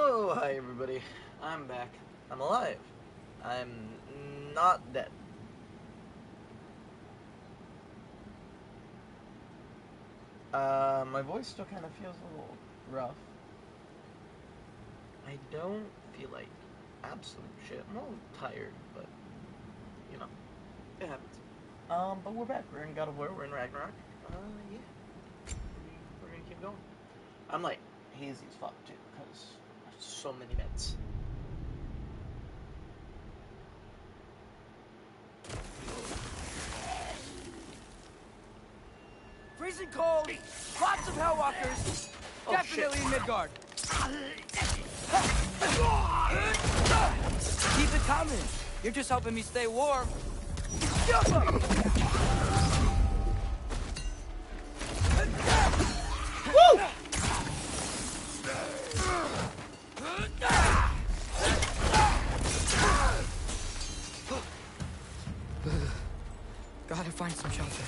Oh, hi everybody. I'm back. I'm alive. I'm not dead. My voice still kind of feels a little rough. I don't feel like absolute shit. I'm a little tired, but, you know, it happens. But we're back. We're in GOWR. We're in Ragnarök. Yeah. We're gonna keep going. I'm, like, hazy as fuck, too, because there's so many meds. Freezing cold, lots of Hellwalkers, definitely in Midgard. Keep it coming. You're just helping me stay warm. Woo! Gotta find some shelter.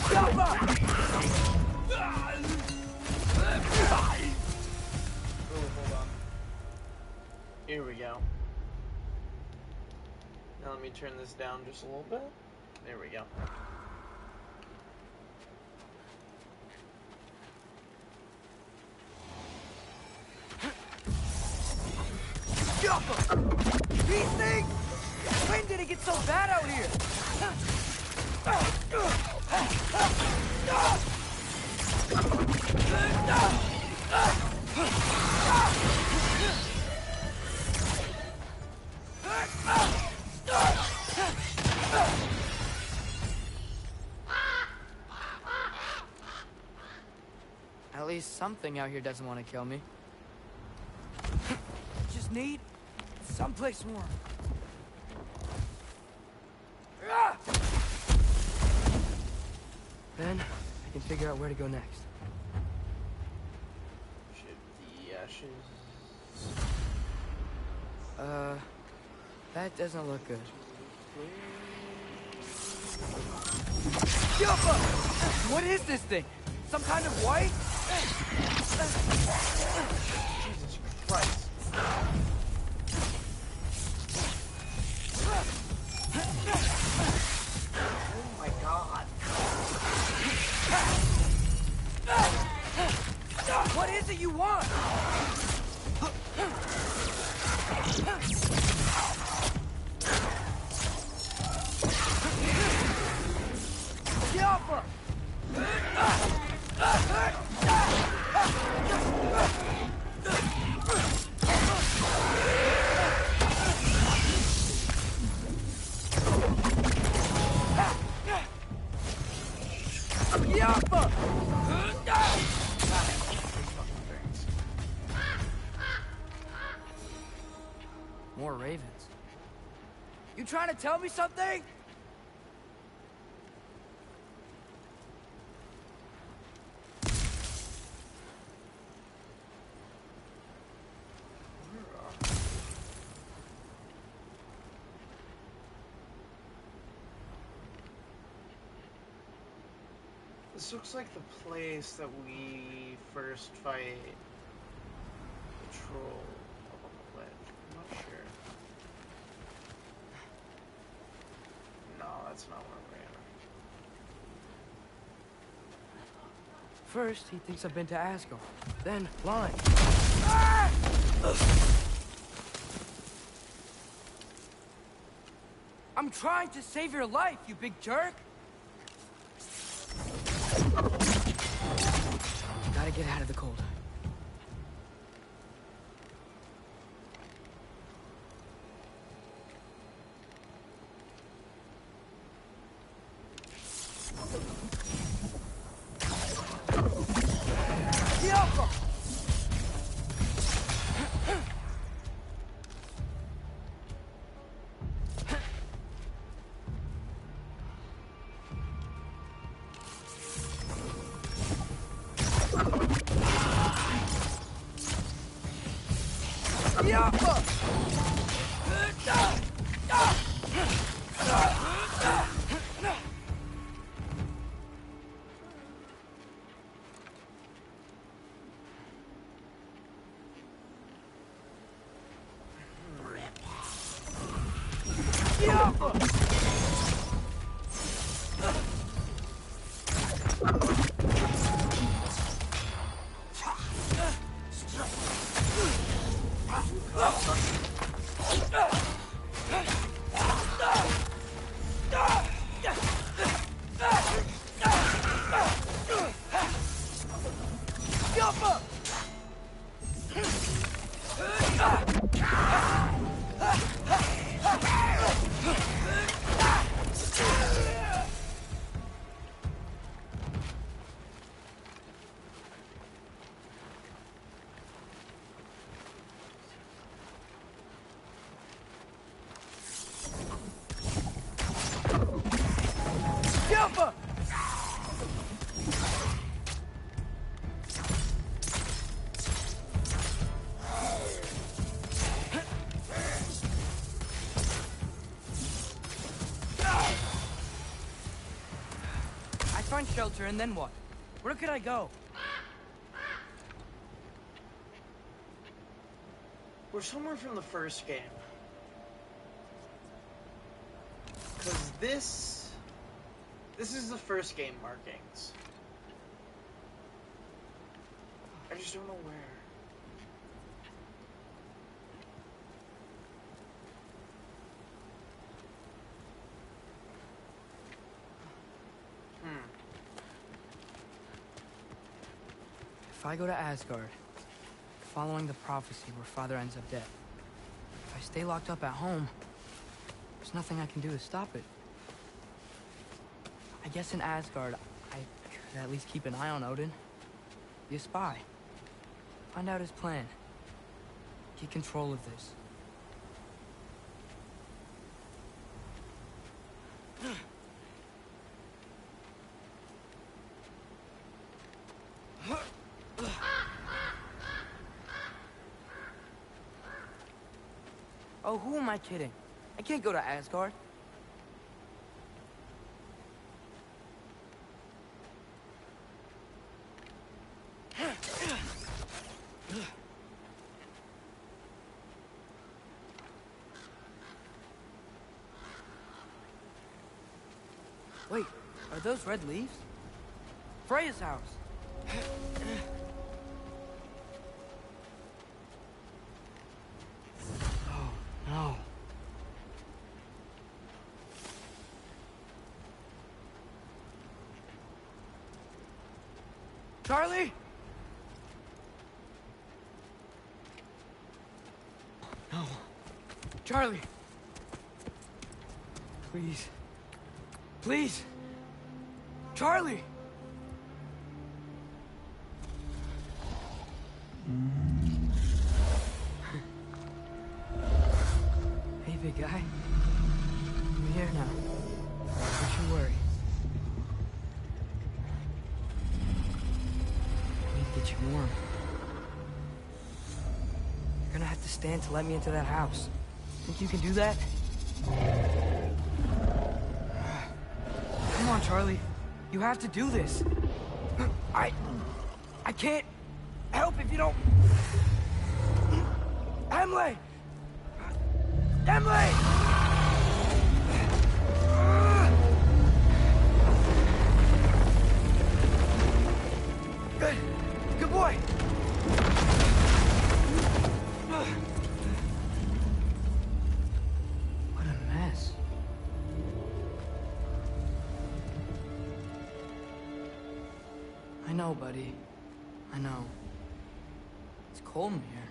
Hold on. Here we go. Now let me turn this down just a little bit. There we go. These things! When did it get so bad out here? At least something out here doesn't want to kill me. Just need someplace warm. Then I can figure out where to go next. Ship the ashes. That doesn't look good. What is this thing? Some kind of white? Jesus Christ. Oh my God. What is it you want? More ravens. You trying to tell me something? This looks like the place that we first fight the troll up on the ledge. I'm not sure. No, that's not where we're at. First, he thinks I've been to Asgard. Then, blind. I'm trying to save your life, you big jerk! Gotta get out of the cold. Find shelter, and then what? Where could I go? We're somewhere from the first game. Because this is the first game markings. I just don't know where. If I go to Asgard, following the prophecy where Father ends up dead, if I stay locked up at home, there's nothing I can do to stop it. I guess in Asgard, I could at least keep an eye on Odin. Be a spy. Find out his plan. Get control of this. Oh, who am I kidding? I can't go to Asgard. Wait, are those red leaves? Freya's house. No. Charlie? No. Charlie. Please. Please. Charlie. Hey, big guy. I'm here now. Don't you worry. I need to get you warm. You're gonna have to stand to let me into that house. Think you can do that? Come on, Charlie. You have to do this. I can't help if you don't... Emily! Emily! Good. Good boy. What a mess. I know, buddy. I know. It's cold in here.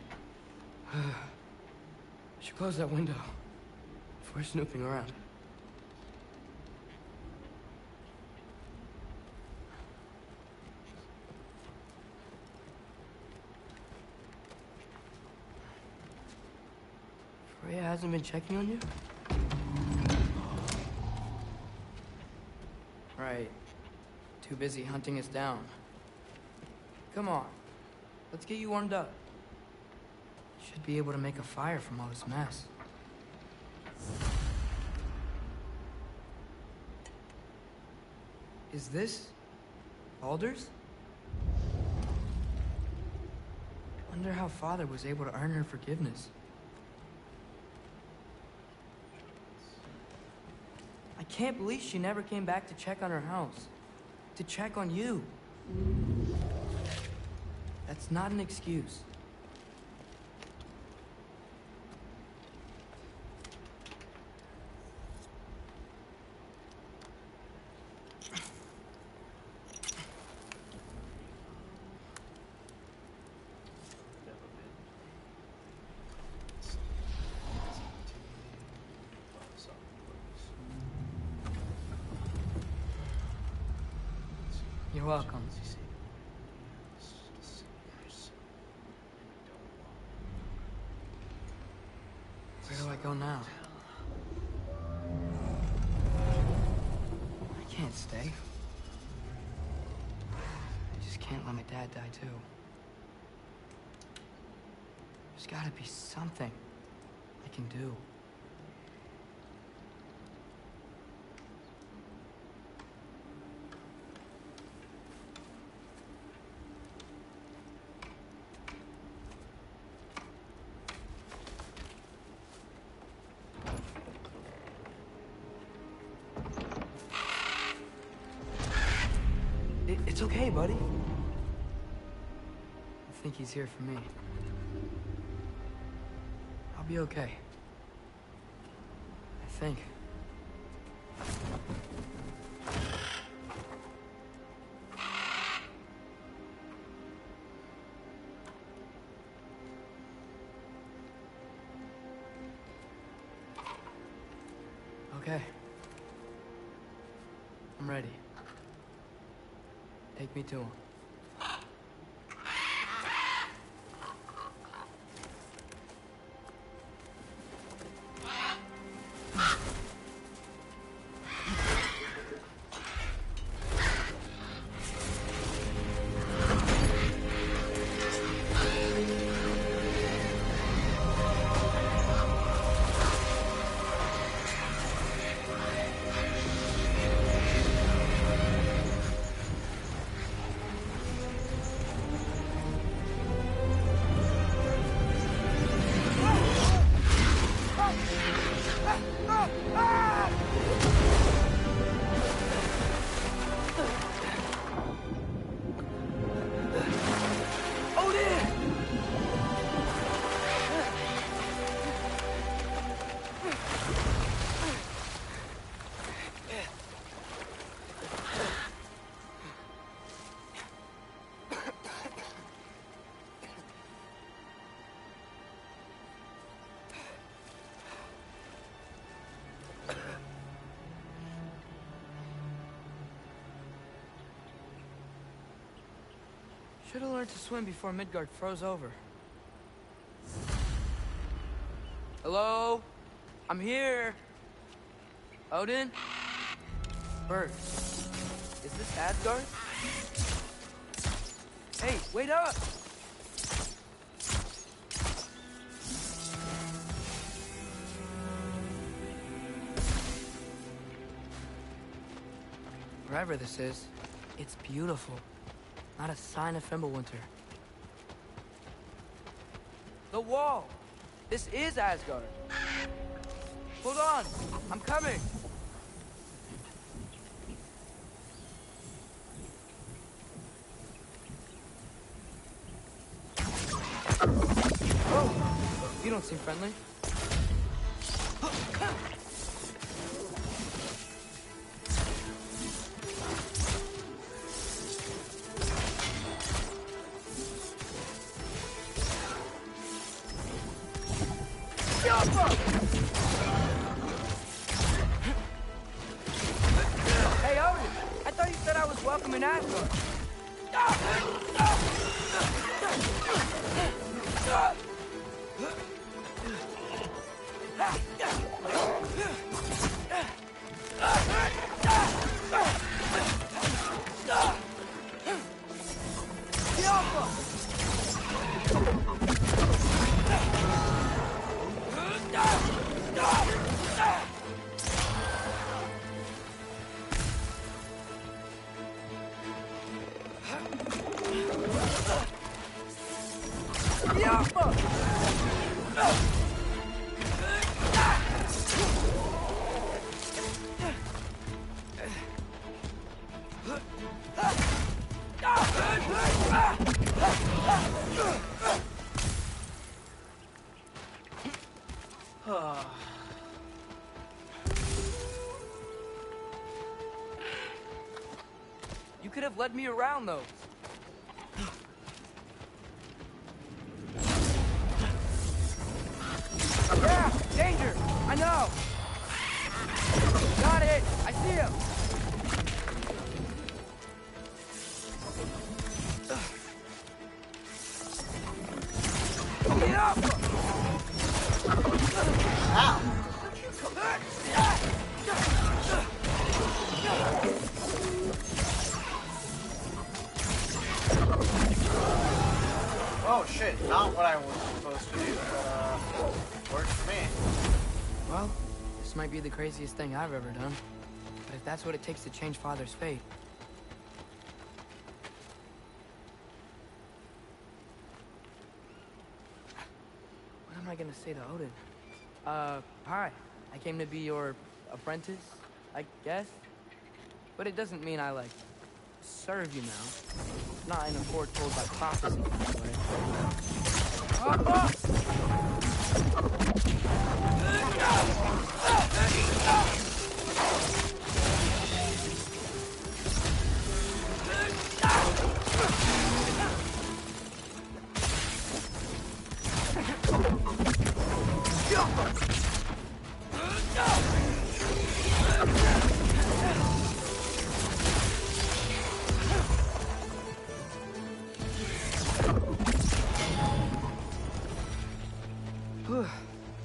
I should close that window before snooping around. Freya hasn't been checking on you? Right. Too busy hunting us down. Come on. Let's get you warmed up. Should be able to make a fire from all this mess. Is this Baldur's? Wonder how Father was able to earn her forgiveness. I can't believe she never came back to check on her house. To check on you. That's not an excuse. You're welcome. Where do I go now? I can't stay. I just can't let my dad die too. There's gotta be something I can do. It's okay, buddy. I think he's here for me. I'll be okay. I think. Okay. I'm ready. Take me to him. Should have learned to swim before Midgard froze over. Hello? I'm here. Odin? Bert. Is this Asgard? Hey, wait up! Wherever this is, it's beautiful. Not a sign of Fimbulwinter. The wall! This is Asgard! Hold on! I'm coming! Oh! You don't seem friendly. Hey, Odin! I thought you said I was welcome in Asgard. You could have led me around those. Yeah, danger! I know! Got it! I see him! Get up! Ow! Oh shit, not what I was supposed to do, but works for me. Well, this might be the craziest thing I've ever done. But if that's what it takes to change Father's fate... What am I gonna say to Odin? Hi. I came to be your apprentice, I guess? But it doesn't mean I, like, serve you now. Not in a foretold by prophecy kind of way.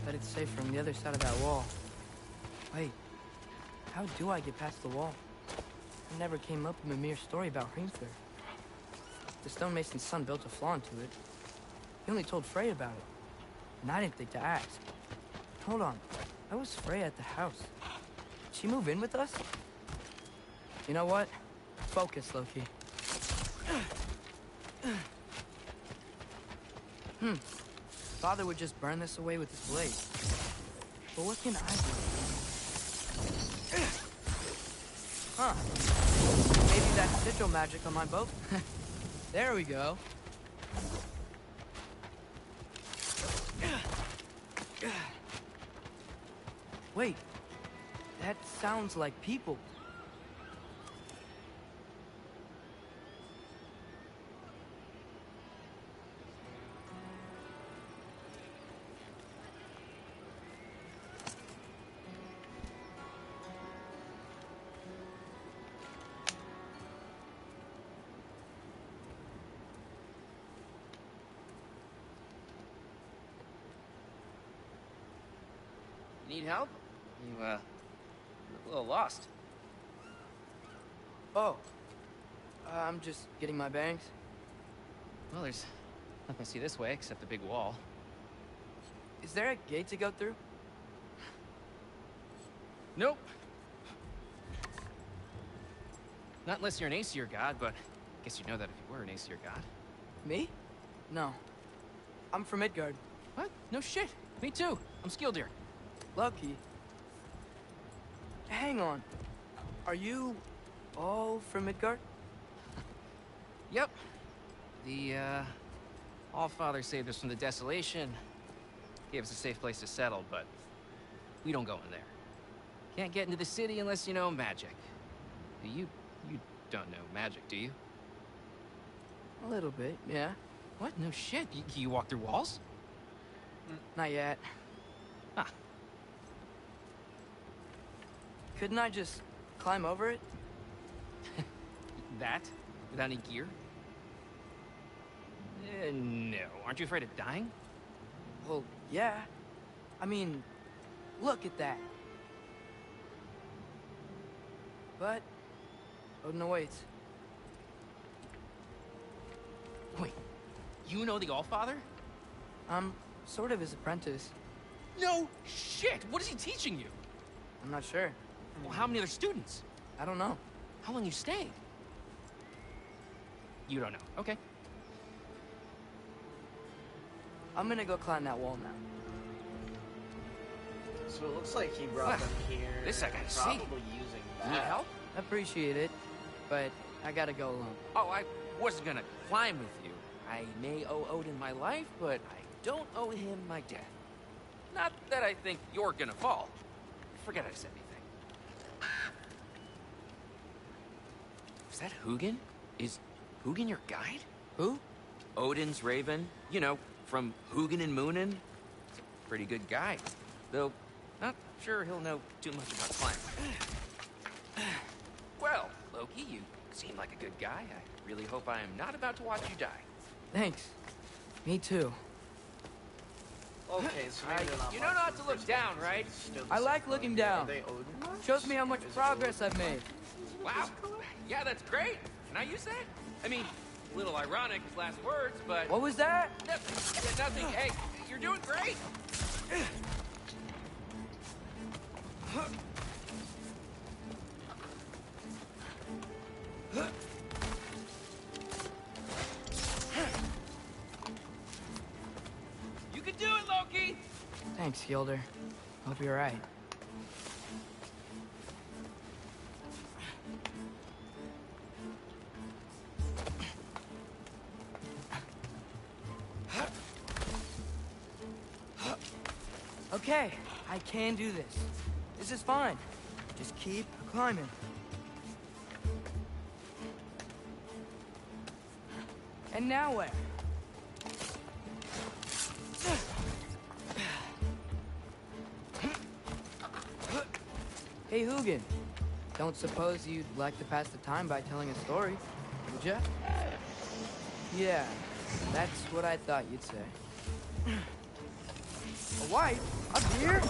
Bet it's safe from the other side of that wall. Wait, how do I get past the wall? I never came up with a mere story about Hrimthur. The stonemason's son built a flaw into it. He only told Frey about it, and I didn't think to ask. Hold on, why was Frey at the house? Did she move in with us? You know what? Focus, Loki. Father would just burn this away with his blade. But what can I do? Huh. Maybe that's sigil magic on my boat? There we go. Wait. That sounds like people. Need help? You, look a little lost. Oh. I'm just getting my bangs. Well, there's nothing to see this way except the big wall. Is there a gate to go through? Nope. Not unless you're an Aesir god, but I guess you'd know that if you were an Aesir god. Me? No. I'm from Midgard. What? No shit. Me too. I'm Skildir. Lucky. Hang on. Are you all from Midgard? Yep. The, Allfather saved us from the desolation. Gave us a safe place to settle, but we don't go in there. Can't get into the city unless you know magic. You don't know magic, do you? A little bit, yeah. What? No shit. You walk through walls? Not yet. Huh. Couldn't I just climb over it? That? Without any gear? No. Aren't you afraid of dying? Well, yeah. I mean, look at that. But Odin awaits. Wait, you know the Allfather? I'm sort of his apprentice. No shit! What is he teaching you? I'm not sure. Well, how many other students? I don't know. How long you stayed? You don't know. Okay. I'm gonna go climb that wall now. So it looks like he brought them here. This I gotta see. Probably using that. Need help? Appreciate it, but I gotta go alone. Oh, I wasn't gonna climb with you. I may owe Odin my life, but I don't owe him my death. Not that said I think you're gonna fall. Forget I said anything. Is that Hugin? Is Hugin your guide? Who? Odin's Raven. You know, from Hugin and Moonin. He's a pretty good guy. Though, not sure he'll know too much about climbing. Well, Loki, you seem like a good guy. I really hope I am not about to watch you die. Thanks. Me too. Okay, so maybe they're not You know not to look monsters, down, but right? still the I same like thing. looking Are down. they Odin monsters? Shows me how much Is it progress Odin? I've made. Wow. Yeah, that's great. Can I use that? I mean, a little ironic as last words, but... What was that? Nothing. Hey, you're doing great. You can do it, Loki! Thanks, Gilder. Hope you're right. Okay, I can do this. This is fine. Just keep climbing. And now where? Hey, Hugin. Don't suppose you'd like to pass the time by telling a story, would ya? Yeah, that's what I thought you'd say. A wife? Up here?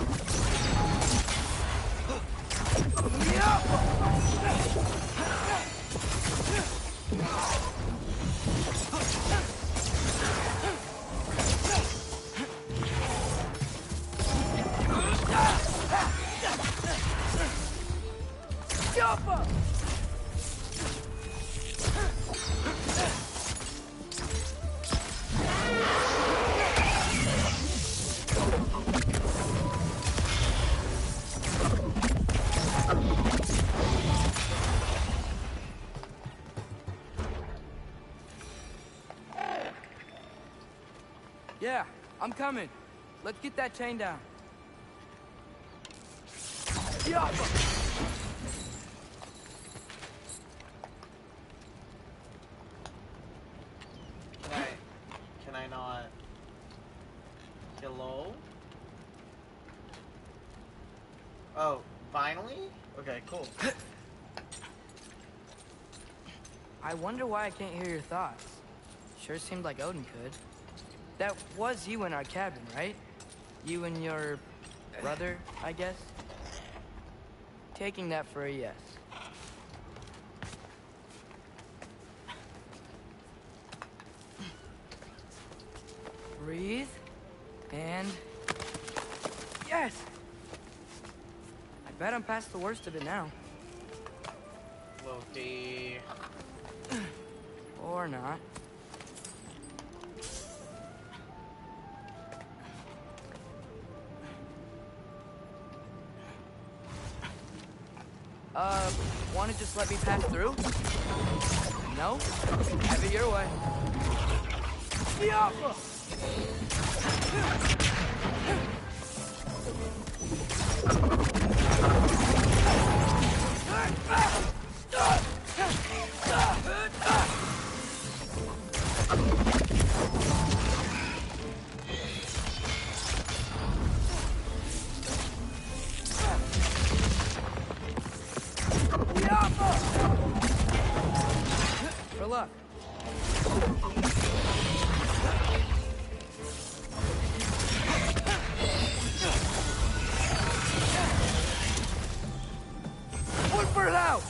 Yeah, I'm coming. Let's get that chain down. Yeah. Can I not? Hello? Oh, finally? Okay, cool. I wonder why I can't hear your thoughts. Sure seemed like Odin could. That was you in our cabin, right? You and your brother, I guess? Taking that for a yes. Breathe. And... yes! I bet I'm past the worst of it now. Loki. Or not. Wanna just let me pass through? No? Have it your way. Yeah. For luck. One for it out!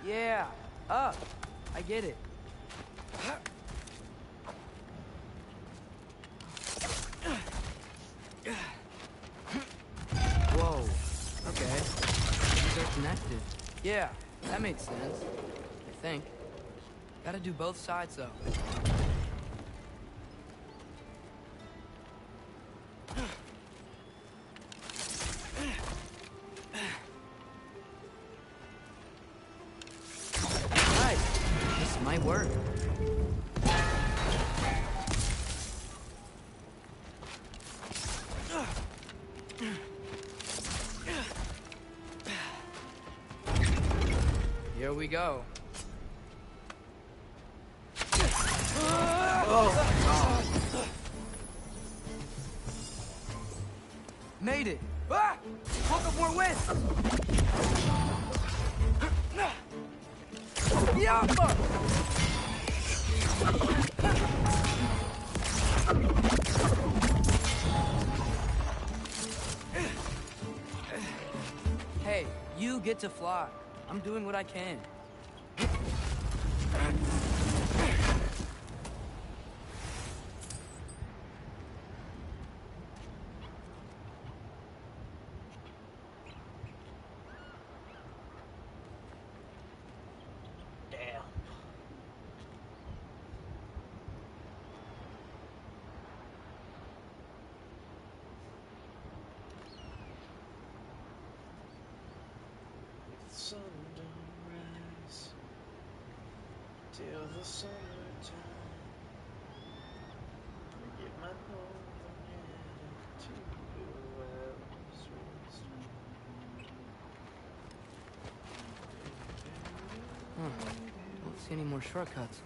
Yeah, up. I get it. Whoa. Okay. These are connected. Yeah, that makes sense. I think. Gotta do both sides, though. we go. Made it! Ah! Woke up more wind! Yappa! Hey, you get to fly. I'm doing what I can. Damn. The sun don't rise till the summertime. Get my northern attitude Don't see any more shortcuts.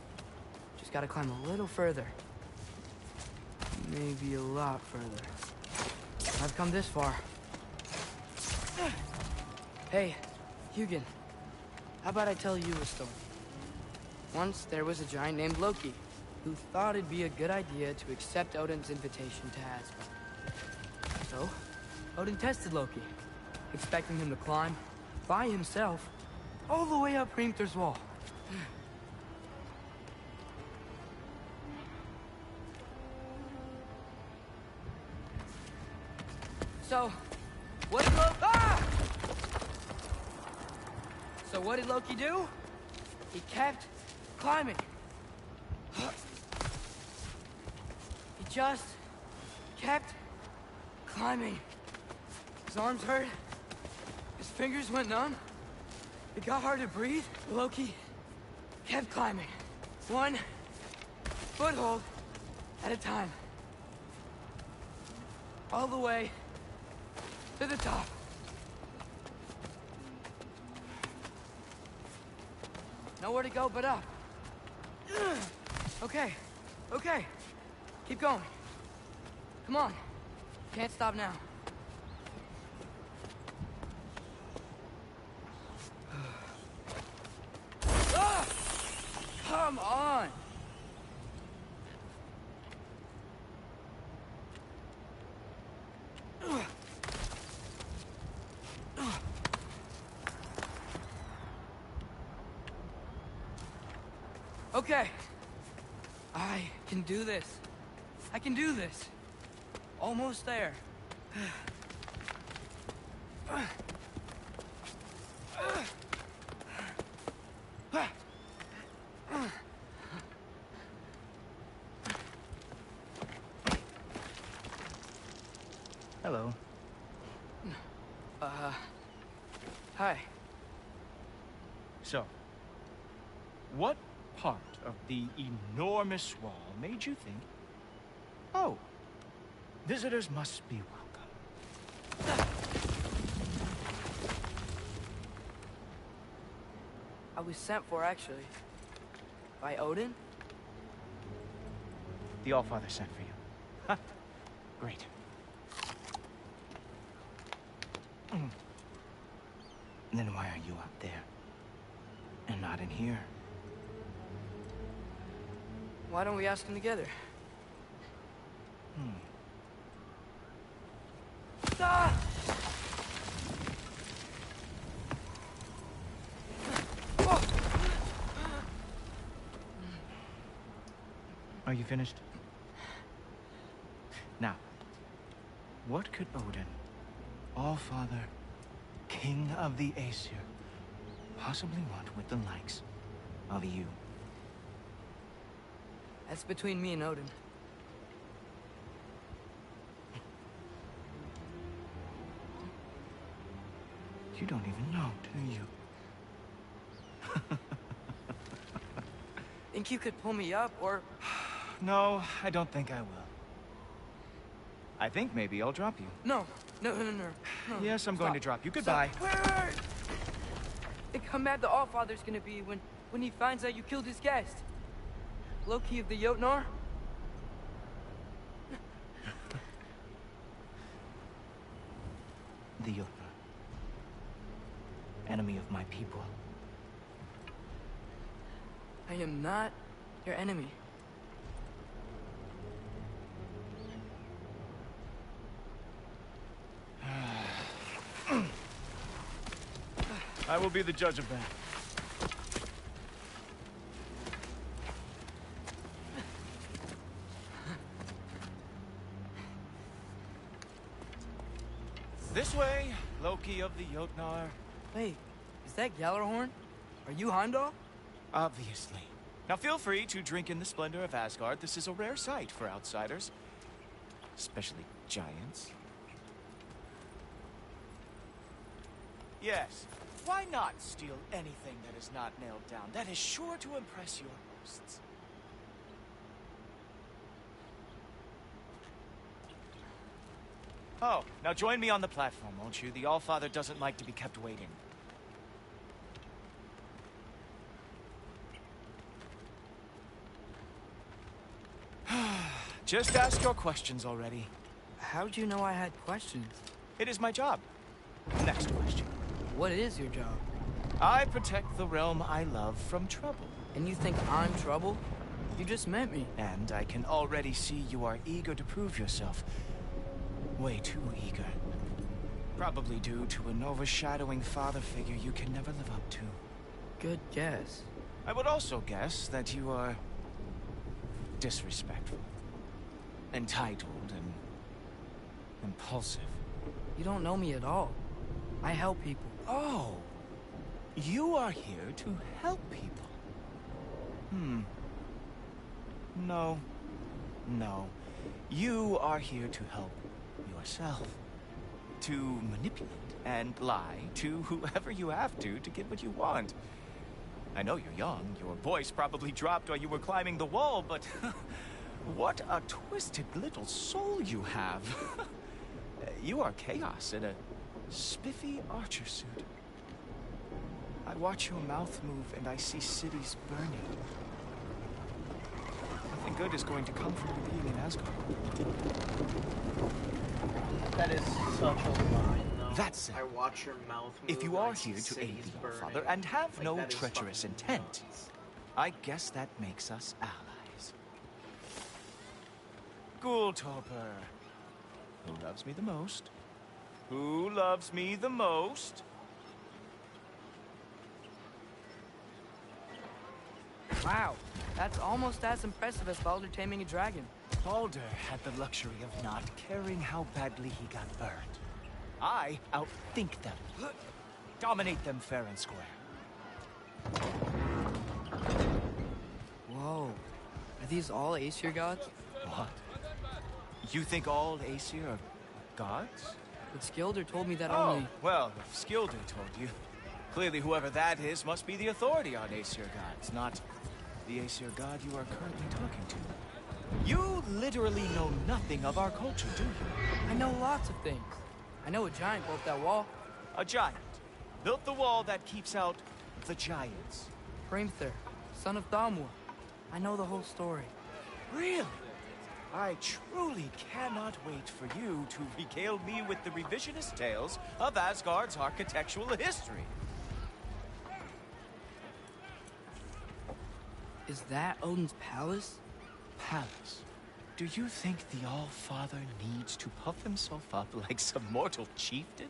Just gotta climb a little further. Maybe a lot further. I've come this far. Hey, Hugin. How about I tell you a story? Once there was a giant named Loki, who thought it'd be a good idea to accept Odin's invitation to Asgard. So, Odin tested Loki, expecting him to climb, by himself, all the way up Hrimthur's wall. So, what did Loki... Ah! So what did Loki do? He kept climbing. He just kept climbing. His arms hurt. His fingers went numb. It got hard to breathe. Loki kept climbing. One foothold at a time. All the way to the top. Nowhere to go but up. Okay, okay. Keep going. Come on. Can't stop now. Ah! Come on! Okay. I can do this. I can do this. Almost there. Hello. Hi. So, what part of the enormous wall made you think, oh, visitors must be welcome? I was sent for, actually. By Odin? The Allfather sent for you. Huh? Great. Then why are you up there and not in here? Why don't we ask him together? Ah! Are you finished? Now, what could Odin, Allfather, King of the Aesir, possibly want with the likes of you? That's between me and Odin. You don't even know, do you? Think you could pull me up, or... No, I don't think I will. I think maybe I'll drop you. No. No. Yes, I'm going to drop you. Goodbye. Wait. Think how mad the Allfather's gonna be when he finds out you killed his guest. Loki of the Jotnar? The Jotnar. Enemy of my people. I am not your enemy. I will be the judge of that. This way, Loki of the Jotnar. Wait, is that Gjallarhorn? Are you Heimdall? Obviously. Now feel free to drink in the splendor of Asgard. This is a rare sight for outsiders. Especially giants. Yes. Why not steal anything that is not nailed down? That is sure to impress your hosts. Oh, now join me on the platform, won't you? The Allfather doesn't like to be kept waiting. Just ask your questions already. How'd you know I had questions? It is my job. Next question. What is your job? I protect the realm I love from trouble. And you think I'm trouble? You just met me. And I can already see you are eager to prove yourself. Way too eager. Probably due to an overshadowing father figure you can never live up to. Good guess. I would also guess that you are disrespectful, entitled, and impulsive. You don't know me at all. I help people. Oh, you are here to help people. No. You are here to help yourself. To manipulate and lie to whoever you have to get what you want. I know you're young. Your voice probably dropped while you were climbing the wall, but what a twisted little soul you have. You are chaos in a spiffy archer suit. I watch your mouth move and I see cities burning. Nothing good is going to come from your being in Asgard. That is such a line, though. That's it. I watch your mouth move. If you are here to aid the Allfather and have no treacherous intent, I guess that makes us allies. Gultorper. Who loves me the most? Who loves me the most? Wow, that's almost as impressive as Baldur taming a dragon. Baldur had the luxury of not caring how badly he got burned. I outthink them. Dominate them fair and square. Whoa, are these all Aesir gods? What? You think all Aesir are gods? But Skilder told me that Oh, only... well, if Skilder told you, clearly whoever that is must be the authority on Aesir gods, not the Aesir god you are currently talking to. You literally know nothing of our culture, do you? I know lots of things. I know a giant built that wall. A giant built the wall that keeps out the giants. Hrimthur, son of Thamur. I know the whole story. Really? I truly cannot wait for you to regale me with the revisionist tales of Asgard's architectural history. Is that Odin's palace? Palace? Do you think the All-Father needs to puff himself up like some mortal chieftain?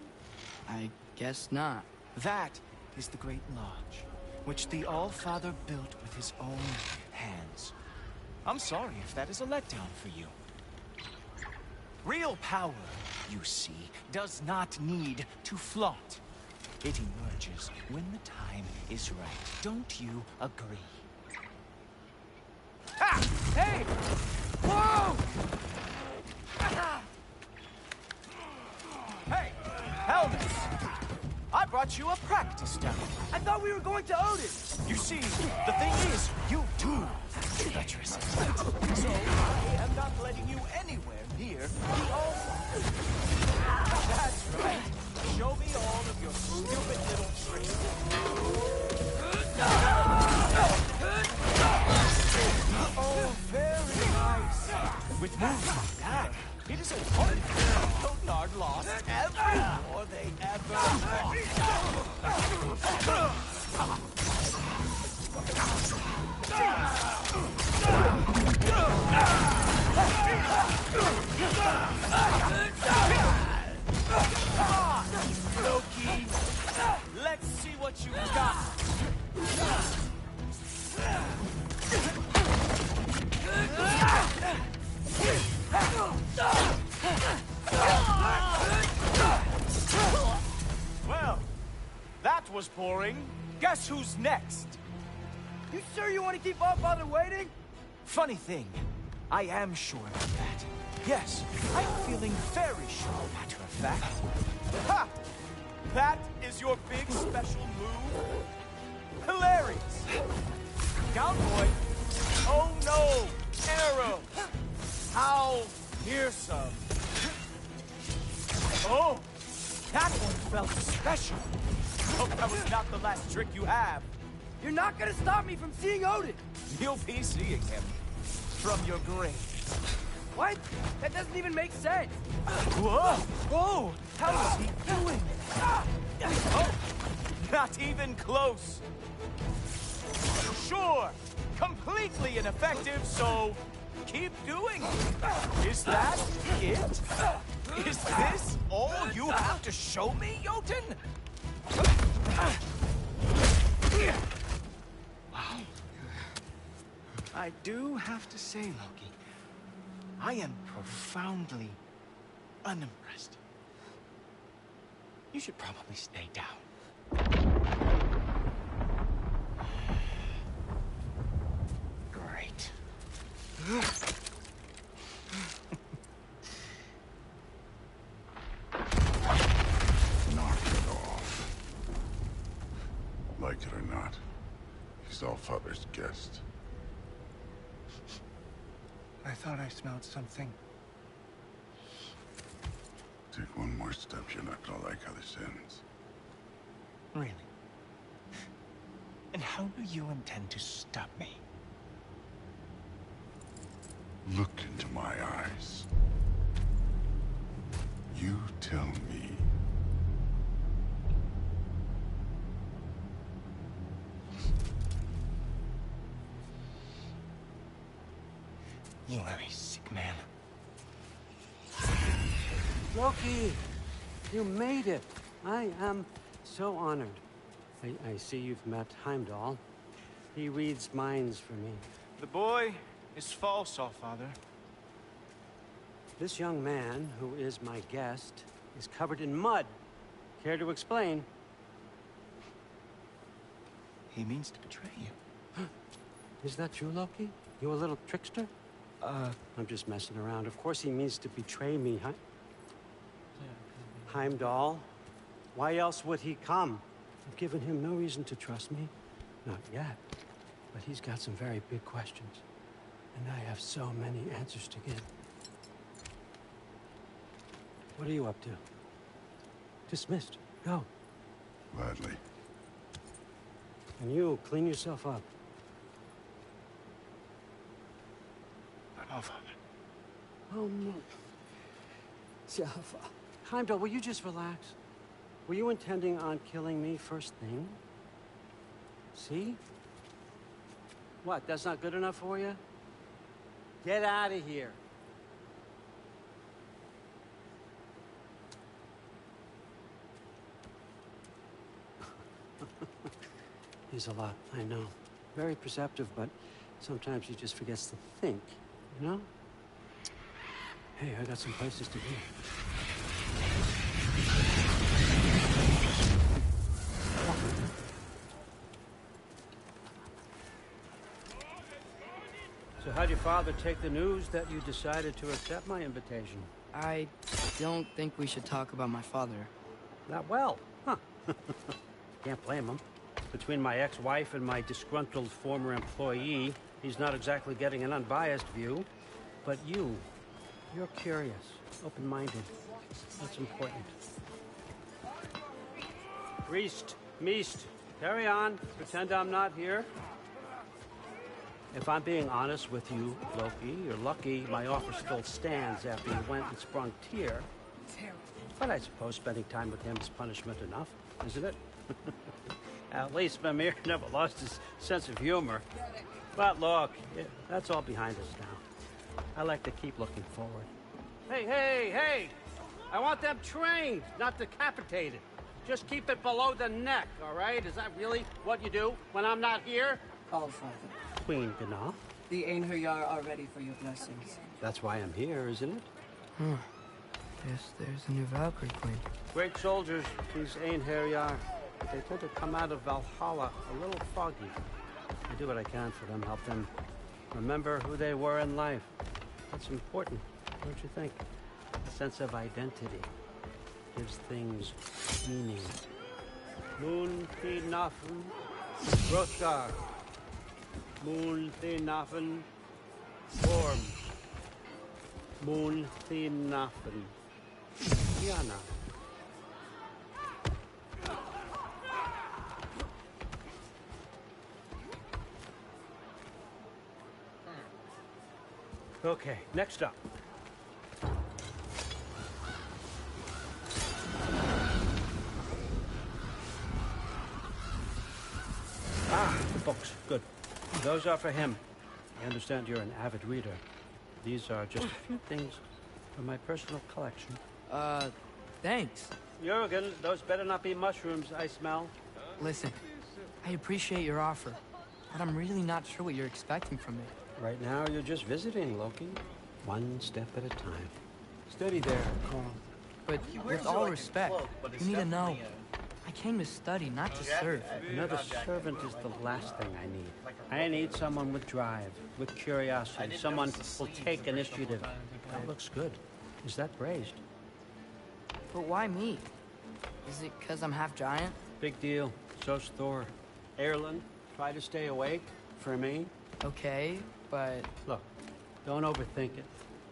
I guess not. That is the Great Lodge, which the All-Father built with his own hands. I'm sorry if that is a letdown for you. Real power, you see, does not need to flaunt. It emerges when the time is right. Don't you agree? Ha! Hey! Whoa! Hey! Helmets! I brought you a practice down. I thought we were going to Odin! You see, the thing is, you do have treacherous intent. So I am not letting you anywhere near the All-Father. That's right. Show me all of your stupid little tricks. with moves like that, it is a wonder GOWR lost every war they ever fought. Come on, Loki. Let's see what you got. Well, that was boring. Guess who's next? You sure you want to keep Allfather waiting? Funny thing, I am sure of that. Yes, I'm feeling very sure, matter of fact. Ha! That is your big special move? Hilarious! Cowboy! Oh no! Arrow! How fearsome! Oh! That one felt special! Hope that was not the last trick you have. You're not gonna stop me from seeing Odin! You'll be seeing him from your grave. What? That doesn't even make sense! Whoa! Whoa! How is he doing? Oh! Not even close! Sure! Completely ineffective, so keep doing it! Is that it? Is this all you have to show me, Jotun? Wow. I do have to say, Loki, I am profoundly unimpressed. You should probably stay down. Great. Knock it off. Like it or not, he's Allfather's guest. I thought I smelled something. Take one more step, you're not gonna like how this ends. Really? And how do you intend to stop me? Look into my eyes. You tell me. You are a sick man. Loki, you made it. I am so honored. I see you've met Heimdall. He reads minds for me. The boy is false, Allfather. This young man, who is my guest, is covered in mud. Care to explain? He means to betray you. Is that true, Loki? You a little trickster? I'm just messing around. Of course he means to betray me, huh? Heimdall? Why else would he come? I've given him no reason to trust me. Not yet. But he's got some very big questions. And I have so many answers to give. What are you up to? Dismissed. Go. Gladly. And you, clean yourself up. Allfather. Oh, no. Heimdall, will you just relax? Were you intending on killing me first thing? See? What, that's not good enough for you? Get out of here. He's a lot, I know. Very perceptive, but sometimes he just forgets to think, you know? Hey, I got some places to be. So how'd your father take the news that you decided to accept my invitation? I don't think we should talk about my father. Not well, huh? Can't blame him. Between my ex-wife and my disgruntled former employee, he's not exactly getting an unbiased view. But you're curious, open-minded. That's important. Priest, Meest, carry on. Pretend I'm not here. If I'm being honest with you, Loki, you're lucky my offer still stands after you went and sprung Tyr. But I suppose spending time with him is punishment enough, isn't it? At least Mimir never lost his sense of humor. But look, that's all behind us now. I like to keep looking forward. Hey, hey, hey! I want them trained, not decapitated. Just keep it below the neck, all right? Is that really what you do when I'm not here? All Father. Queen Gná. The Einherjar are ready for your blessings. That's why I'm here, isn't it? Yes, there's a new Valkyrie Queen. Great soldiers, these Einherjar. They tend to come out of Valhalla a little foggy. I do what I can for them, help them remember who they were in life. That's important, don't you think? A sense of identity gives things meaning. Moon Nafen, Rothgar. Moon Nafen, Worm. Moon Nafen, Diana. Okay, next up. The books. Good. Those are for him. I understand you're an avid reader. These are just a few things from my personal collection. Thanks. Jurgen, those better not be mushrooms I smell. Listen, I appreciate your offer, but I'm really not sure what you're expecting from me. Right now, you're just visiting, Loki. One step at a time. Steady there, Carl. But He wears with it all like a respect, cloak, but it's you need to know. definitely I came to study, not to serve. Another servant is the last thing I need. I need someone with drive, with curiosity, someone who'll take initiative. That looks good. Is that praised? But why me? Is it because I'm half giant? Big deal. So's Thor. Erlen, try to stay awake for me. Okay, but Look, don't overthink it.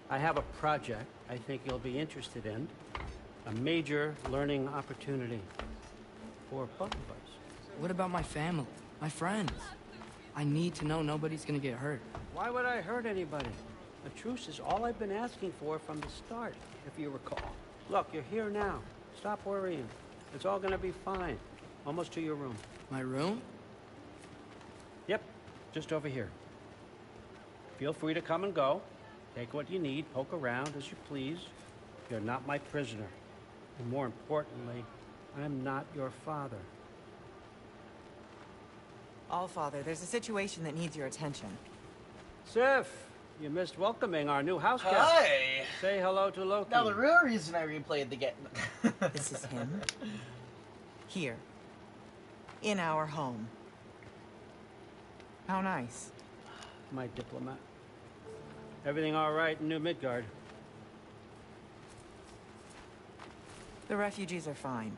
I have a project I think you'll be interested in. A major learning opportunity for both of us. what about my family, my friends? I need to know nobody's gonna get hurt. Why would I hurt anybody? A truce is all I've been asking for from the start, if you recall. Look, you're here now. Stop worrying. It's all gonna be fine. Almost to your room. My room? Yep, just over here. Feel free to come and go. Take what you need, poke around as you please. You're not my prisoner. And more importantly, I'm not your father. All Father, there's a situation that needs your attention. Sif, you missed welcoming our new house guest. Hi! Say hello to Loki. Now, the real reason I replayed the game... This is him. Here. In our home. How nice. My diplomat. Everything all right in New Midgard? The refugees are fine.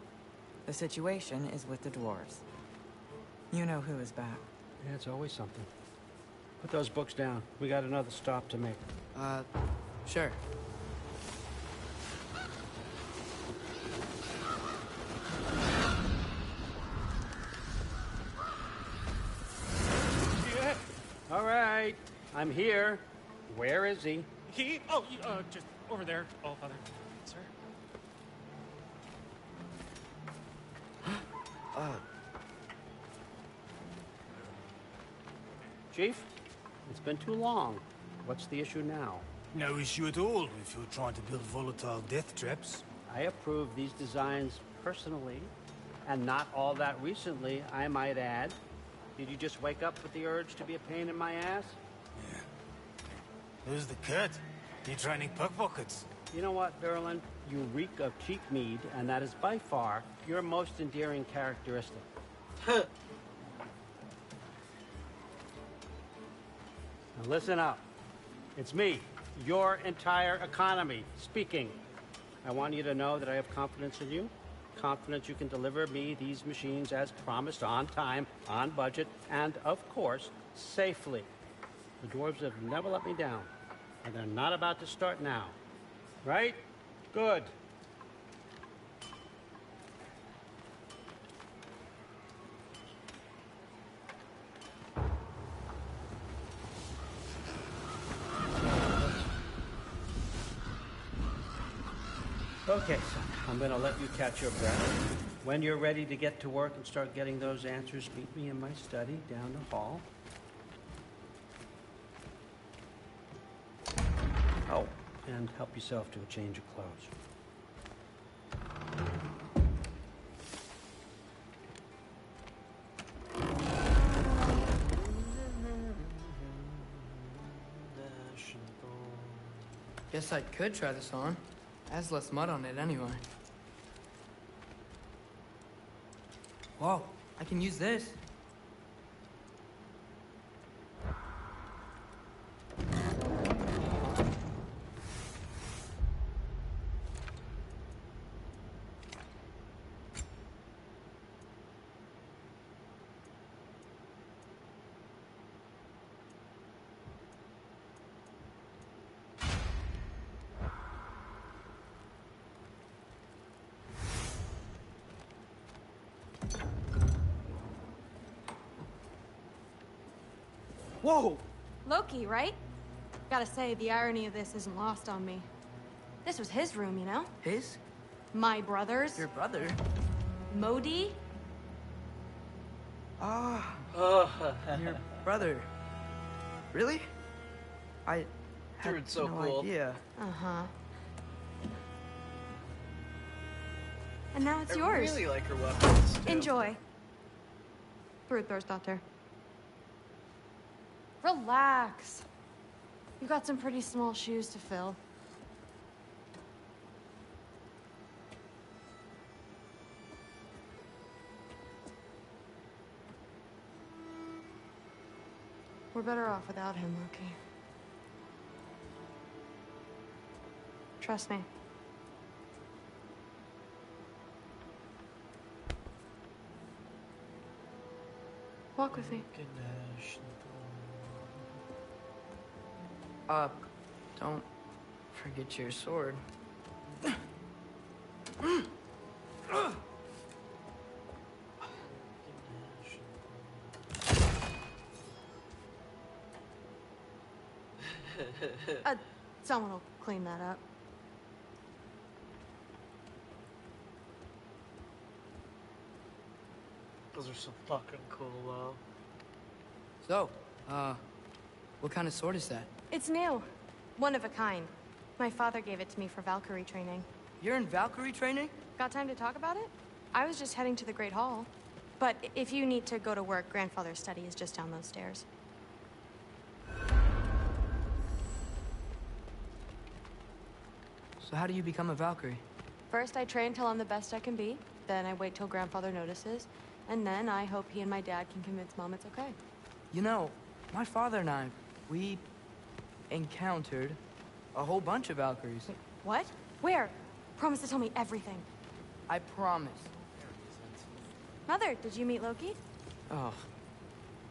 The situation is with the dwarves. You know who is back. Yeah, it's always something. Put those books down. We got another stop to make. Sure. Yeah. All right. I'm here. Where is he? Just over there, All Father. Sir? Chief, it's been too long. What's the issue now? No issue at all if you're trying to build volatile death traps. I approve these designs personally, and not all that recently, I might add. Did you just wake up with the urge to be a pain in my ass? Yeah. Who's the cut? You training pickpockets? You know what, Erlen? You reek of cheap mead, and that is by far your most endearing characteristic. Now listen up. It's me, your entire economy, speaking. I want you to know that I have confidence in you. Confidence you can deliver me these machines as promised, on time, on budget, and, of course, safely. The dwarves have never let me down, and they're not about to start now. Right? Good. Okay, son, I'm gonna let you catch your breath. When you're ready to get to work and start getting those answers, meet me in my study down the hall. Oh, and help yourself to a change of clothes. Guess I could try this on. It has less mud on it anyway. Whoa, I can use this. Whoa! Loki, right? Gotta say, the irony of this isn't lost on me. This was his room, you know? His? My brother's. Your brother? Modi? Ah, your brother. Really? I had Dude, so no cool. idea. Uh-huh. And now it's I yours. really like her weapons, too. Enjoy. Daughter. Relax. You got some pretty small shoes to fill. We're better off without him, Loki. Trust me. Walk with me. Don't forget your sword. Someone will clean that up. Those are so fucking cool, though. So, what kind of sword is that? It's new. One of a kind. My father gave it to me for Valkyrie training. You're in Valkyrie training? Got time to talk about it? I was just heading to the Great Hall. But if you need to go to work, Grandfather's study is just down those stairs. So how do you become a Valkyrie? First, I train till I'm the best I can be. Then I wait till Grandfather notices. And then I hope he and my dad can convince Mom it's okay. You know, my father and I, we encountered a whole bunch of Valkyries. Wait, what? Where? Promise to tell me everything. I promise. Mother, did you meet Loki? Oh,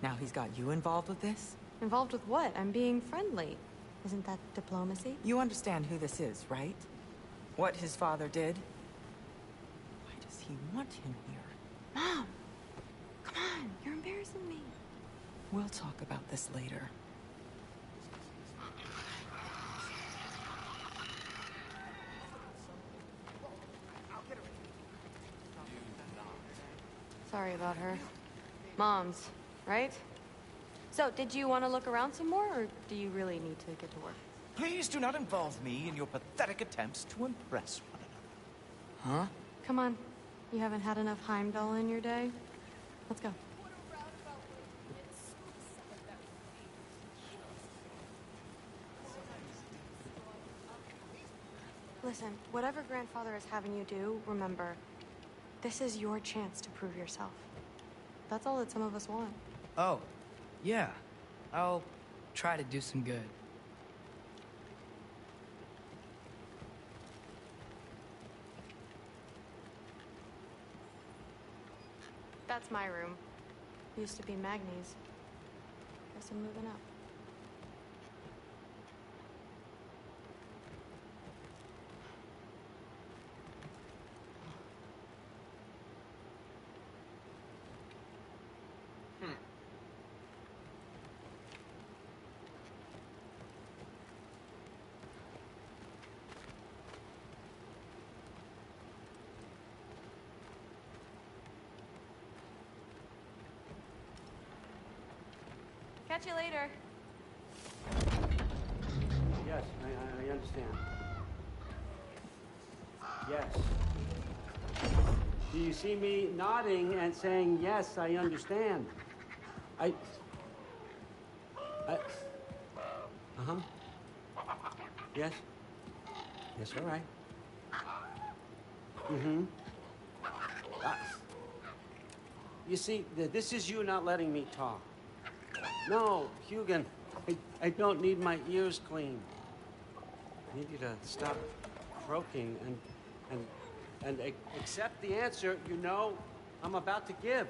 now he's got you involved with this? Involved with what? I'm being friendly. Isn't that diplomacy? You understand who this is, right? What his father did? Why does he want him here? Mom! Come on, you're embarrassing me. We'll talk about this later. Sorry about her. Mom's, right? So, did you want to look around some more, or do you really need to get to work? Please do not involve me in your pathetic attempts to impress one another. Huh? Come on. You haven't had enough Heimdall in your day? Let's go. Listen, whatever Grandfather is having you do, remember, this is your chance to prove yourself. That's all that some of us want. Oh, yeah. I'll try to do some good. That's my room. Used to be Magni's. Guess I'm moving up. Catch you later. Yes, I understand. Yes. Do you see me nodding and saying, yes, I understand? Uh-huh. Yes. Yes, all right. Mm-hmm. You see, this is you not letting me talk. No, Hugan, I don't need my ears cleaned. I need you to stop croaking and accept the answer you know I'm about to give.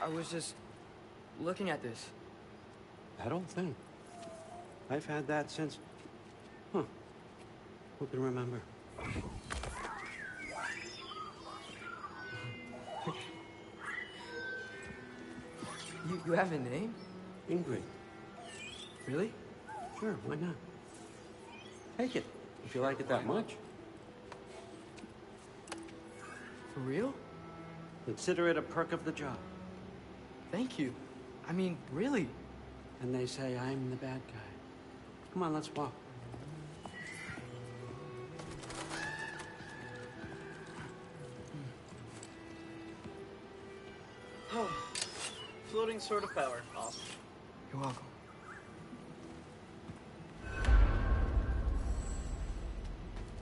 I was just looking at this. That old thing. I've had that since... Huh. Who can remember? You have a name? Ingrid. Really? Sure, why not? Take it, if you like it that much. For real? Consider it a perk of the job. Thank you. I mean, really. And they say I'm the bad guy. Come on, let's walk. Floating sword of power. Awesome. You're welcome.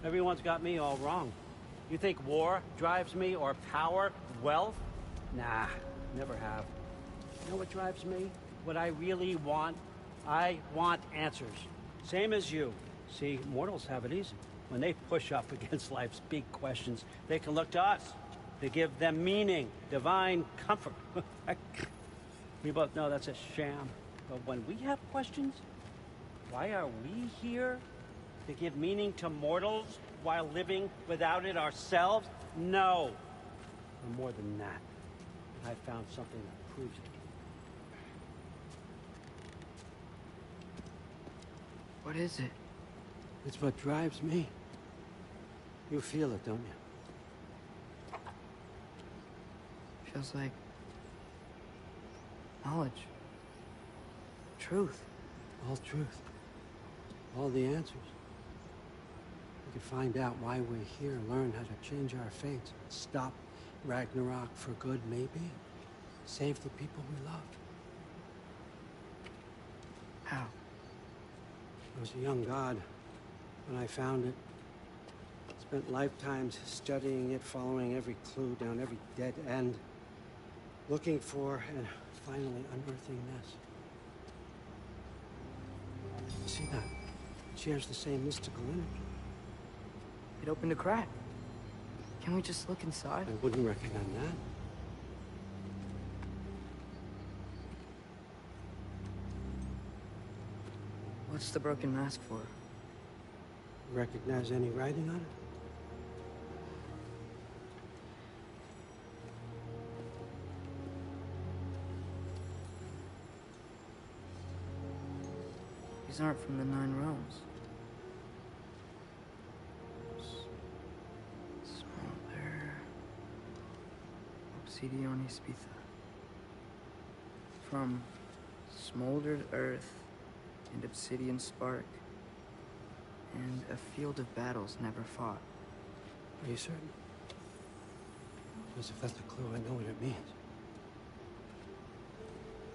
Everyone's got me all wrong. You think war drives me, or power, wealth? Nah, never have. You know what drives me? What I really want? I want answers. Same as you. See, mortals have it easy. When they push up against life's big questions, they can look to us to give them meaning, divine comfort. We both know that's a sham. But when we have questions, why are we here? To give meaning to mortals while living without it ourselves? No. And more than that, I found something that proves it. What is it? It's what drives me. You feel it, don't you? Feels like knowledge. Truth. All truth. All the answers. We could find out why we're here, learn how to change our fates, stop Ragnarök for good, maybe. Save the people we love. How? I was a young god when I found it. Spent lifetimes studying it, following every clue down every dead end, looking for and finally unearthing this. You see that? It shares the same mystical energy. It opened a crack. Can we just look inside? I wouldn't recommend that. What's the broken mask for? Recognize any writing on it? These aren't from the 9 realms. Smolder. Obsidian Spitha. From smoldered earth and obsidian spark, and a field of battles never fought. Are you certain? Because if that's a clue, I know what it means.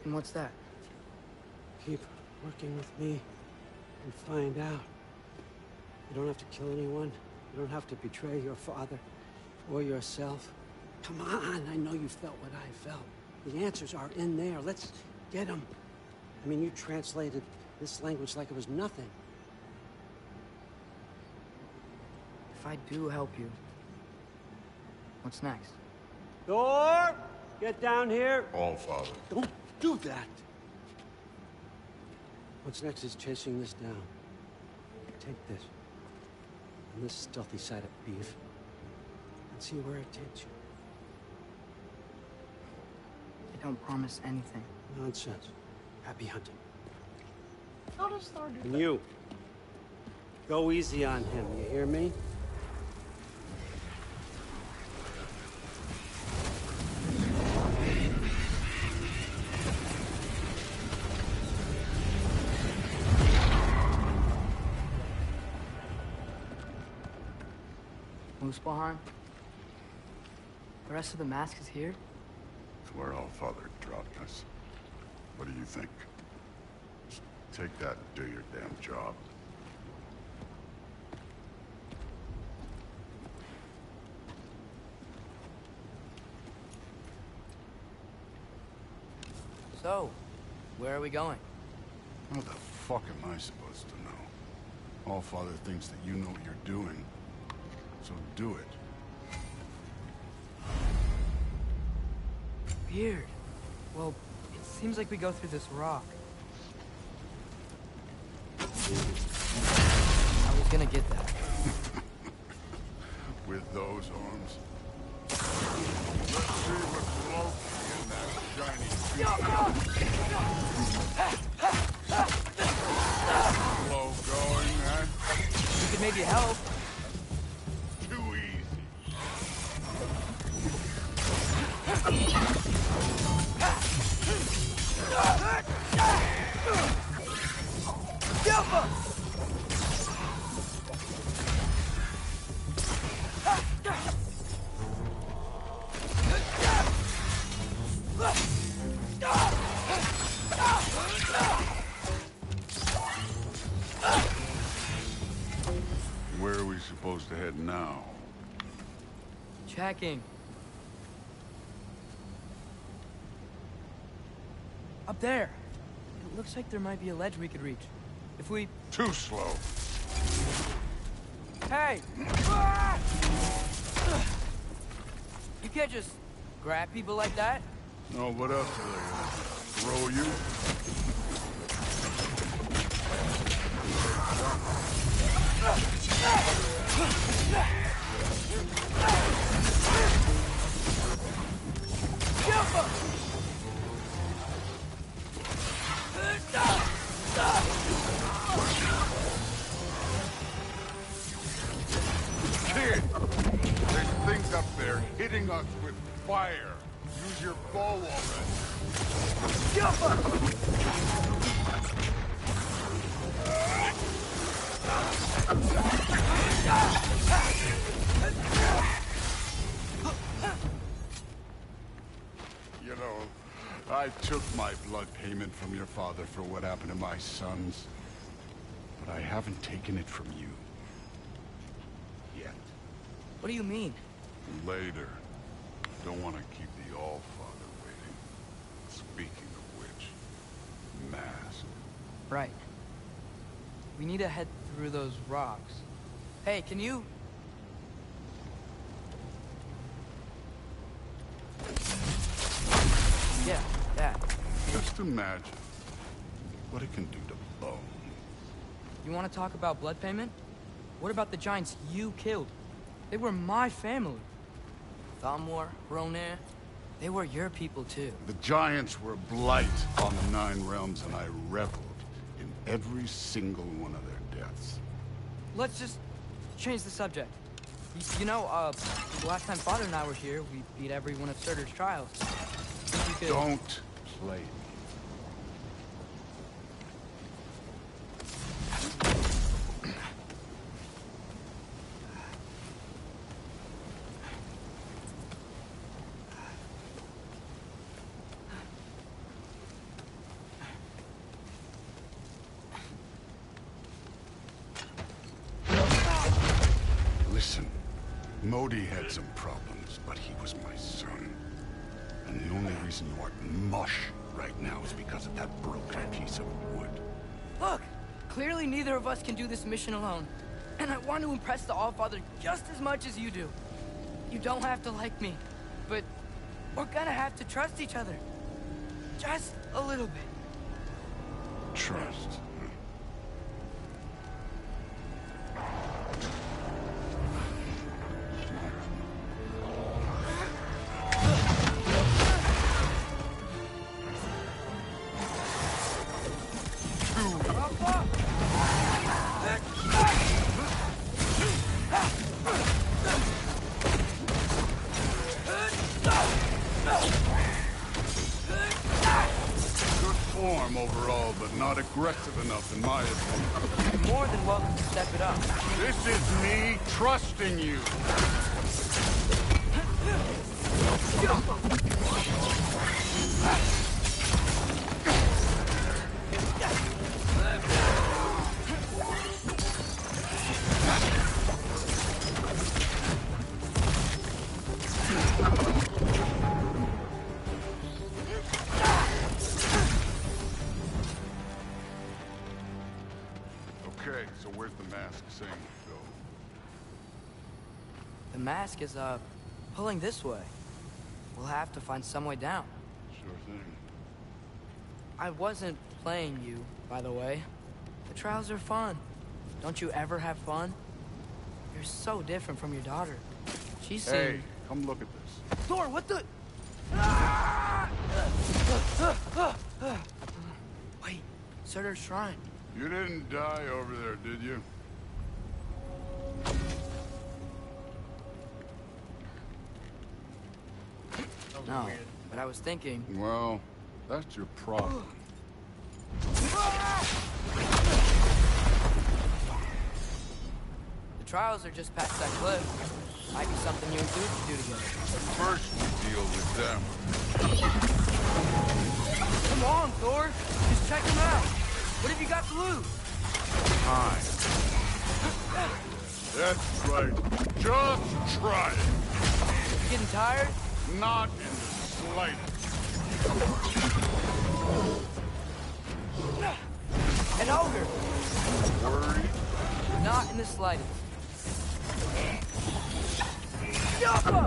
And what's that? Keep working with me and find out. You don't have to kill anyone. You don't have to betray your father or yourself. Come on, I know you felt what I felt. The answers are in there. Let's get them. I mean, you translated this language like it was nothing. If I do help you, what's next? Door! Get down here! All, Father. Don't do that! What's next is chasing this down. Take this. And this stealthy side of beef. And see where it takes you. I don't promise anything. Nonsense. Happy hunting. How does Thor do And that? you. Go easy on him, you hear me? Muspelheim? The rest of the mask is here? It's where Allfather dropped us. What do you think? Just take that and do your damn job. So, where are we going? How the fuck am I supposed to know? Allfather thinks that you know what you're doing, so do it. Weird. Well, it seems like we go through this rock. I was gonna get that. With those arms. Let's see what's located in that shiny slow going, huh? You could maybe help. Too easy. Where are we supposed to head now? Checking. Up there. It looks like there might be a ledge we could reach. If we... Too slow. Hey! You can't just grab people like that. No, what else are they gonna throw you? Kid! There's things up there hitting us with fire. Use your bow You know, I took my blood payment from your father for what happened to my sons. But I haven't taken it from you. Yet. What do you mean? Later. Don't want to keep the Allfather waiting. Speaking of which, mask. Right. We need to head through those rocks. Hey, can you... Yeah, that. Just imagine what it can do to bone. You want to talk about blood payment? What about the giants you killed? They were my family. Thamor, Ronair, they were your people too. The giants were a blight on the Nine Realms, and I reveled in every single one of their deaths. Let's just change the subject. You know, the last time Father and I were here, we beat every one of Surtur's trials. You could... Don't play me. Listen, Modi had some problems, but he was my son. And the only reason you aren't mush right now is because of that broken piece of wood. Look! Clearly neither of us can do this mission alone. And I want to impress the Allfather just as much as you do. You don't have to like me, but we're gonna have to trust each other. Just a little bit. Trust. Good form overall, but not aggressive enough in my opinion. You're more than welcome to step it up. This is me trusting you. Okay, so where's the mask saying to go? The mask is, pulling this way. We'll have to find some way down. Sure thing. I wasn't playing you, by the way. The trials are fun. Don't you ever have fun? You're so different from your daughter. She seemed... Hey, come look at this. Thor, what the... Wait, Surtur's shrine. You didn't die over there, did you? No, but I was thinking... Well, that's your problem. The trials are just past that cliff. Might be something you and Duke could do together. First, we deal with them. Come on, Thor. Just check them out. What have you got to lose? Time. That's right. Just try it. You getting tired? Not in the slightest. An ogre. Worried? Not in the slightest. Yappa!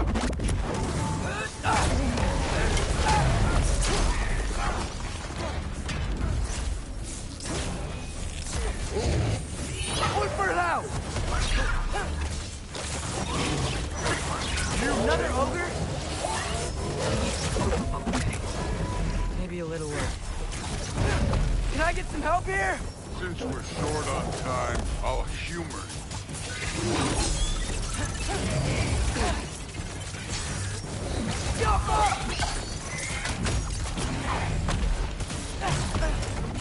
Point for it out! Another ogre? Maybe a little worse. Can I get some help here? Since we're short on time, I'll humor you.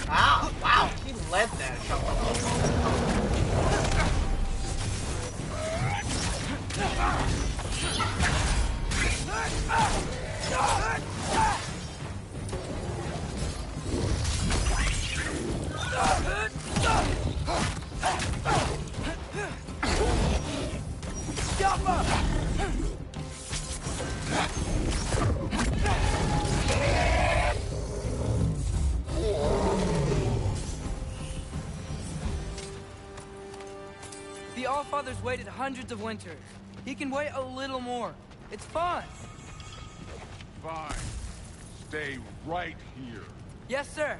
Ow! Wow! He led that shot. The Allfather's waited hundreds of winters. He can wait a little more. It's fun. Fine. Stay right here. Yes, sir.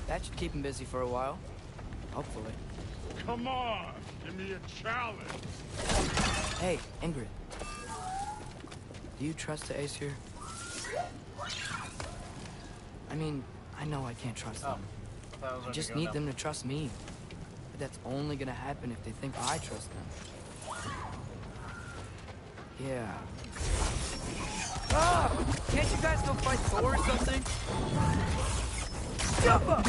That should keep him busy for a while. Hopefully. Come on! Give me a challenge! Hey, Ingrid. Do you trust the Aesir? I mean, I know I can't trust them. I just need them to trust me. But that's only gonna happen if they think I trust them. Yeah. Ah! Can't you guys go fight Thor or something? Jump up!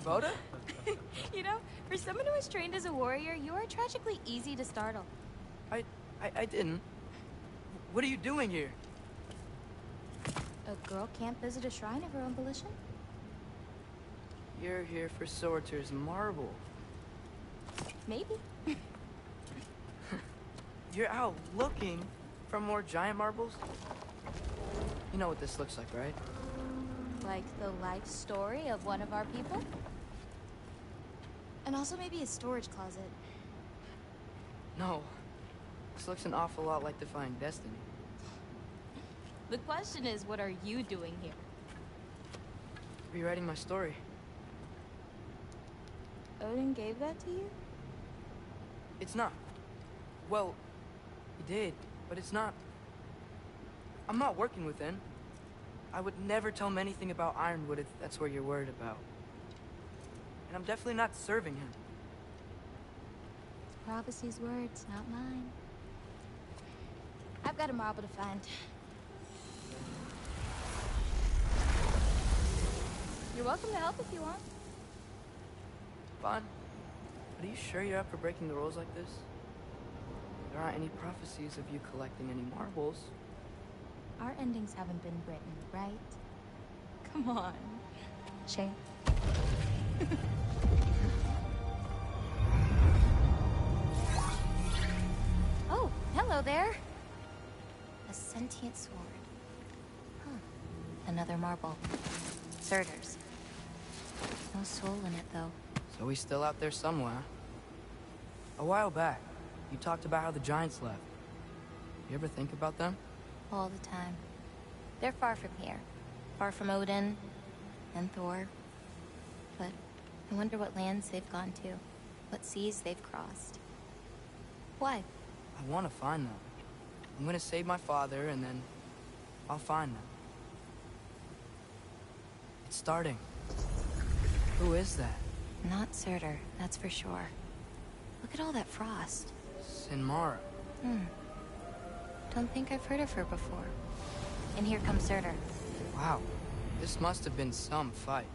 Boda? You know, for someone who was trained as a warrior, you are tragically easy to startle. I didn't. What are you doing here? A girl can't visit a shrine of her own volition? You're here for Surtur's marble. Maybe. You're out looking for more giant marbles? You know what this looks like, right? Like the life story of one of our people? And also maybe a storage closet. No. This looks an awful lot like Defying Destiny. The question is, what are you doing here? Rewriting my story. Odin gave that to you? It's not. Well, he did, but it's not. I'm not working with him. I would never tell him anything about Ironwood if that's what you're worried about. And I'm definitely not serving him. It's Prophecy's words, not mine. I've got a marble to find. You're welcome to help if you want. Fine. But are you sure you're up for breaking the rules like this? There aren't any prophecies of you collecting any marbles. Our endings haven't been written, right? Come on. Shane. Oh, hello there. A sentient sword. Huh. Another marble. Surtur's. No soul in it, though. So he's still out there somewhere. A while back, you talked about how the giants left. You ever think about them? All the time. They're far from here. Far from Odin and Thor. But I wonder what lands they've gone to. What seas they've crossed. Why? I want to find them. I'm gonna save my father, and then I'll find them. It's starting. Who is that? Not Surtur, that's for sure. Look at all that frost. Sinmara. Don't think I've heard of her before. And here comes Surtur. Wow. This must have been some fight.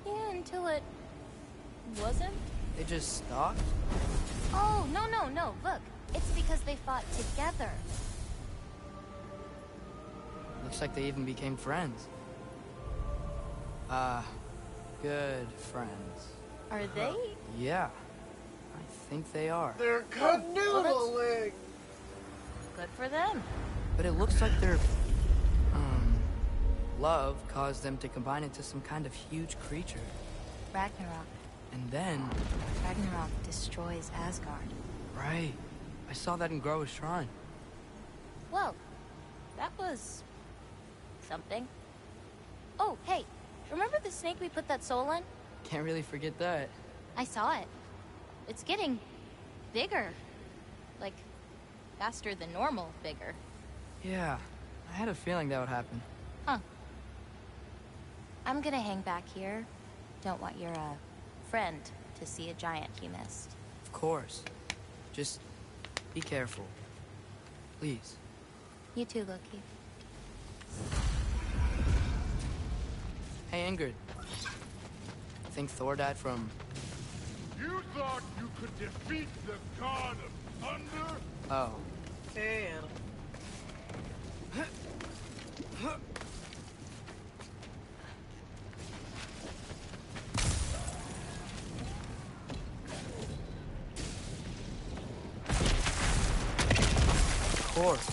Yeah, until it... wasn't? They just stopped? Oh, no. Look. It's because they fought together. Looks like they even became friends. Good friends. Are they? Yeah. I think they are. They're canoodling! Good for them. But it looks like their... love caused them to combine into some kind of huge creature. Ragnarök. And then... Ragnarök destroys Asgard. Right. I saw that in GOWR's shrine. Well, that was... something. Oh, hey. Remember the snake we put that soul in? Can't really forget that. I saw it. It's getting... bigger. Like, faster than normal bigger. Yeah. I had a feeling that would happen. Huh. I'm gonna hang back here. Don't want your, friend to see a giant he missed. Of course. Just be careful. Please. You too, Loki. Hey, Ingrid. Think Thor died from... You thought you could defeat the god of thunder? Oh. Hey, Anna. Of course.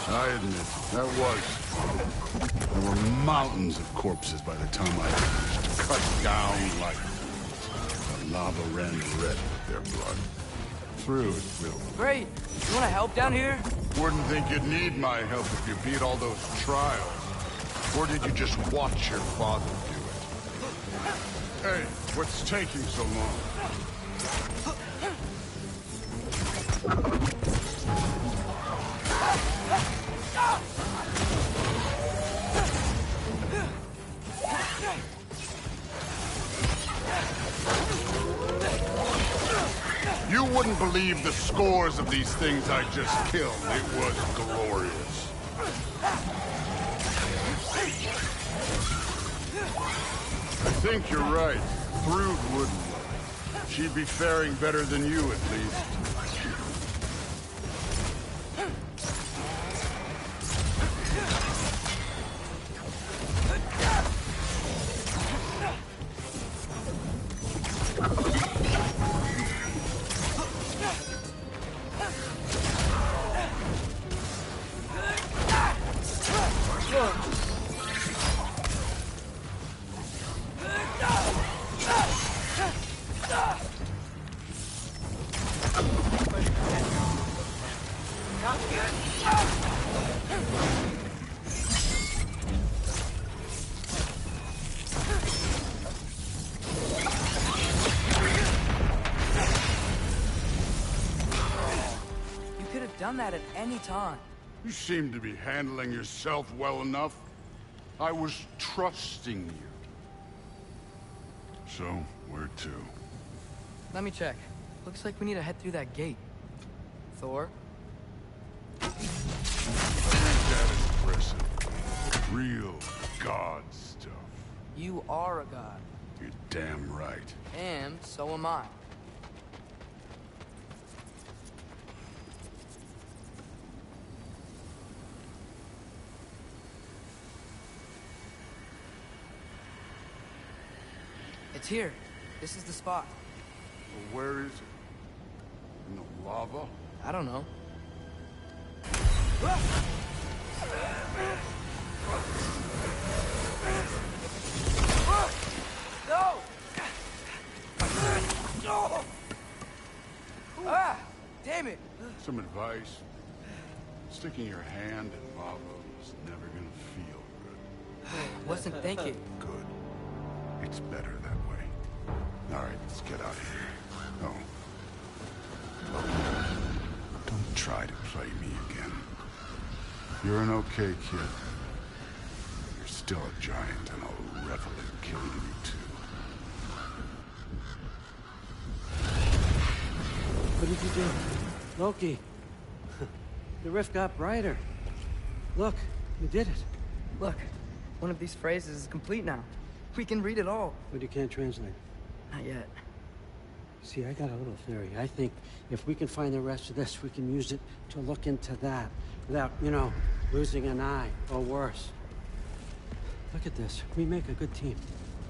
I admit, that was. There were mountains of corpses by the time I finished. Cut down like the lava ran red with their blood. Through it, Will. Great. You want to help down here? Wouldn't think you'd need my help if you beat all those trials. Or did you just watch your father do it? Hey, what's taking so long? You wouldn't believe the scores of these things I just killed. It was glorious. I think you're right. Thrud wouldn't. She'd be faring better than you, at least. done that at any time. You seem to be handling yourself well enough. I was trusting you. So, where to? Let me check. Looks like we need to head through that gate. Thor? Ain't that impressive? Real god stuff. You are a god. You're damn right. And so am I. It's here. This is the spot. Well, where is it? In the lava? I don't know. No! No! Ah! Damn it! Some advice. Sticking your hand in lava is never gonna feel good. Wasn't thinking. Good. It's better that way. All right, let's get out of here. Oh. Don't try to play me again. You're an okay kid. You're still a giant, and I'll revel in killing you too. What did you do? Loki. The rift got brighter. Look, you did it. Look, one of these phrases is complete now. We can read it all. But you can't translate. Not yet. See, I got a little theory. I think if we can find the rest of this, we can use it to look into that without, you know, losing an eye or worse. Look at this. We make a good team.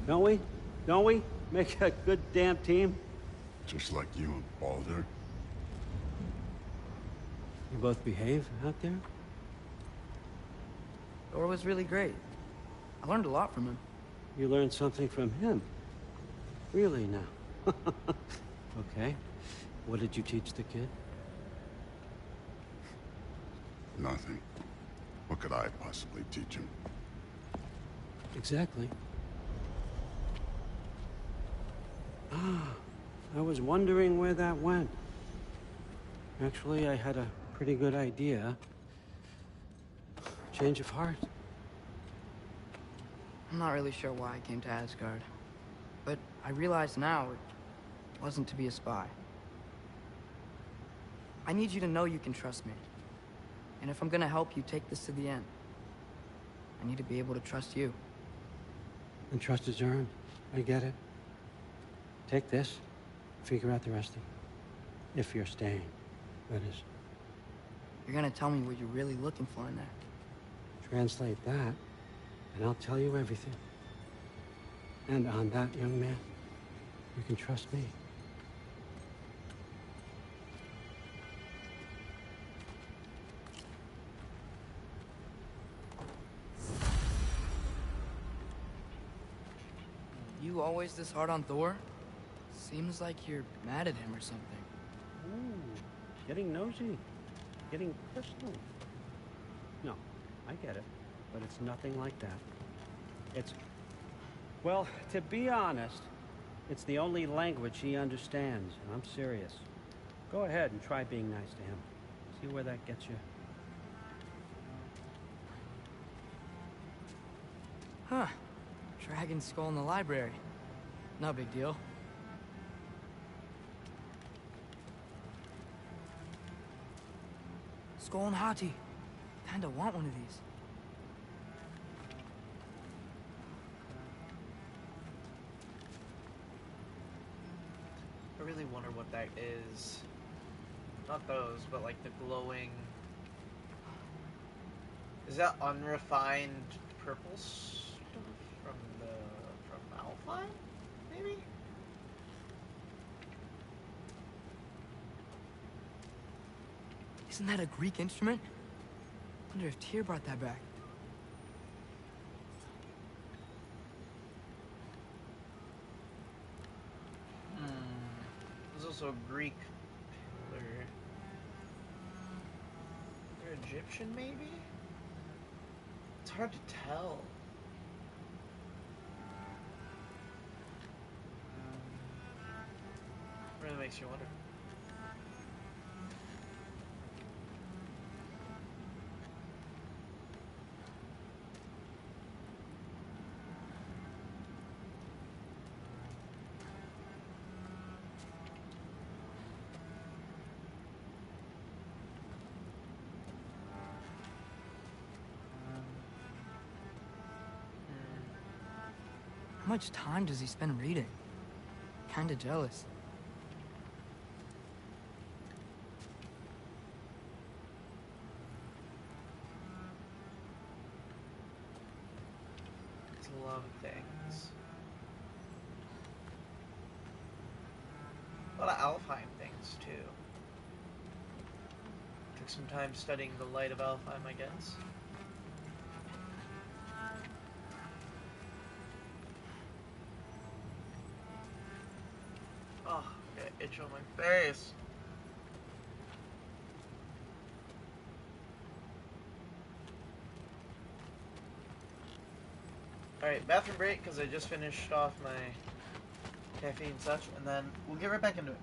Don't we? Don't we? Make a good damn team? Just like you and Baldur. You both behave out there? Thor was really great. I learned a lot from him. You learned something from him? Really now? Okay. What did you teach the kid? Nothing. What could I possibly teach him? Exactly. Ah, I was wondering where that went. Actually, I had a pretty good idea. Change of heart. I'm not really sure why I came to Asgard. But I realize now it wasn't to be a spy. I need you to know you can trust me. And if I'm gonna help you take this to the end, I need to be able to trust you. And trust is earned. I get it. Take this, figure out the rest of it. If you're staying, that is. You're gonna tell me what you're really looking for in there. Translate that, and I'll tell you everything. And on that, young man, you can trust me. You always this hard on Thor? Seems like you're mad at him or something. Ooh, getting nosy. Getting personal. No, I get it. But it's nothing like that. It's... Well, to be honest, it's the only language he understands, and I'm serious. Go ahead and try being nice to him. See where that gets you. Huh. Dragon skull in the library. No big deal. Skull and Hati. Kinda want one of these. I really wonder what that is. Not those, but like the glowing... Is that unrefined purple stuff from Alpine? Maybe? Isn't that a Greek instrument? Wonder if Tyr brought that back. There's also a Greek pillar. They're Egyptian, maybe? It's hard to tell. Really makes you wonder. How much time does he spend reading? Kinda jealous. Love things. A lot of Alfheim things, too. Took some time studying the light of Alfheim, I guess. Oh, got an itch on my face. Alright, bathroom break, because I just finished off my caffeine and such, and then we'll get right back into it.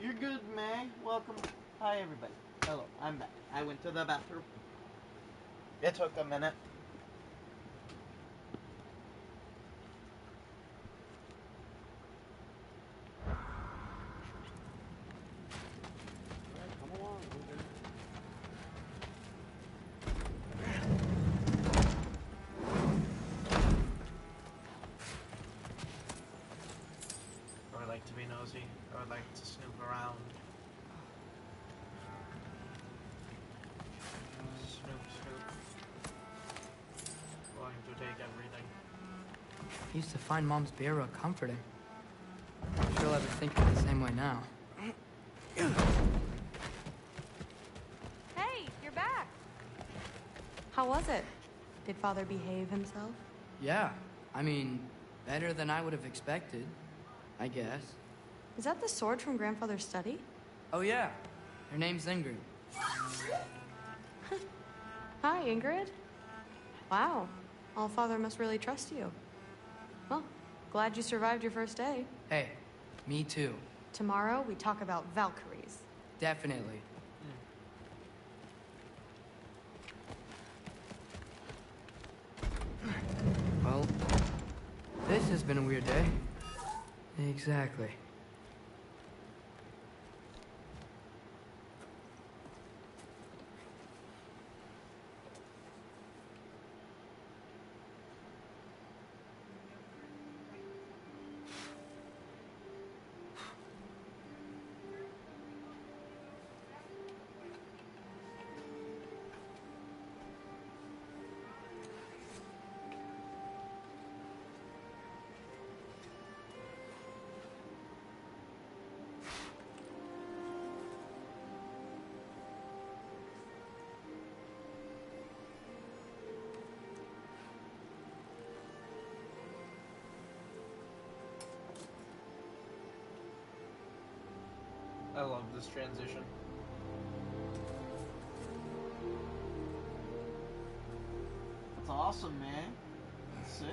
You're good, May. Welcome. Hi, everybody. Hello, I'm back. I went to the bathroom. It took a minute. Come along, Ruben. I would like to be nosy. I would like to snoop around. Snoop, snoop. Going to take everything. I used to find Mom's beer real comforting. She'll ever think of it the same way now. Hey, you're back. How was it? Did Father behave himself? Yeah, I mean, better than I would have expected, I guess. Is that the sword from Grandfather's study? Oh yeah, her name's Ingrid. Hi, Ingrid. Wow, All-Father must really trust you. Well, glad you survived your first day. Hey, me too. Tomorrow, we talk about Valkyries. Definitely. Well, this has been a weird day. Exactly. I love this transition. That's awesome, man. That's sick.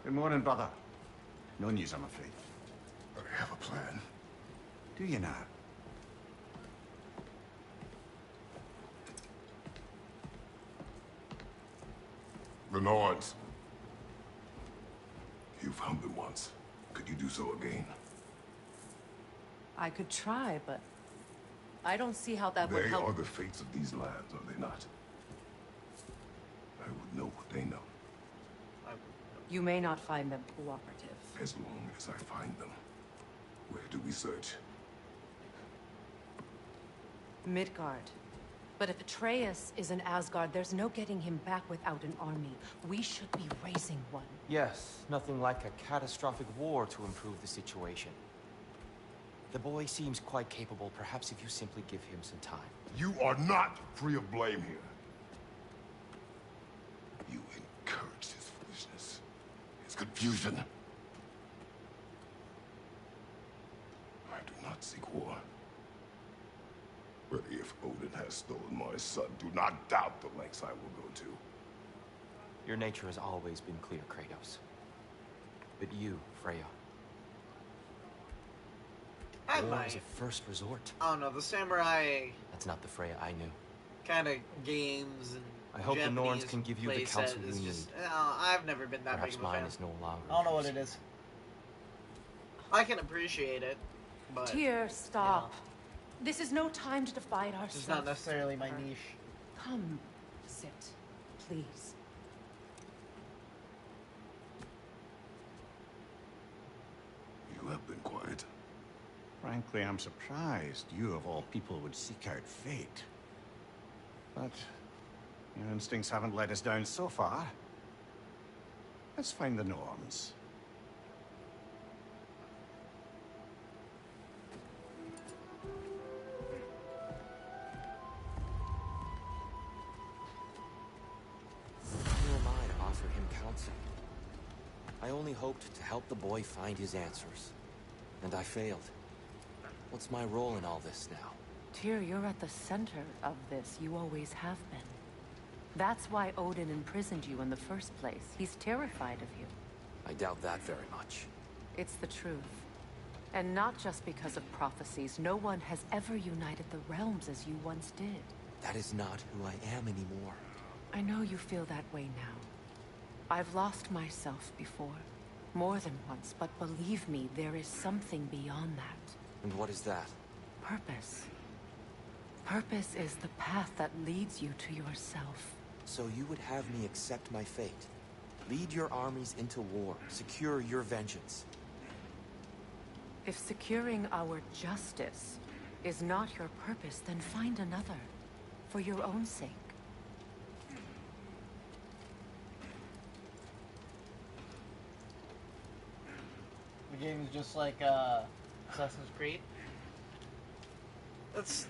Good morning, brother. No news, I'm afraid. But I have a plan. Do you now? The Nords. You found them once. Could you do so again? I could try, but I don't see how that would They help. are the fates of these lands, are they not? I would know what they know, You may not find them cooperative. as long as I find them. Where do we search? Midgard. But if Atreus is in Asgard, there's no getting him back without an army. We should be raising one. Yes, nothing like a catastrophic war to improve the situation. The boy seems quite capable. Perhaps if you simply give him some time. You are not free of blame here. You encouraged his foolishness, his confusion. I do not seek war. But if Odin has stolen my son, do not doubt the lengths I will go to. Your nature has always been clear, Kratos. But you, Freya. I War might. is a first resort. I don't know, the samurai That's not the Freya I knew. kind of games and I hope the Japanese Norns can give you the play counsel set you is need. just, I've never been that Perhaps big of a mine fan. is no longer. I don't know what it is. I can appreciate it, but Tyr, stop. This is no time to divide ourselves. it's not necessarily my niche. Come, sit, please. You have been quiet. Frankly, I'm surprised you, of all people, would seek out fate. But your instincts haven't let us down so far. Let's find the norms. Who am I to offer him counsel? I only hoped to help the boy find his answers. And I failed. What's my role in all this now? Tyr, you're at the center of this. You always have been. That's why Odin imprisoned you in the first place. He's terrified of you. I doubt that very much. It's the truth. And not just because of prophecies. No one has ever united the realms as you once did. That is not who I am anymore. I know you feel that way now. I've lost myself before. More than once, but believe me, there is something beyond that. And what is that? Purpose. Purpose is the path that leads you to yourself. So you would have me accept my fate? Lead your armies into war, secure your vengeance. If securing our justice is not your purpose, then find another. For your own sake. The game's just like Assassin's Creed. That's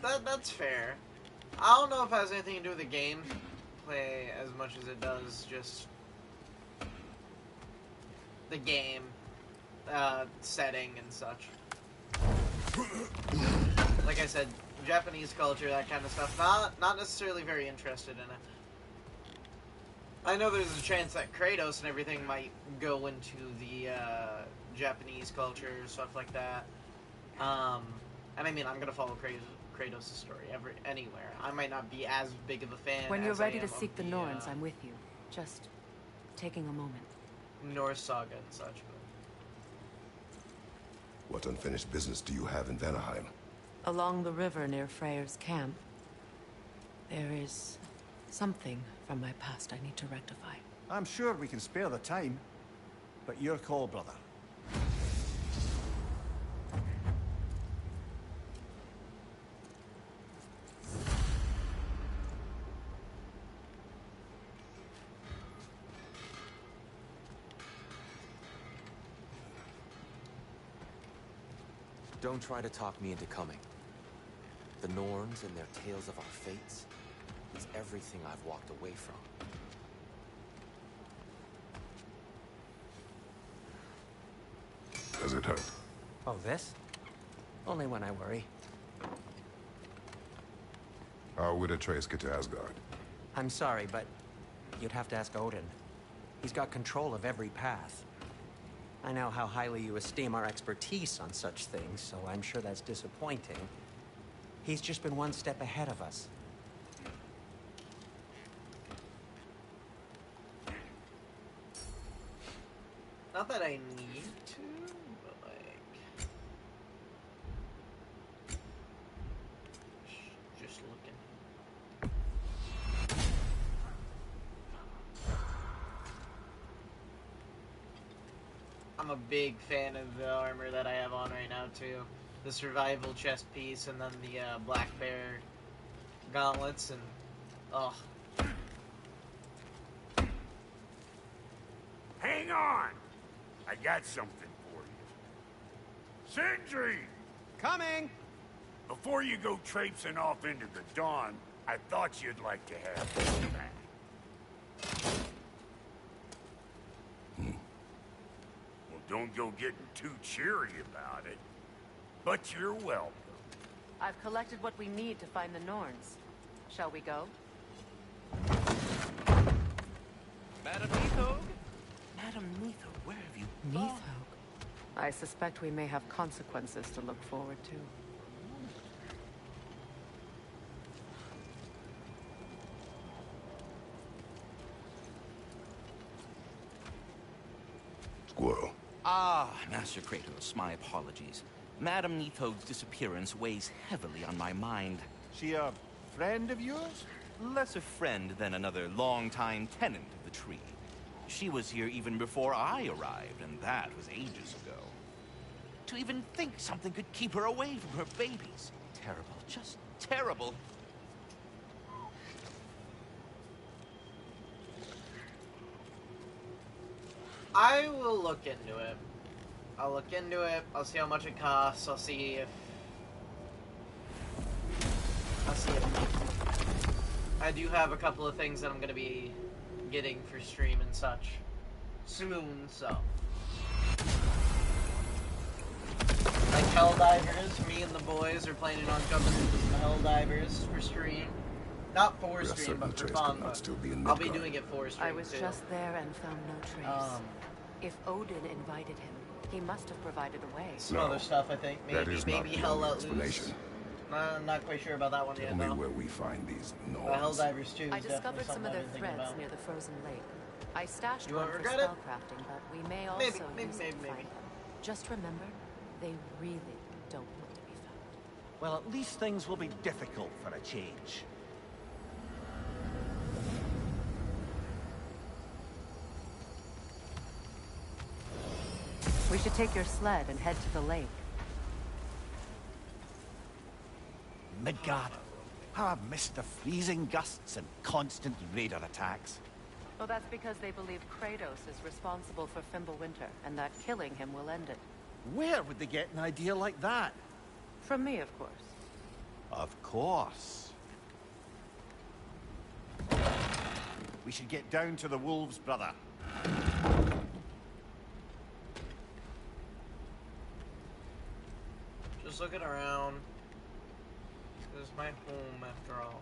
fair. I don't know if it has anything to do with the gameplay as much as it does just the game setting and such. Like I said, Japanese culture, that kind of stuff. Not necessarily very interested in it. I know there's a chance that Kratos and everything might go into the Japanese culture, stuff like that. And I mean, I'm gonna follow Kratos' story anywhere. I might not be as big of a fan. When you're as I ready to am seek of the Norns, I'm with you. Just taking a moment. Norse saga and such. What unfinished business do you have in Vanaheim? Along the river near Freyr's camp, there is something from my past I need to rectify. I'm sure we can spare the time, but your call, brother. Don't try to talk me into coming. The Norns and their tales of our fates is everything I've walked away from. Does it hurt? Oh, this? Only when I worry. How would Atreus get to Asgard? I'm sorry, but you'd have to ask Odin. He's got control of every path. I know how highly you esteem our expertise on such things, so I'm sure that's disappointing. He's just been one step ahead of us. Not that I need to, but like... Just looking. I'm a big fan of the armor that I have on right now, too. The survival chest piece, and then the black bear gauntlets, and... oh. Hang on! I got something for you. Sindri! Coming! Before you go traipsing off into the dawn, I thought you'd like to have this back. Well, don't go getting too cheery about it. But you're welcome. I've collected what we need to find the Norns. Shall we go? Madam Neathog? Madam Neathog, where have you gone? Neathog? I suspect we may have consequences to look forward to. Squirrel. Ah, Master Kratos, my apologies. Madam Neathog's disappearance weighs heavily on my mind. She a friend of yours? Less a friend than another long-time tenant of the tree. She was here even before I arrived, and that was ages ago. To even think something could keep her away from her babies. Terrible, just terrible. I will look into it. I'll look into it. I'll see how much it costs. I'll see if I do have a couple of things that I'm gonna be getting for stream and such soon, so. Like Helldivers, me and the boys are planning on jumping into some Helldivers for stream. Not for stream, but for fun. But I'll be doing it for stream. I was just there and found no trace. If Odin invited him, he must have provided a way. Some other stuff, I think. Maybe Hell Let Loose. I'm not quite sure about that one yet, though. Tell me where we find these gnomes. Helldivers 2 is I discovered some of their threads near the frozen lake. I stashed one for spellcrafting, but we may also use it to find them. Just remember, they really don't want to be found. Well, at least things will be difficult for a change. We should take your sled and head to the lake. Midgard. How I've missed the freezing gusts and constant raider attacks. Well, that's because they believe Kratos is responsible for Fimbulwinter, and that killing him will end it. Where would they get an idea like that? From me, of course. Of course. We should get down to the wolves, brother. Just looking around. This is my home, after all.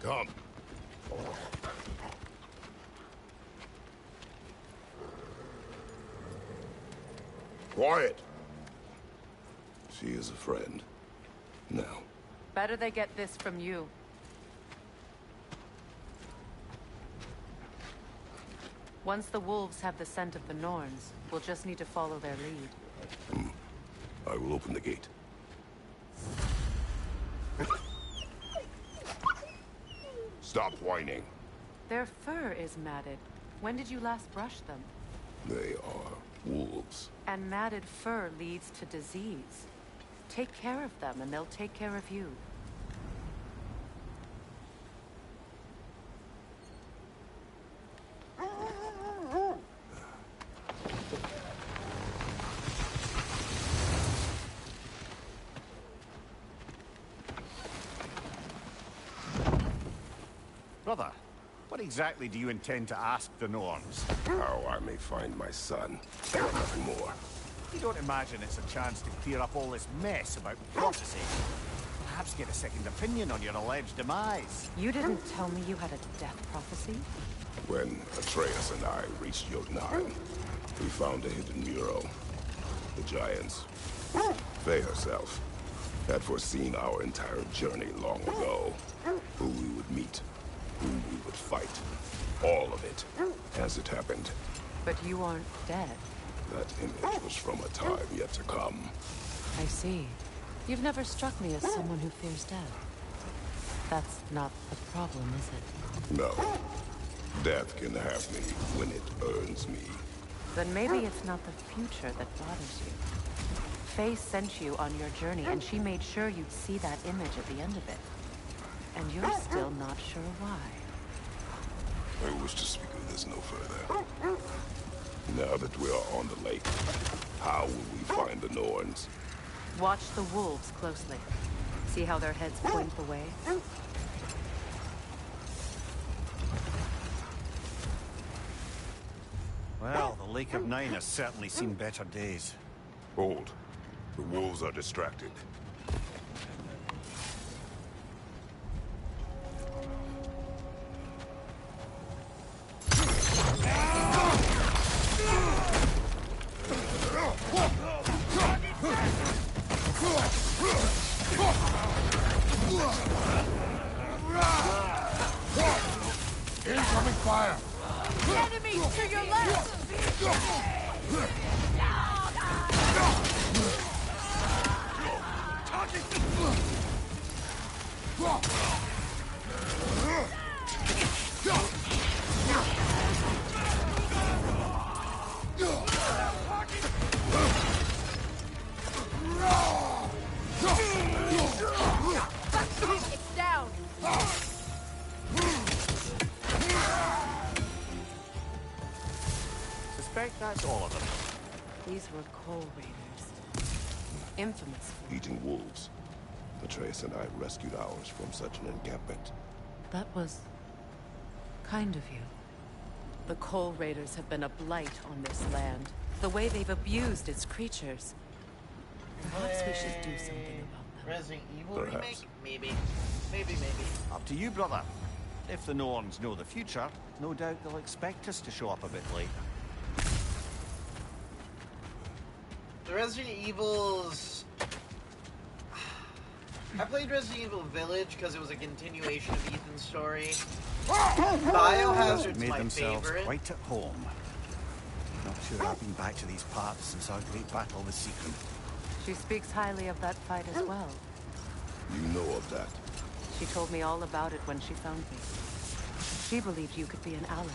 Come. Quiet. She is a friend. Now. Better they get this from you. Once the wolves have the scent of the Norns, we'll just need to follow their lead. I will open the gate. Stop whining. Their fur is matted. When did you last brush them? They are wolves. And matted fur leads to disease. Take care of them, and they'll take care of you. Brother, what exactly do you intend to ask the Norns? How I may find my son. Nothing more. You don't imagine it's a chance to clear up all this mess about prophecy? Perhaps get a second opinion on your alleged demise. You didn't tell me you had a death prophecy? When Atreus and I reached Jotunheim, we found a hidden mural. The giants, Faye herself, had foreseen our entire journey long ago. Who we would meet, who we would fight. All of it, as it happened. But you aren't dead. That image was from a time yet to come. I see. You've never struck me as someone who fears death. That's not the problem, is it? No. Death can have me when it earns me. Then maybe it's not the future that bothers you. Faye sent you on your journey, and she made sure you'd see that image at the end of it. And you're still not sure why. I wish to speak of this no further. Now that we are on the lake, how will we find the Norns? Watch the wolves closely. See how their heads point the way? Well, the Lake of Nine has certainly seen better days. Hold. The wolves are distracted. Incoming fire! Enemy to your left! It's down. Suspect that's all of them. These were coal raiders. Infamous. Eating wolves. Atreus and I rescued ours from such an encampment. That was kind of you. The coal raiders have been a blight on this land. The way they've abused its creatures. Perhaps we should do something about them. Resident Evil Perhaps. remake? Maybe. Maybe. Up to you, brother. If the Norns know the future, no doubt they'll expect us to show up a bit late. The Resident Evils... I played Resident Evil Village because it was a continuation of Ethan's story. Biohazard's Made my themselves favorite. quite at home. Not sure I've been back to these parts since our great battle with Secret. She speaks highly of that fight as well. You know of that. She told me all about it when she found me. She believed you could be an ally.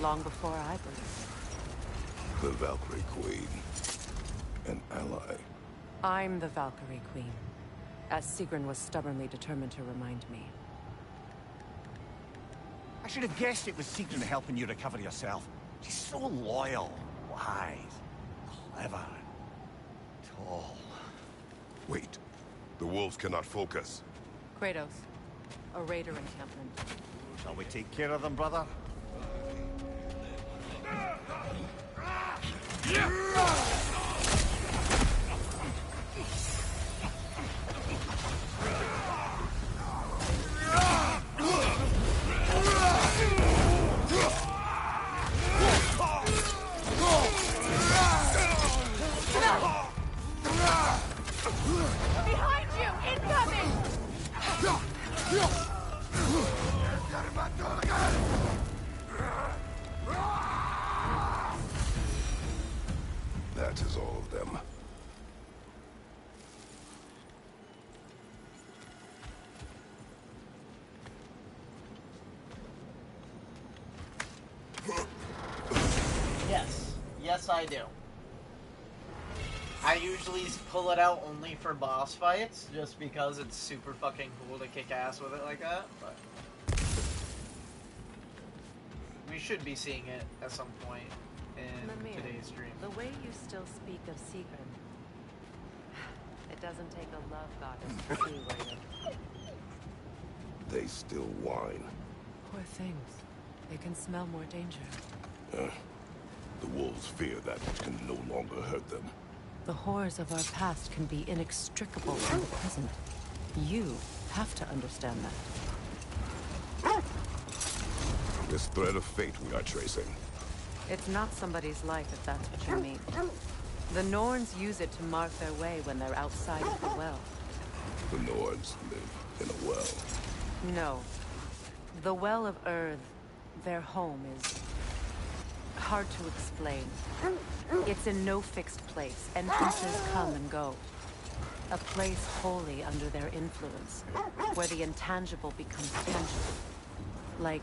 Long before I believed. The Valkyrie Queen. An ally. I'm the Valkyrie Queen, as Sigrun was stubbornly determined to remind me. I should have guessed it was Secret helping you recover yourself. She's so loyal, wise, clever, tall. Wait. The wolves cannot focus. Kratos, a raider encampment. Shall we take care of them, brother? Behind you! Incoming! That is all of them. Yes. Yes, I do. I usually pull it out only for boss fights, just because it's super fucking cool to kick ass with it like that, but... We should be seeing it at some point in Mimir, today's stream. the way you still speak of Sigrun, it doesn't take a love goddess to see where you're... They still whine. Poor things. They can smell more danger. The wolves fear that which can no longer hurt them. The horrors of our past can be inextricable from the present. You have to understand that. This thread of fate we are tracing. It's not somebody's life, if that's what you mean. The Norns use it to mark their way when they're outside of the well. The Nords live in a well. No. The Well of Earth, their home, is hard to explain. It's in no fixed place. Entrances come and go. A place wholly under their influence, where the intangible becomes tangible. Like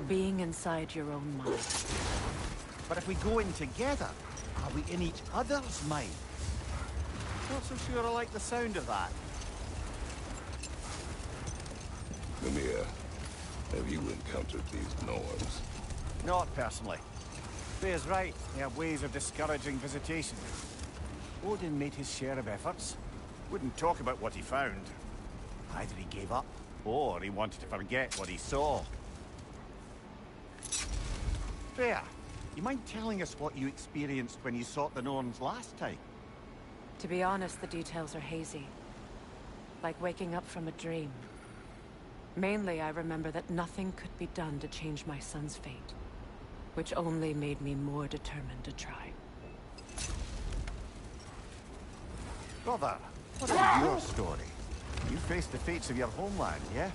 being inside your own mind. But if we go in together, are we in each other's mind? Not so sure I like the sound of that. Mimir, have you encountered these Norns? Not personally. Freya's right. They have ways of discouraging visitation. Odin made his share of efforts. Wouldn't talk about what he found. Either he gave up, or he wanted to forget what he saw. Freya, you mind telling us what you experienced when you sought the Norns last time? To be honest, the details are hazy. Like waking up from a dream. Mainly, I remember that nothing could be done to change my son's fate. Which only made me more determined to try. Brother, what is your story? You faced the fates of your homeland, yeah?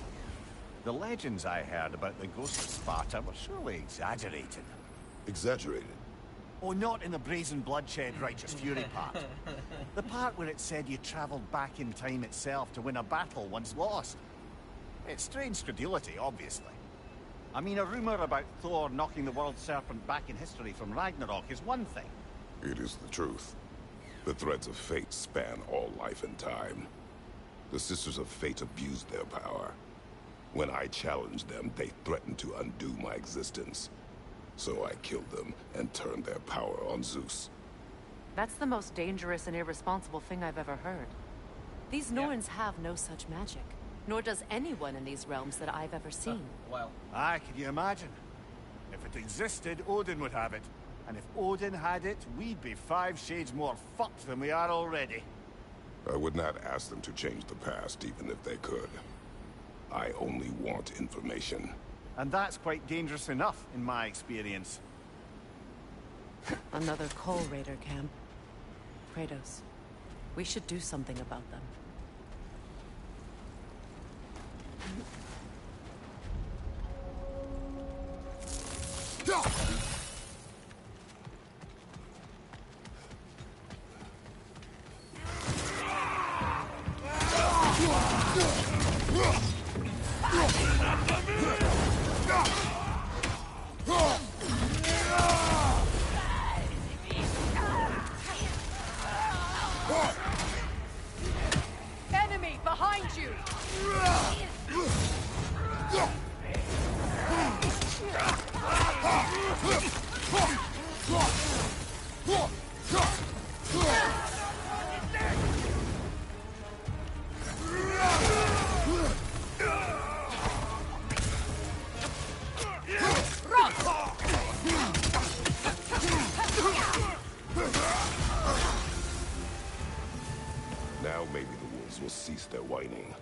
The legends I heard about the ghost of Sparta were surely exaggerated. Exaggerated? Oh, not in the brazen bloodshed righteous fury part. The part where it said you traveled back in time itself to win a battle once lost. It's strange credulity, obviously. I mean, a rumor about Thor knocking the world serpent back in history from Ragnarök is one thing. It is the truth. The threads of fate span all life and time. The Sisters of Fate abused their power. When I challenged them, they threatened to undo my existence. So I killed them and turned their power on Zeus. That's the most dangerous and irresponsible thing I've ever heard. These Norns have no such magic, nor does anyone in these realms that I've ever seen. Well. Aye, can you imagine? If it existed, Odin would have it. And if Odin had it, we'd be 5 shades more fucked than we are already. I would not ask them to change the past, even if they could. I only want information. And that's quite dangerous enough, in my experience. Another Coal Raider camp. Kratos, we should do something about them. Enemy behind you! Now maybe the wolves will cease their whining.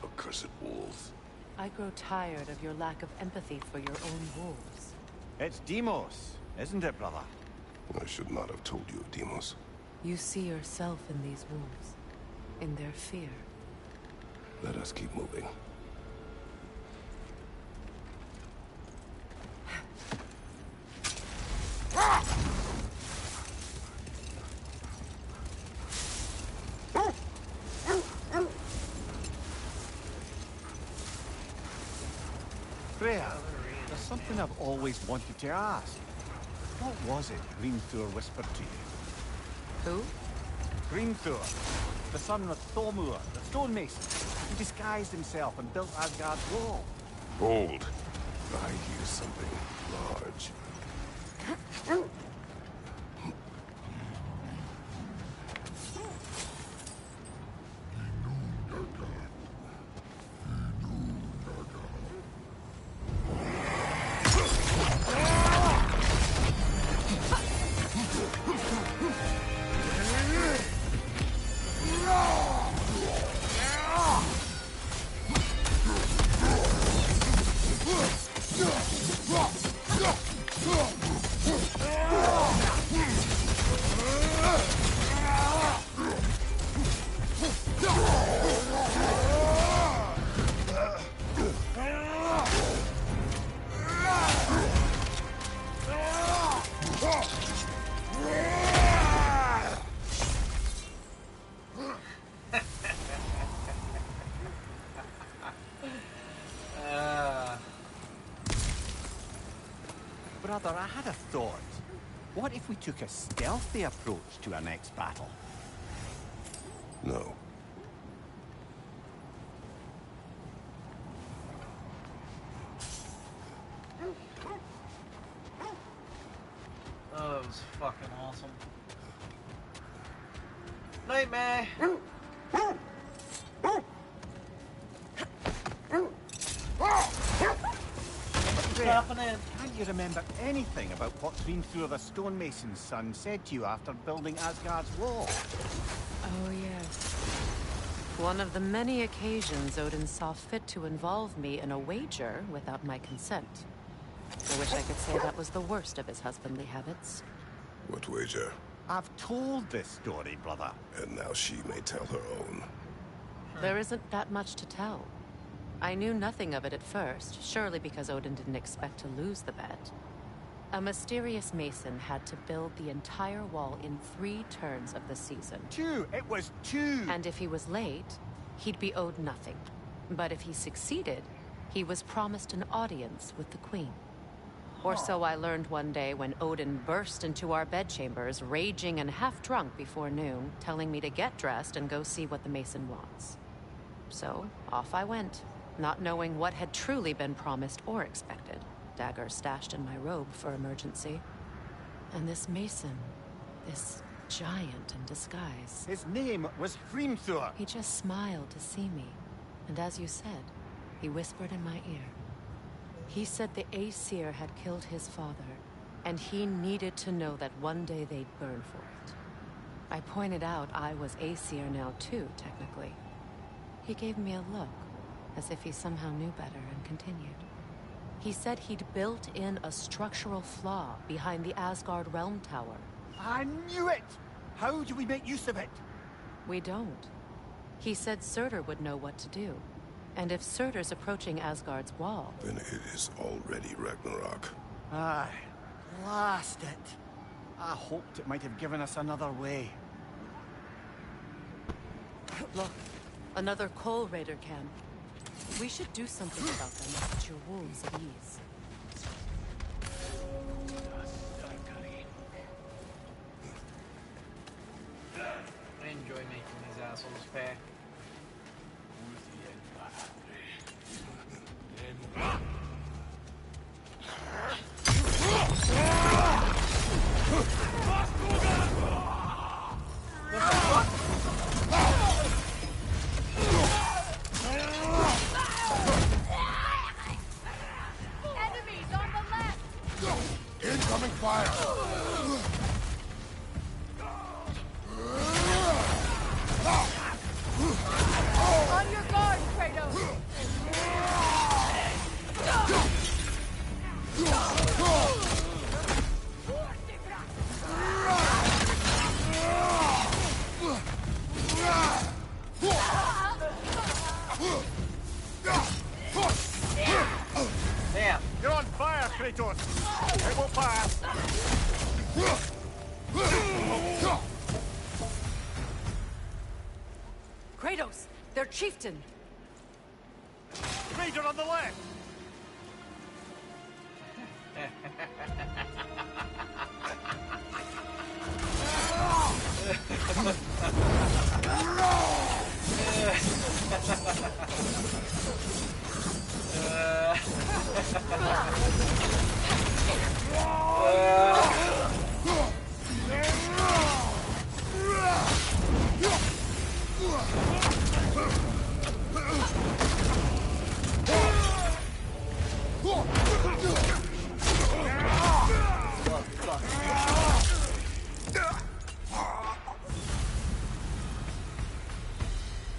Accursed wolves. I grow tired of your lack of empathy for your own wolves. It's Deimos, isn't it, brother? I should not have told you, Deimos. You see yourself in these wolves, in their fear. Let us keep moving. Freya, there's something I've always wanted to ask. What was it Grimthor whispered to you? Who? Grimthor, the son of Thormur, the stonemason, who disguised himself and built Asgard's wall. Hold. I hear something large. Brother, I had a thought. What if we took a stealthy approach to our next battle? No. Oh, it was fucking awesome. Nightmare! What's Fair. happening? Can't you remember anything about what Hrimthur the stonemason's son said to you after building Asgard's wall? Oh, yes. One of the many occasions Odin saw fit to involve me in a wager without my consent. I wish I could say that was the worst of his husbandly habits. What wager? I've told this story, brother. And now she may tell her own. There isn't that much to tell. I knew nothing of it at first, surely because Odin didn't expect to lose the bet. A mysterious mason had to build the entire wall in 3 turns of the season. 2! It was 2! And if he was late, he'd be owed nothing. But if he succeeded, he was promised an audience with the queen. Or so I learned one day when Odin burst into our bedchambers, raging and half-drunk before noon, telling me to get dressed and go see what the mason wants. So, off I went, not knowing what had truly been promised or expected. Dagger stashed in my robe for emergency. And this mason, this giant in disguise. His name was Hrimthur. He just smiled to see me. And as you said, he whispered in my ear. He said the Aesir had killed his father, and he needed to know that one day they'd burn for it. I pointed out I was Aesir now too, technically. He gave me a look, as if he somehow knew better, and continued. He said he'd built in a structural flaw behind the Asgard Realm Tower. I knew it! How do we make use of it? We don't. He said Surtur would know what to do. And if Surtur's approaching Asgard's wall... Then it is already Ragnarok. Aye. Blast it. I hoped it might have given us another way. Look, another coal raider camp. We should do something about them to put your wolves at ease. I enjoy making these assholes pay. Enemies on the left! Incoming fire! On your guard, Kratos! Damn. You're on fire, Kratos! It will pass! Kratos! Their chieftain! Raider on the left!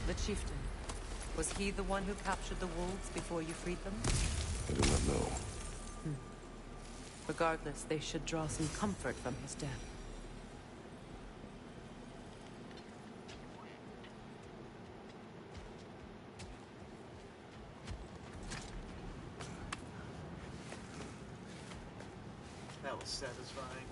The chieftain. Was he the one who captured the wolves before you freed them? I do not know. Regardless, they should draw some comfort from his death. That was satisfying.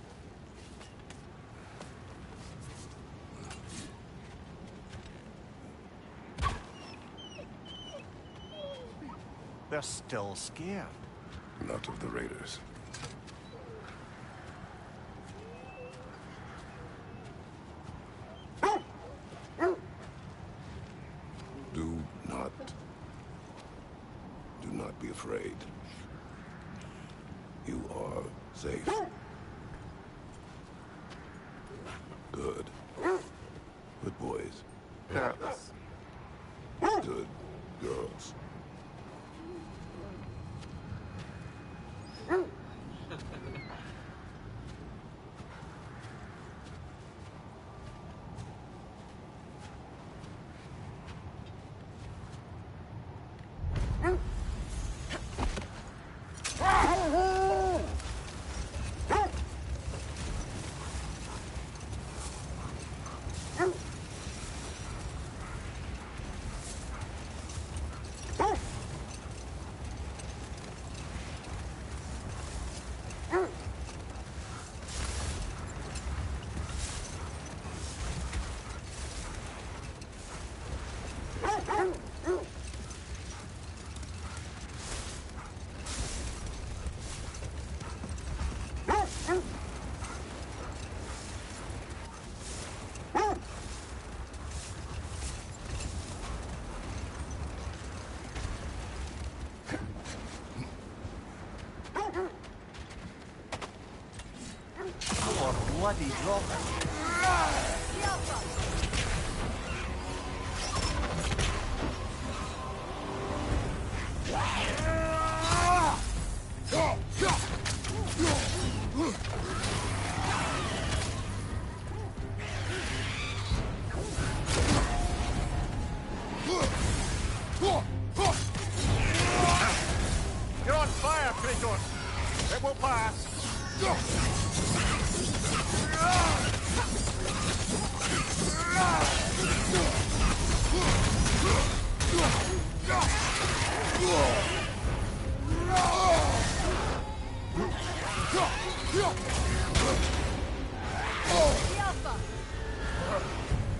They're still scared. Not of the raiders. Do not be afraid. You are safe. Good. Good boys. Girls. Good girls. bloody drop it. You're on fire, Kratos! It will pass!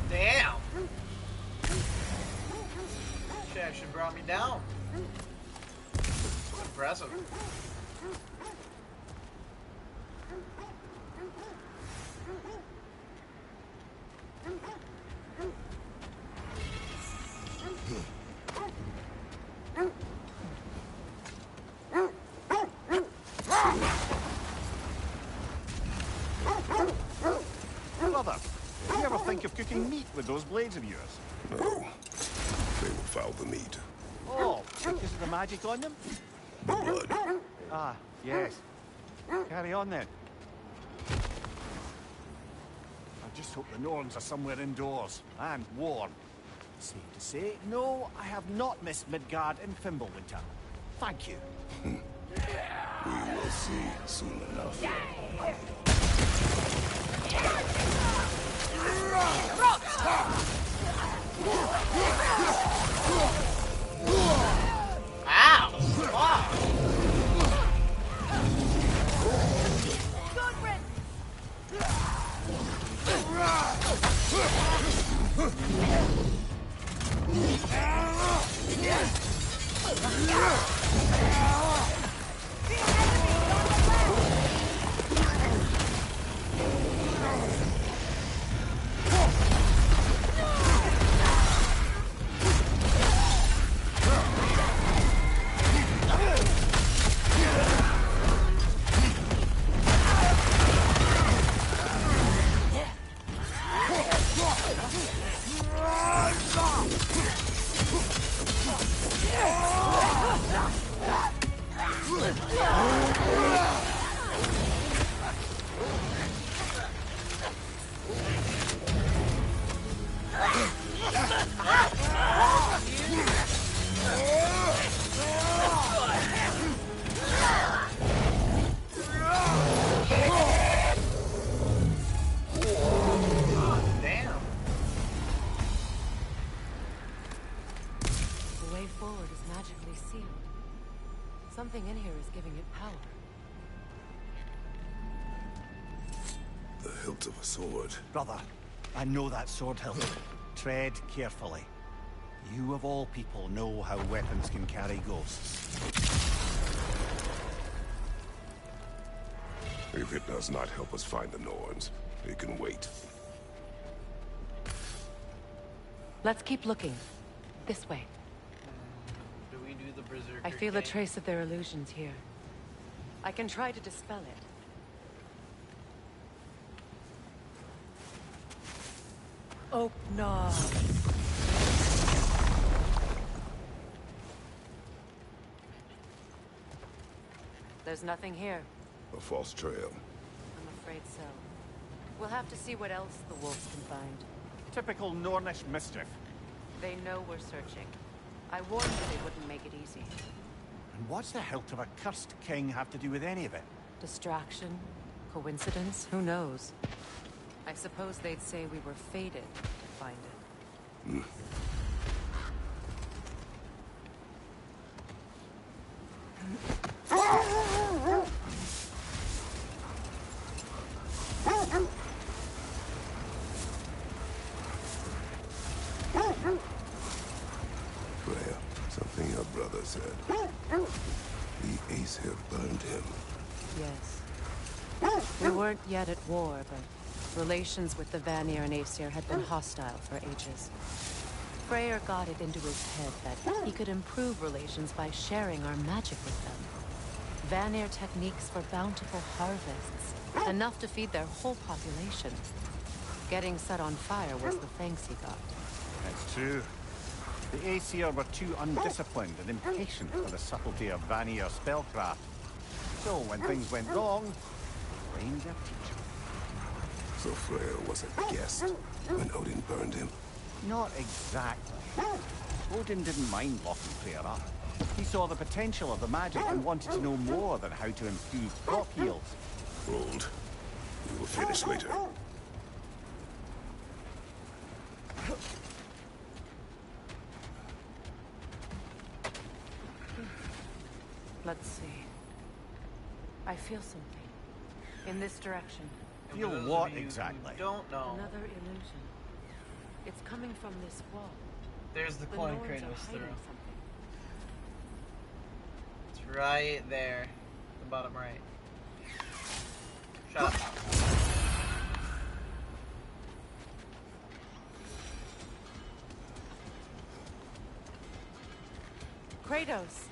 Damn! She actually brought me down. Impressive. Brother, do you ever think of cooking meat with those blades of yours? No. They will foul the meat. Oh, because of the magic on them? The blood. Ah, yes. Carry on then. I just hope the Norns are somewhere indoors and warm. Safe to say, no, I have not missed Midgard in Fimbulwinter. Thank you. We will see soon enough. Ow! Wow! Something in here is giving it power. The hilt of a sword. Brother, I know that sword hilt. Tread carefully. You of all people know how weapons can carry ghosts. If it does not help us find the Norns, it can wait. Let's keep looking. This way. Do we do the Berserker I feel a thing? trace of their illusions here. I can try to dispel it. Oh, no. There's nothing here. A false trail. I'm afraid so. We'll have to see what else the wolves can find. Typical Nornish mischief. They know we're searching. I warned you they wouldn't make it easy. And what's the hilt of a cursed king have to do with any of it? Distraction? Coincidence? Who knows? I suppose they'd say we were fated to find it. Freya, something your brother said. The Aesir burned him. Yes. We weren't yet at war, but relations with the Vanir and Aesir had been hostile for ages. Freyr got it into his head that he could improve relations by sharing our magic with them. Vanir techniques for bountiful harvests. Enough to feed their whole population. Getting set on fire was the thanks he got. That's true. The Aesir were too undisciplined and impatient for the subtlety of Vanir spellcraft. So when things went wrong, blamed their teacher. So Freyr was a guest when Odin burned him? Not exactly. Odin didn't mind locking Freyr up. He saw the potential of the magic and wanted to know more than how to improve crop yields. Hold. We will finish later. Let's see. I feel something. In this direction. Feel what exactly? Don't know. Another illusion. It's coming from this wall. There's the coin Norns are Kratos threw. hiding something. It's right there. The bottom right. Shut up. Kratos,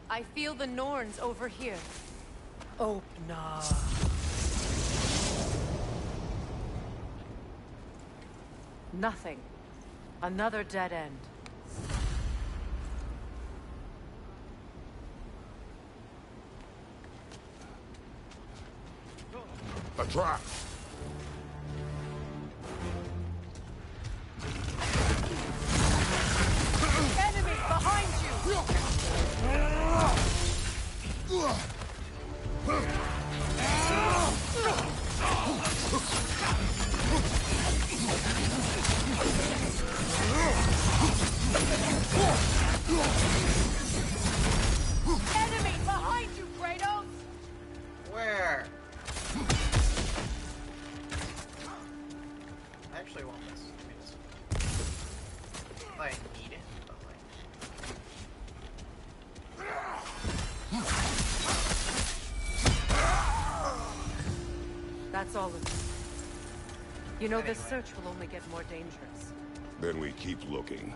I feel the Norns over here. Oh, no. Nothing. Another dead end. A trap! Enemy behind Enemy behind you, Kratos! Where? I actually want this. Give me this. I need it, but like... That's all of it. You know, this search will only get more dangerous. Then we keep looking.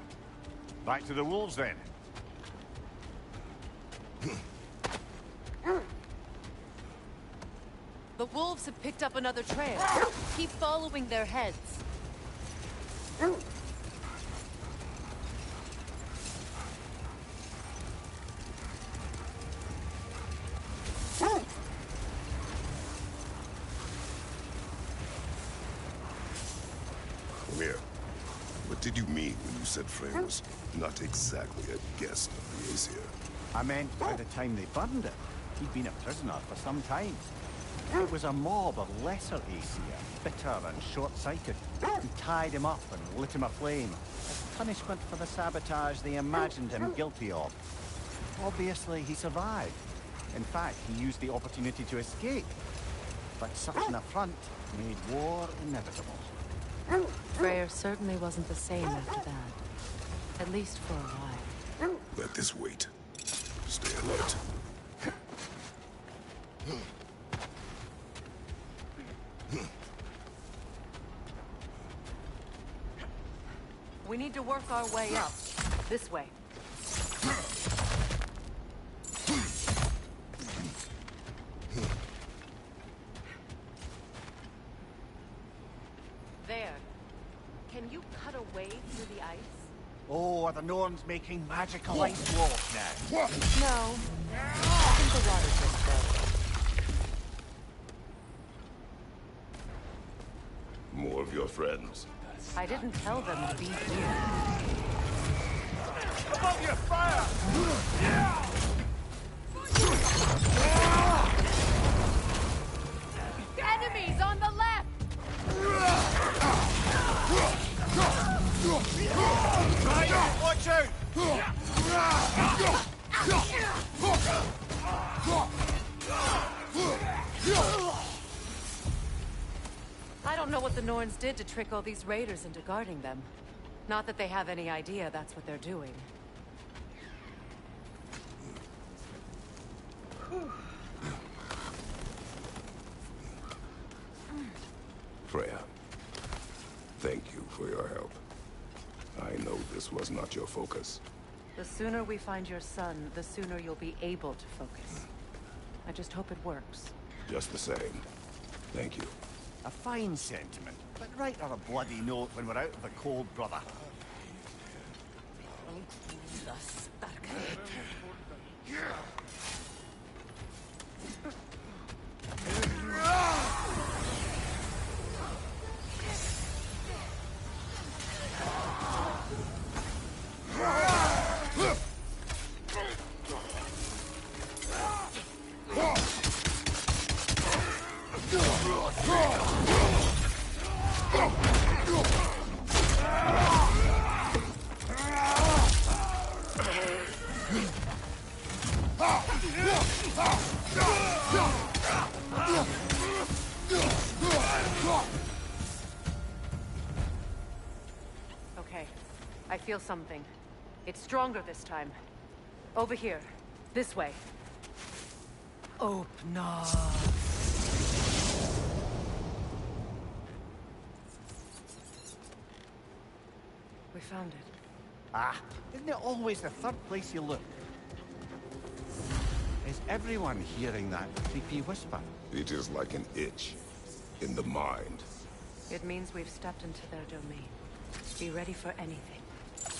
Back to the wolves, then. The wolves have picked up another trail. Keep following their heads. Come here. What did you mean when you said Freyr was not exactly a guest of the Aesir? I meant by the time they burned it, he'd been a prisoner for some time. It was a mob of lesser Aesir, bitter and short-sighted, who tied him up and lit him aflame, as punishment for the sabotage they imagined him guilty of. Obviously, he survived. In fact, he used the opportunity to escape. But such an affront made war inevitable. Freyr certainly wasn't the same after that. At least for a while. Let this wait. Stay alert. We need to work our way up. This way. There. Can you cut a way through the ice? Oh, are the Norns making magical ice walls now? No. I think the water just broke. More of your friends. I didn't tell them to be here. Above your fire! Enemies on the left! Watch out! I don't know what the Norns did to trick all these raiders into guarding them. Not that they have any idea that's what they're doing. Freya, thank you for your help. I know this was not your focus. The sooner we find your son, the sooner you'll be able to focus. I just hope it works. Just the same, Thank you. A fine sentiment, but write her a bloody note when we're out of the cold, brother. Okay, I feel something. It's stronger this time. Over here. This way. Open up. We found it. Ah, isn't it always the third place you look? Is everyone hearing that creepy whisper? It is like an itch in the mind. It means we've stepped into their domain. Be ready for anything.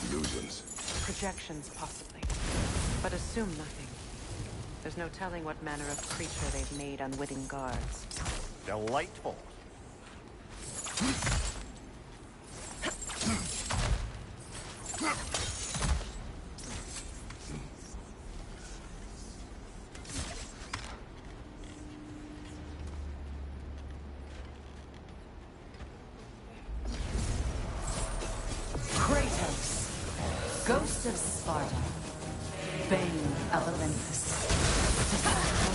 Illusions. Projections, possibly. But assume nothing. There's no telling what manner of creature they've made unwitting guards. Delightful. Kratos, Ghost of Sparta, Bane of Olympus, Defender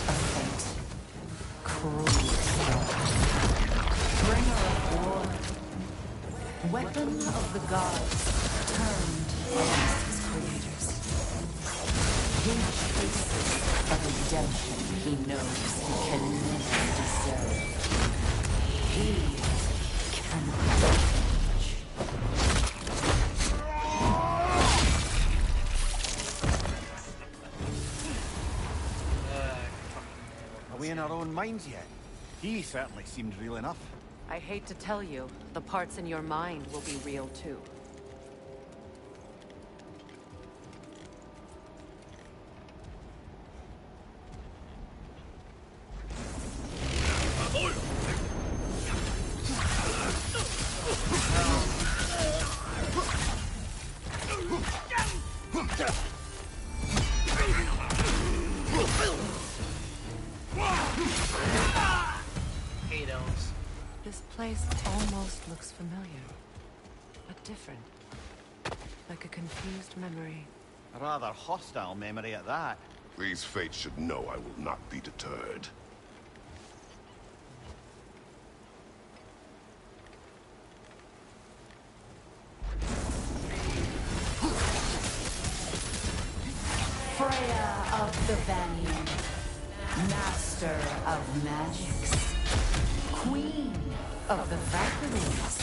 of Fate, Cruel Bringer of War, Weapon of the Gods, turned against his creators. He chases a redemption he knows he can never deserve. He cannot. Are we in our own minds yet? He certainly seemed real enough. I hate to tell you, the parts in your mind will be real too. This place almost looks familiar, but different. Like a confused memory. A rather hostile memory at that. These fates should know I will not be deterred. Freya of the Vanir, Master of Magics, Queen of the Valkyries,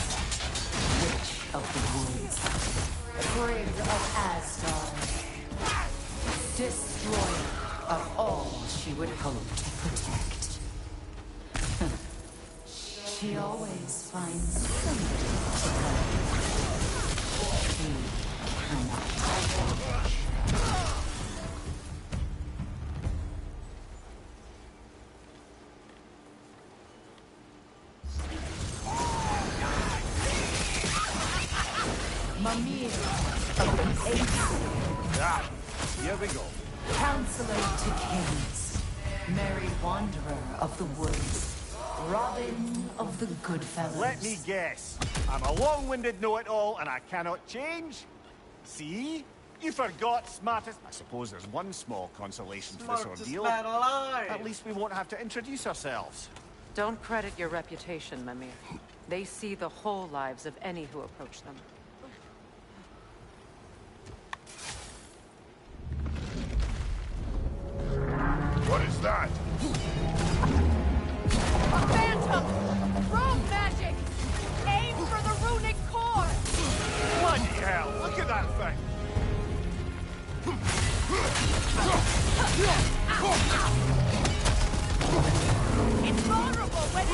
Witch of the Woods, Frigg of Asgard, Destroyer of all she would hope to protect. She always finds somebody to help. She cannot. Mimir of the Aesir. Ah, here we go. Counselor to Kings. Merry Wanderer of the Woods. Robin of the Goodfellows. Let me guess. I'm a long-winded know-it-all and I cannot change? See? You forgot smartest... I suppose there's one small consolation for this ordeal. man alive. At least we won't have to introduce ourselves. Don't credit your reputation, Mimir. They see the whole lives of any who approach them. What is that? A phantom! Rune magic! Aim for the runic core! Bloody hell, look at that thing! It's vulnerable when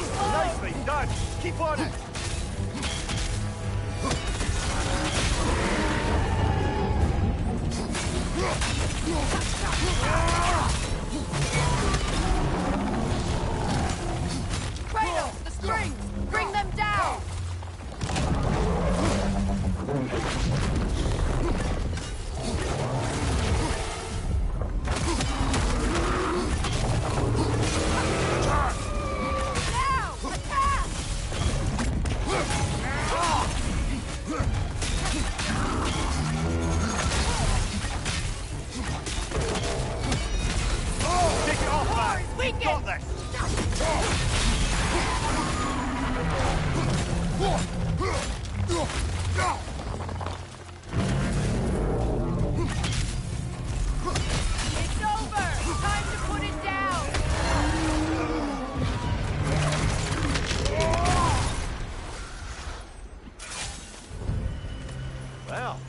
Well,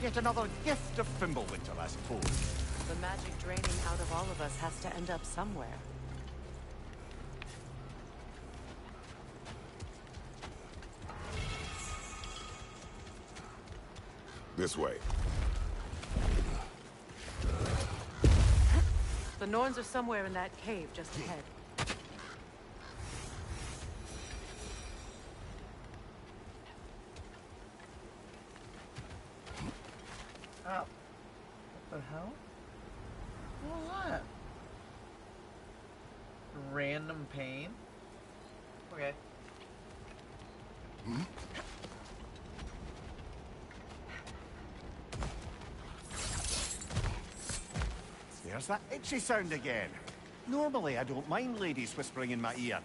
yet another gift of Fimbulwinter, I suppose. The magic draining out of all of us has to end up somewhere. This way. The Norns are somewhere in that cave just ahead. Oh. What the hell? What was that? Random pain? Okay. There's that itchy sound again. Normally, I don't mind ladies whispering in my ear,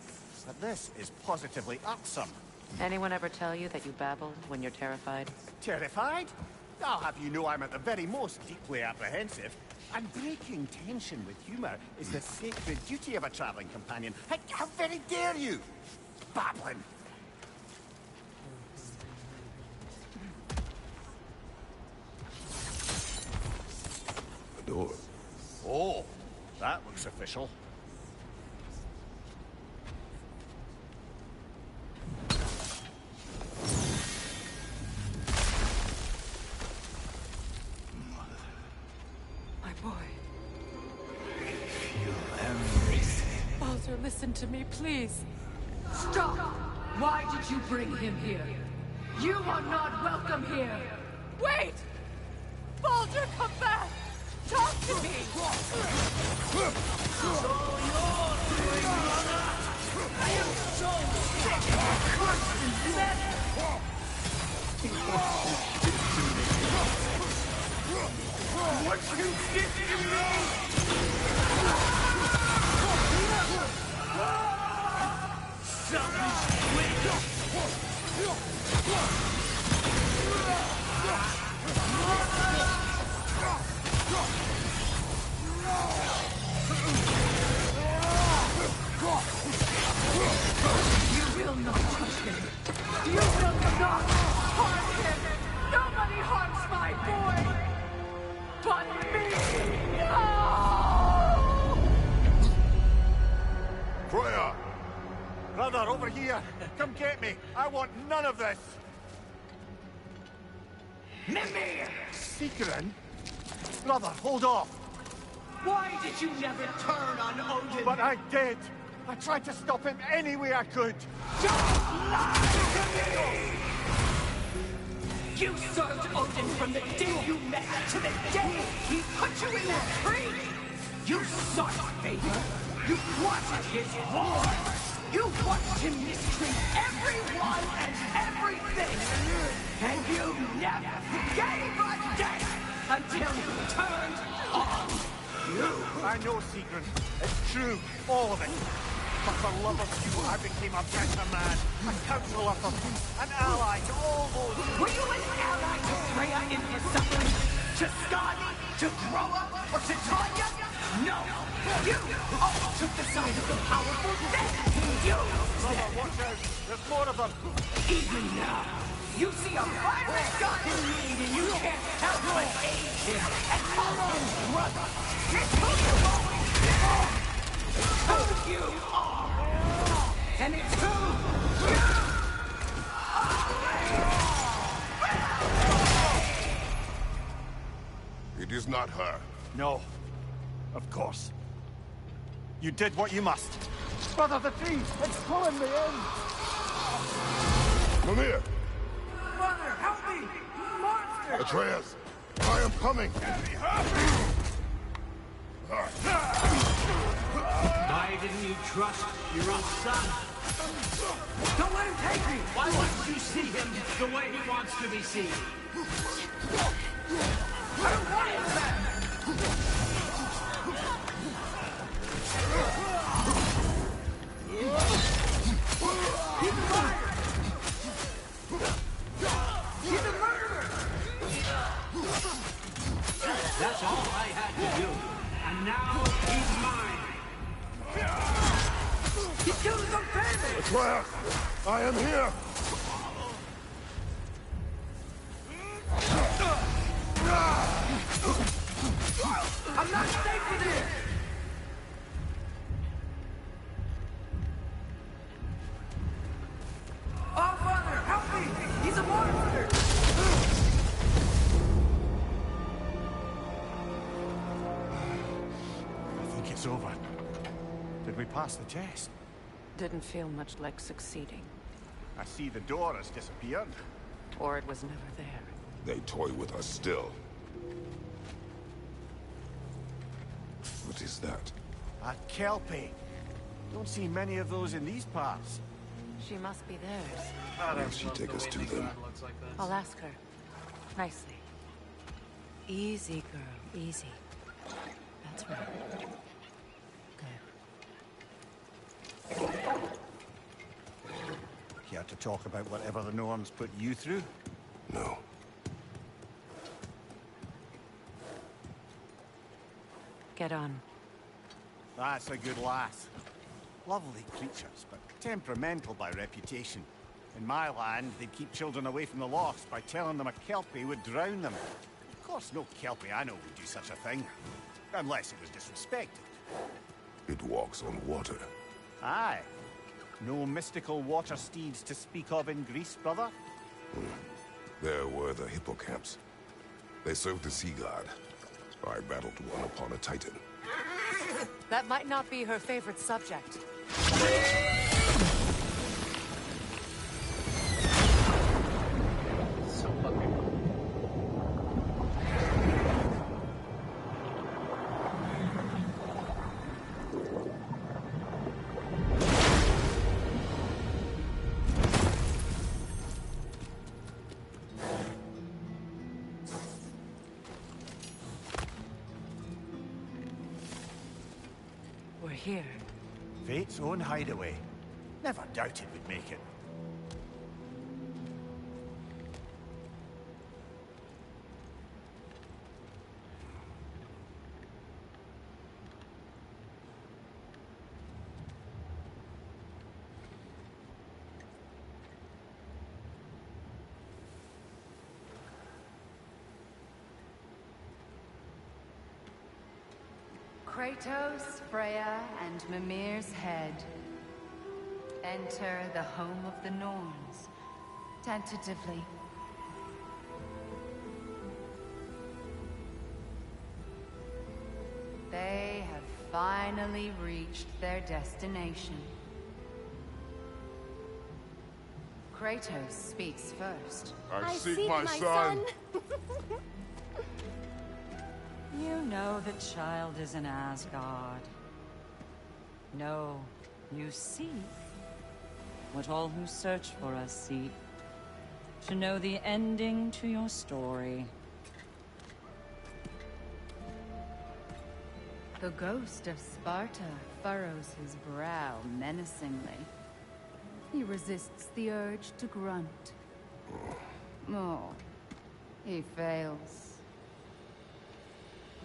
but this is positively irksome. Anyone ever tell you that you babble when you're terrified? Terrified? I'll have you know I'm at the very most deeply apprehensive. And breaking tension with humor is the sacred duty of a traveling companion. How very dare you? Babbling. The door. Oh, that looks official. My boy. Feel everything. Baldur, listen to me, please. Stop! Why did you bring him here? You are not welcome here! Wait! Baldur, come back! Talk to me! So you're doing brother? I am so sick of constant men! What you did to me! Something's You will not touch him! You will not harm him! Nobody harms my boy! But me! No! Freya! Brother, over here! Come get me! I want none of this! Mimir! Secret? Brother, hold off! Why did you never turn on Odin? But I did! I tried to stop him any way I could! Don't lie to me! You served Odin from the day you met to the day he put you in that tree! You sought favor! You wanted his war! You watched him mistreat everyone and everything! And you never gave a damn until you turned on you! I know, Secret. It's true. All of it. But for love of you, I became a better man. A counselor for peace. An ally to all those... Were you an ally to Freya in her suffering? To Skadi? To Groa? Or to Tanya? No! You all took the side of the powerful, then you... Brother, watch out. There's more of them. Even now, you see a pirate god in need and you can't help but aid him and call him brother. It's who you always been. It's who you are. And it's who you are. It is not her. No. Of course. You did what you must. Brother, the tree! It's pulling me in! Mimir! Brother, help me! Monster! Atreus! I am coming! Why didn't you trust your own son? Don't let him take me! Why wouldn't you see him the way he wants to be seen? What is that? He's a liar! He's a murderer! That's all I had to do. And now he's mine. He killed his own family! Atreus! I am here! I think it's over. Did we pass the test? Didn't feel much like succeeding. I see the door has disappeared. Or it was never there. They toy with us still. What is that? A kelpie. Don't see many of those in these parts. She must be theirs. Will she take us to them? I'll ask her. Nicely. Easy, girl. Easy. That's right. Care to talk about whatever the Norns put you through? No. Get on. That's a good lass. Lovely creatures, but temperamental by reputation. In my land, they'd keep children away from the lochs by telling them a kelpie would drown them. Of course, no kelpie I know would do such a thing. Unless it was disrespected. It walks on water. Aye. No mystical water steeds to speak of in Greece, brother? There were the hippocamps. They served the sea god. I battled one upon a titan. That might not be her favorite subject. So fucking. We're here. Fate's own hideaway. Never doubted we'd make it. Kratos, Freya, and Mimir's head. Enter the home of the Norns, tentatively. They have finally reached their destination. Kratos speaks first. I seek my son. You know the child is in Asgard. No, you seek what all who search for us seek. To know the ending to your story. The ghost of Sparta furrows his brow menacingly. He resists the urge to grunt. Oh, he fails.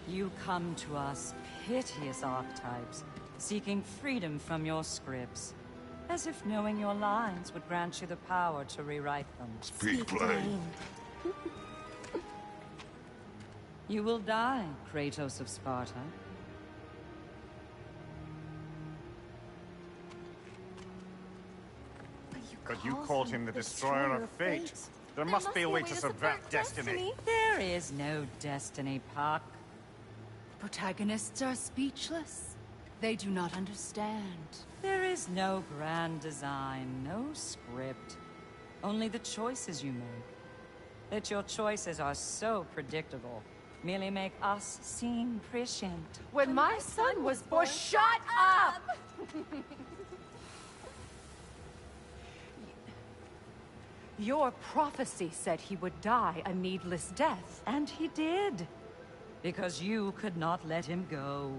You come to us, piteous archetypes, seeking freedom from your scripts. As if knowing your lines would grant you the power to rewrite them. Speak plain. You will die, Kratos of Sparta. But you called him the Destroyer of Fate. There must be a way to subvert destiny. There is no destiny, Puck. Protagonists are speechless. They do not understand. There is no grand design, no script. Only the choices you make. That your choices are so predictable merely make us seem prescient. When my son was born... Shut up! Your prophecy said he would die a needless death. And he did. Because you could not let him go.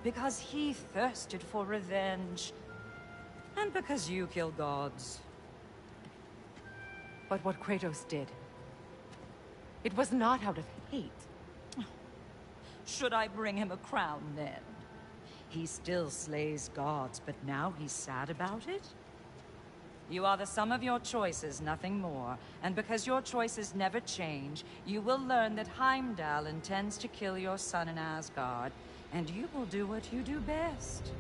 Because he thirsted for revenge. And because you kill gods. But what Kratos did, it was not out of hate. Should I bring him a crown then? He still slays gods, but now he's sad about it? You are the sum of your choices, nothing more. And because your choices never change, you will learn that Heimdall intends to kill your son in Asgard, and you will do what you do best.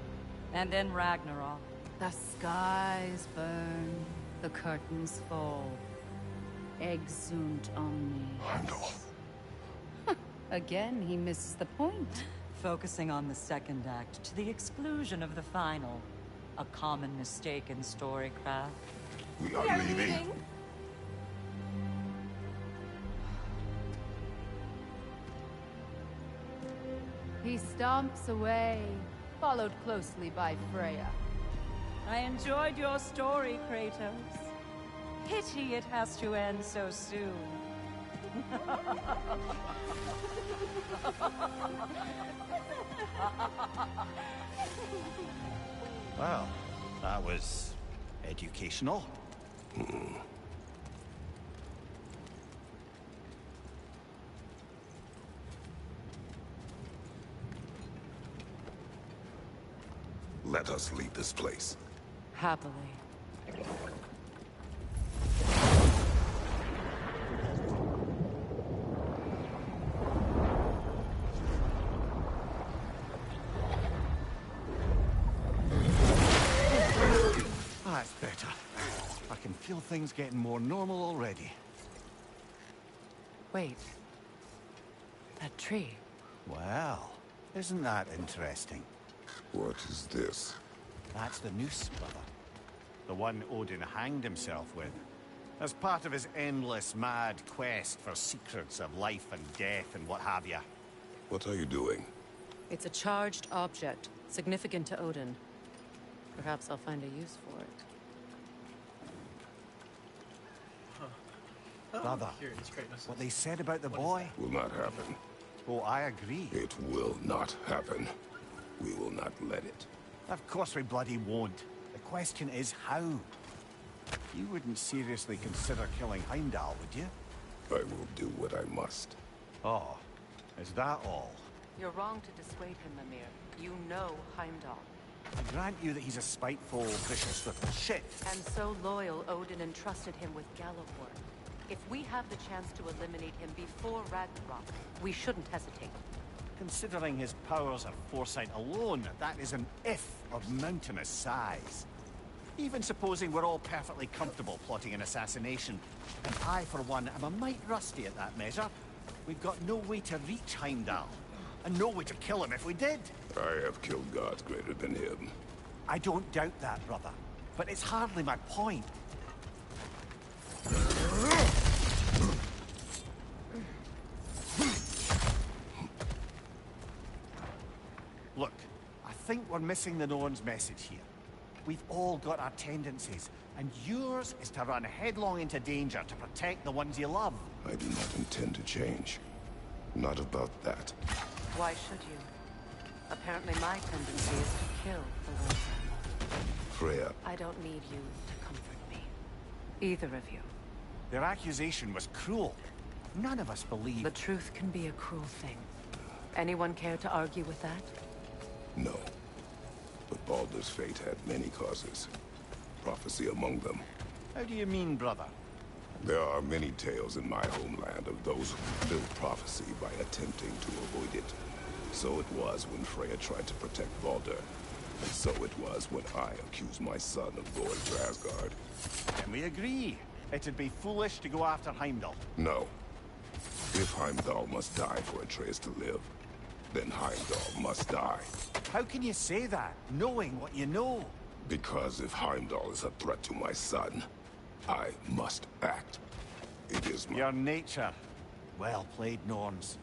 And then Ragnarok. The skies burn, the curtains fall. Exunt omnes. Heimdall. Again, he misses the point. Focusing on the second act to the exclusion of the final. A common mistake in storycraft. We are leaving. He stomps away, followed closely by Freya. I enjoyed your story, Kratos. Pity it has to end so soon. Well, that was educational. Let us leave this place. Happily. That's better. I can feel things getting more normal already. Wait. That tree. Well, isn't that interesting? What is this? That's the noose, brother. The one Odin hanged himself with. As part of his endless, mad quest for secrets of life and death and what have you. What are you doing? It's a charged object, significant to Odin. Perhaps I'll find a use for it. Brother, what they said about the boy? Will not happen. Oh, I agree. It will not happen. We will not let it. Of course we bloody won't. The question is how. You wouldn't seriously consider killing Heimdall, would you? I will do what I must. Oh, is that all? You're wrong to dissuade him, Mimir. You know Heimdall. I grant you that he's a spiteful, vicious little shit. And so loyal, Odin entrusted him with GOWR. If we have the chance to eliminate him before Ragnarök, we shouldn't hesitate. Considering his powers of foresight alone, that is an if of mountainous size. Even supposing we're all perfectly comfortable plotting an assassination, and I, for one, am a mite rusty at that measure, we've got no way to reach Heimdall, and no way to kill him if we did. I have killed gods greater than him. I don't doubt that, brother, but it's hardly my point. Look, I think we're missing the Norn's message here. We've all got our tendencies, and yours is to run headlong into danger to protect the ones you love. I do not intend to change. Not about that. Why should you? Apparently my tendency is to kill the ones I love. Freya. I don't need you to comfort me. Either of you. Their accusation was cruel. None of us believe... The truth can be a cruel thing. Anyone care to argue with that? No. But Baldur's fate had many causes. Prophecy among them. How do you mean, brother? There are many tales in my homeland of those who fulfilled prophecy by attempting to avoid it. So it was when Freya tried to protect Baldur. And so it was when I accused my son of going to Asgard. And we agree. It'd be foolish to go after Heimdall. No. If Heimdall must die for Atreus to live, then Heimdall must die. How can you say that, knowing what you know? Because if Heimdall is a threat to my son, I must act. It is my... Your nature. Well played, Norns.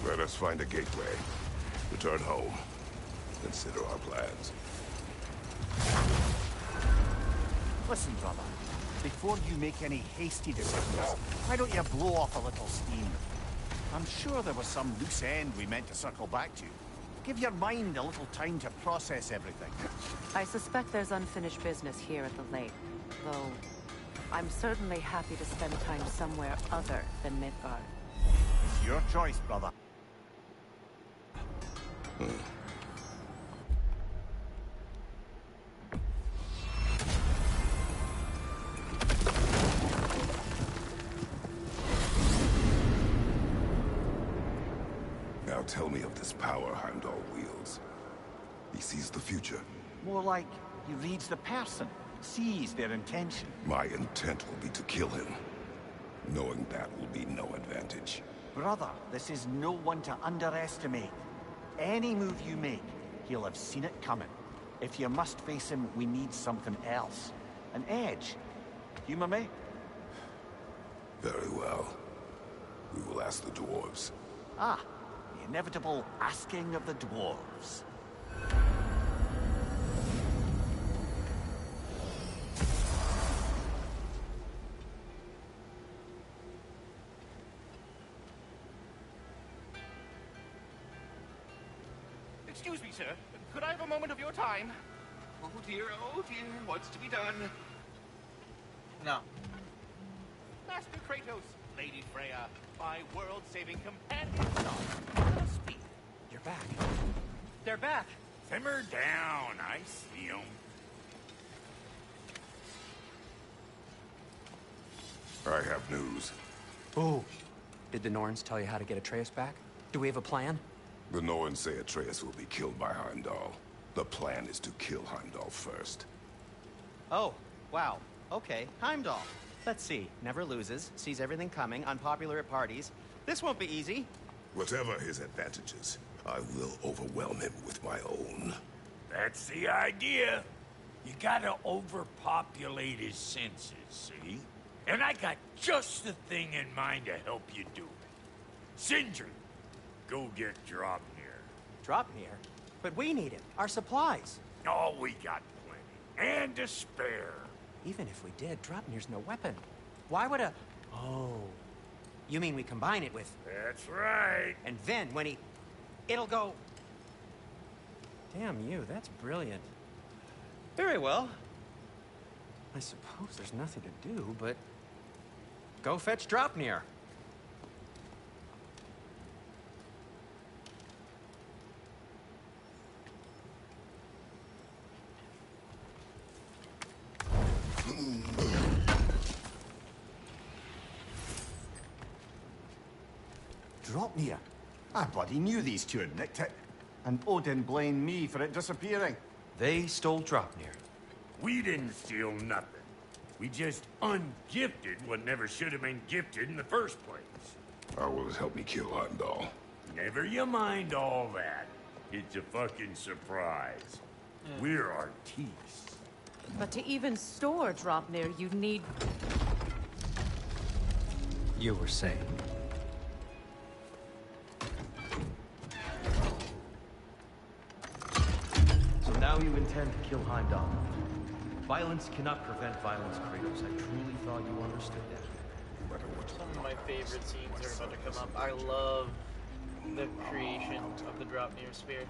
Let us find a gateway. Return home. Consider our plans. Listen, brother. Before you make any hasty decisions, why don't you blow off a little steam? I'm sure there was some loose end we meant to circle back to. Give your mind a little time to process everything. I suspect there's unfinished business here at the lake, though I'm certainly happy to spend time somewhere other than Midgard. It's your choice, brother. Now tell me of this power Heimdall wields. He sees the future. More like he reads the person, sees their intention. My intent will be to kill him. Knowing that will be no advantage. Brother, this is no one to underestimate. Any move you make, he'll have seen it coming. If you must face him, we need something else. An edge. Humor me? Very well. We will ask the dwarves. Ah, the inevitable asking of the dwarves. Excuse me, sir. Could I have a moment of your time? Oh dear, what's to be done? No. Master Kratos, Lady Freya, my world-saving companion. Let us speak. You're back. They're back. Simmer down. I see 'em. I have news. Oh. Did the Norns tell you how to get Atreus back? Do we have a plan? The Norns say Atreus will be killed by Heimdall. The plan is to kill Heimdall first. Oh, wow. Okay, Heimdall. Let's see. Never loses, sees everything coming, unpopular at parties. This won't be easy. Whatever his advantages, I will overwhelm him with my own. That's the idea. You gotta overpopulate his senses, see? And I got just the thing in mind to help you do it. Sindri, go get Draupnir. Draupnir? But we need it. Our supplies. Oh, we got plenty. And to spare. Even if we did, Draupnir's no weapon. Why would a... Oh. You mean we combine it with... That's right. And then when he... It'll go... Damn you, that's brilliant. Very well. I suppose there's nothing to do, but... Go fetch Draupnir. Draupnir? I bloody knew these two had nicked it. And Odin blamed me for it disappearing. They stole Draupnir. We didn't steal nothing. We just ungifted what never should have been gifted in the first place. How will it help me kill Heimdall? Never you mind all that. It's a fucking surprise. We're artistes. But to even store Draupnir, you'd need... You were saying? So now you intend to kill Heimdall. Violence cannot prevent violence, Kratos. I truly thought you understood that. Some of my favorite scenes are about to come up. I love the creation of the Draupnir spear.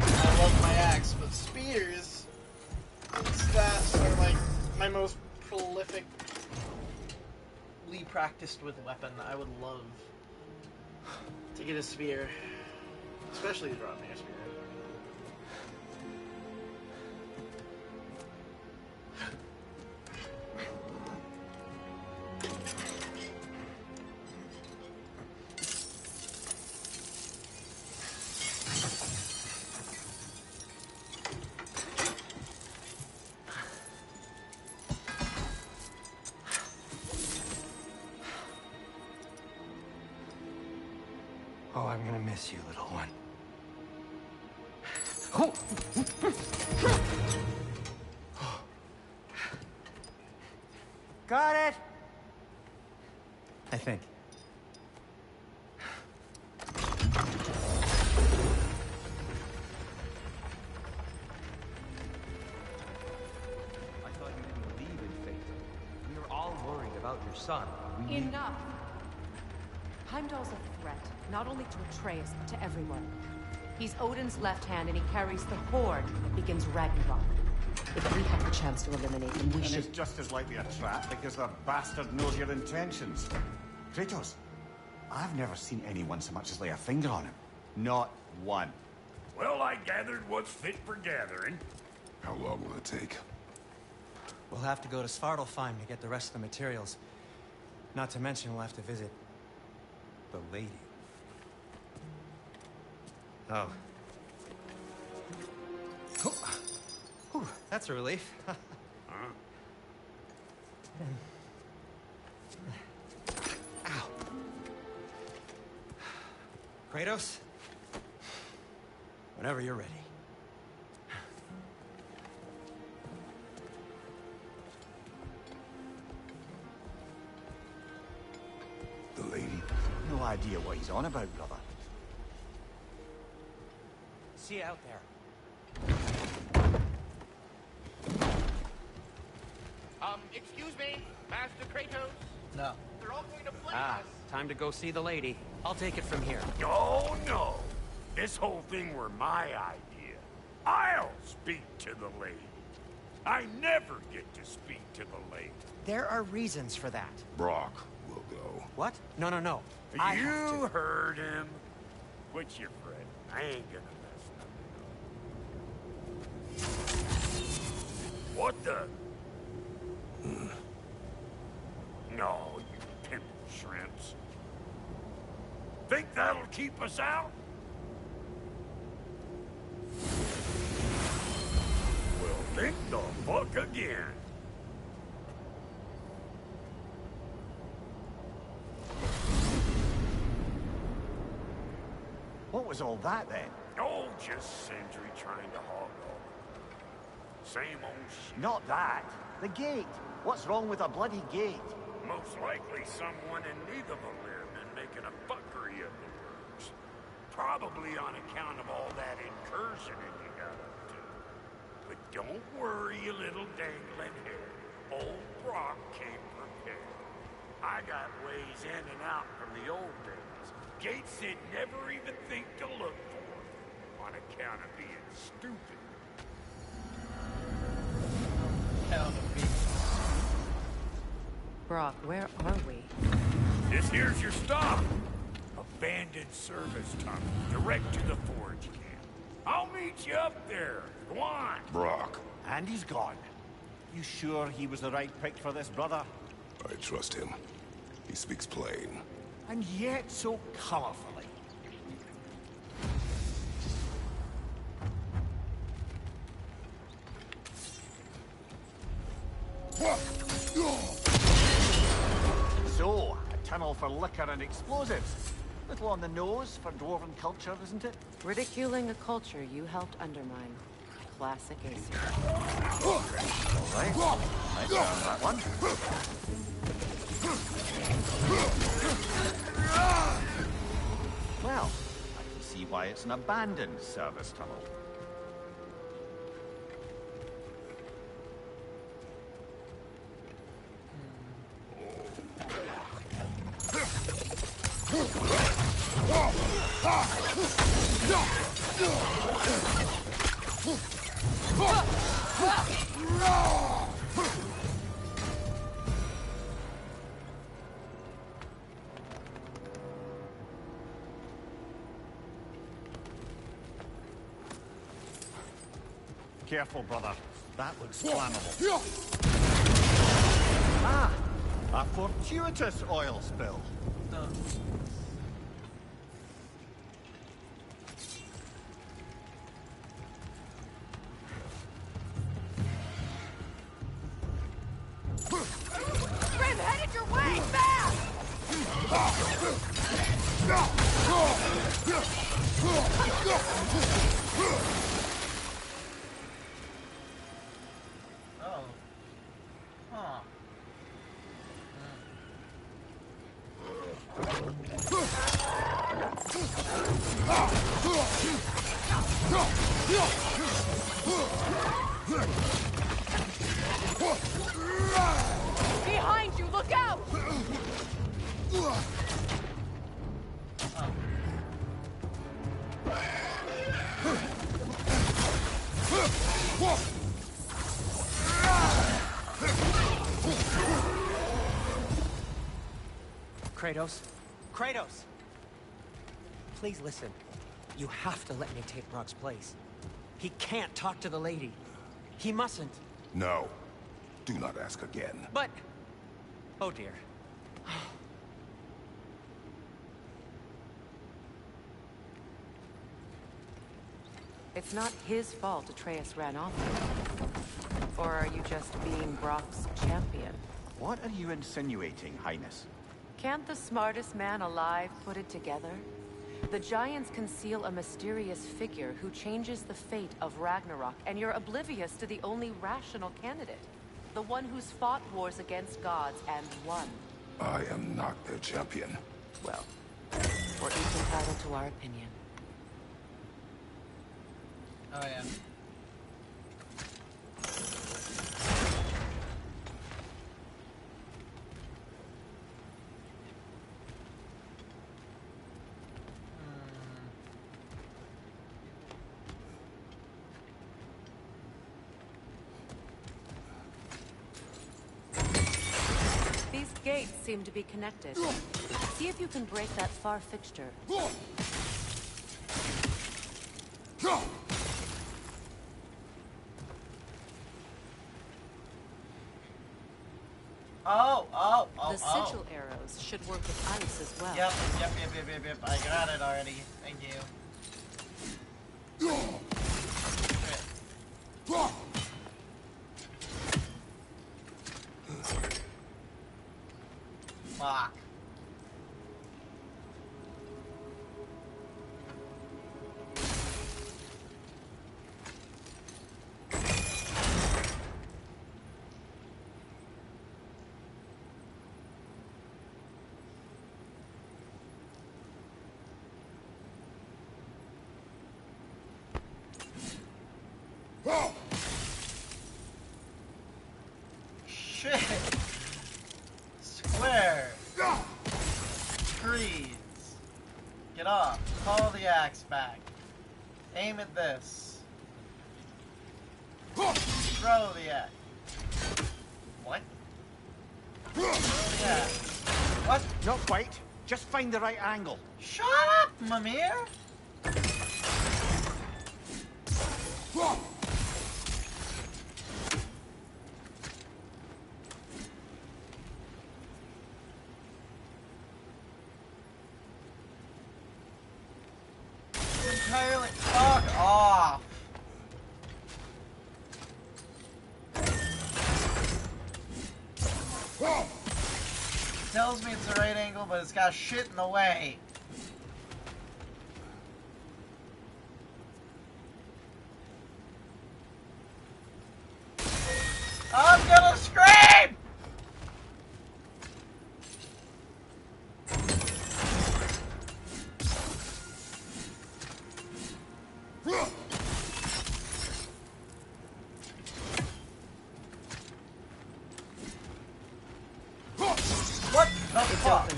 I love my axe, but spears, stats are like my most prolifically practiced with weapon. I would love to get a spear, especially the Draupnir spear. Oh, I'm gonna miss you, little one. Oh. Got it! I think. I thought you didn't believe in fate. We were all worried about your son. Enough! Heimdall's a threat, not only to Atreus, but to everyone. He's Odin's left hand, and he carries the horde that begins Ragnarök. If we have the chance to eliminate him, we And should... it's just as likely a trap because the bastard knows your intentions. Kratos, I've never seen anyone so much as lay a finger on him. Not one. Well, I gathered what's fit for gathering. How long will it take? We'll have to go to Svartalfheim to get the rest of the materials. Not to mention we'll have to visit the lady. Oh. Whew, that's a relief. Ow. Kratos? Whenever you're ready. The lady? No idea what he's on about, brother. See you out there. Excuse me, Master Kratos? No. They're all going to blame Ah, us. time to go see the lady. I'll take it from here. No, no. This whole thing were my idea. I'll speak to the lady. I never get to speak to the lady. There are reasons for that. Brock will go. What? No, no, no. I have You to. heard him. Quit your fret. I ain't gonna mess nothing up. What the? No, you pimp shrimps. Think that'll keep us out? Well, think the fuck again. What was all that, then? Oh, just Sindri trying to hog off. Same old shit. Not that. The gate. What's wrong with a bloody gate? Most likely someone in Nidavellir been making a fuckery of the works. Probably on account of all that incursioning you got up to. But don't worry, you little dangling head. Old Brock came prepared. I got ways in and out from the old days. Gates they'd never even think to look for. On account of being stupid. Brock, where are we? This here's your stop. Abandoned service tunnel, direct to the forge camp. I'll meet you up there. Go on. Brock. And he's gone. You sure he was the right pick for this, brother? I trust him. He speaks plain. And yet so colorfully. So, a tunnel for liquor and explosives. Little on the nose for dwarven culture, isn't it? Ridiculing a culture you helped undermine. Classic Acer. All right. I found that one. Well, I can see why it's an abandoned service tunnel. Careful, brother. That looks flammable. Ah! A fortuitous oil spill. Grim, headed your way! Fast! Oh. Huh. Behind you, look out! Kratos? Kratos! Please listen. You have to let me take Brock's place. He can't talk to the lady. He mustn't. No. Do not ask again. But... Oh dear. It's not his fault Atreus ran off. Or are you just being Brock's champion? What are you insinuating, Highness? Can't the smartest man alive put it together? The Giants conceal a mysterious figure who changes the fate of Ragnarök, and you're oblivious to the only rational candidate. The one who's fought wars against gods and won. I am not their champion. Well, we're each entitled to our opinion. Oh, yeah. These gates seem to be connected. See if you can break that far fixture. The sigil arrows should work with ice as well. Yep. I got it already. Thank you. Fuck. Shit! Square! Trees! Get off. Call the axe back. Aim at this. Throw the axe. What? Throw the axe. What? Not quite. Just find the right angle. Shut up, Mimir! Entirely fuck off. It tells me it's the right angle, but it's got shit in the way. I'm gonna scream! What the fuck? Open.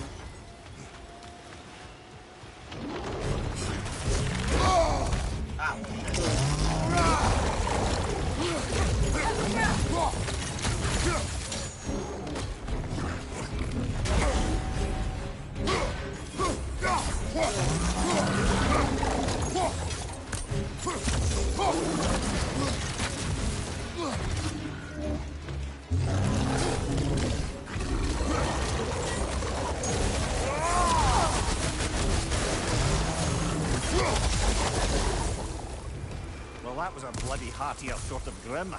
Well, that was a bloody heartier sort of grim.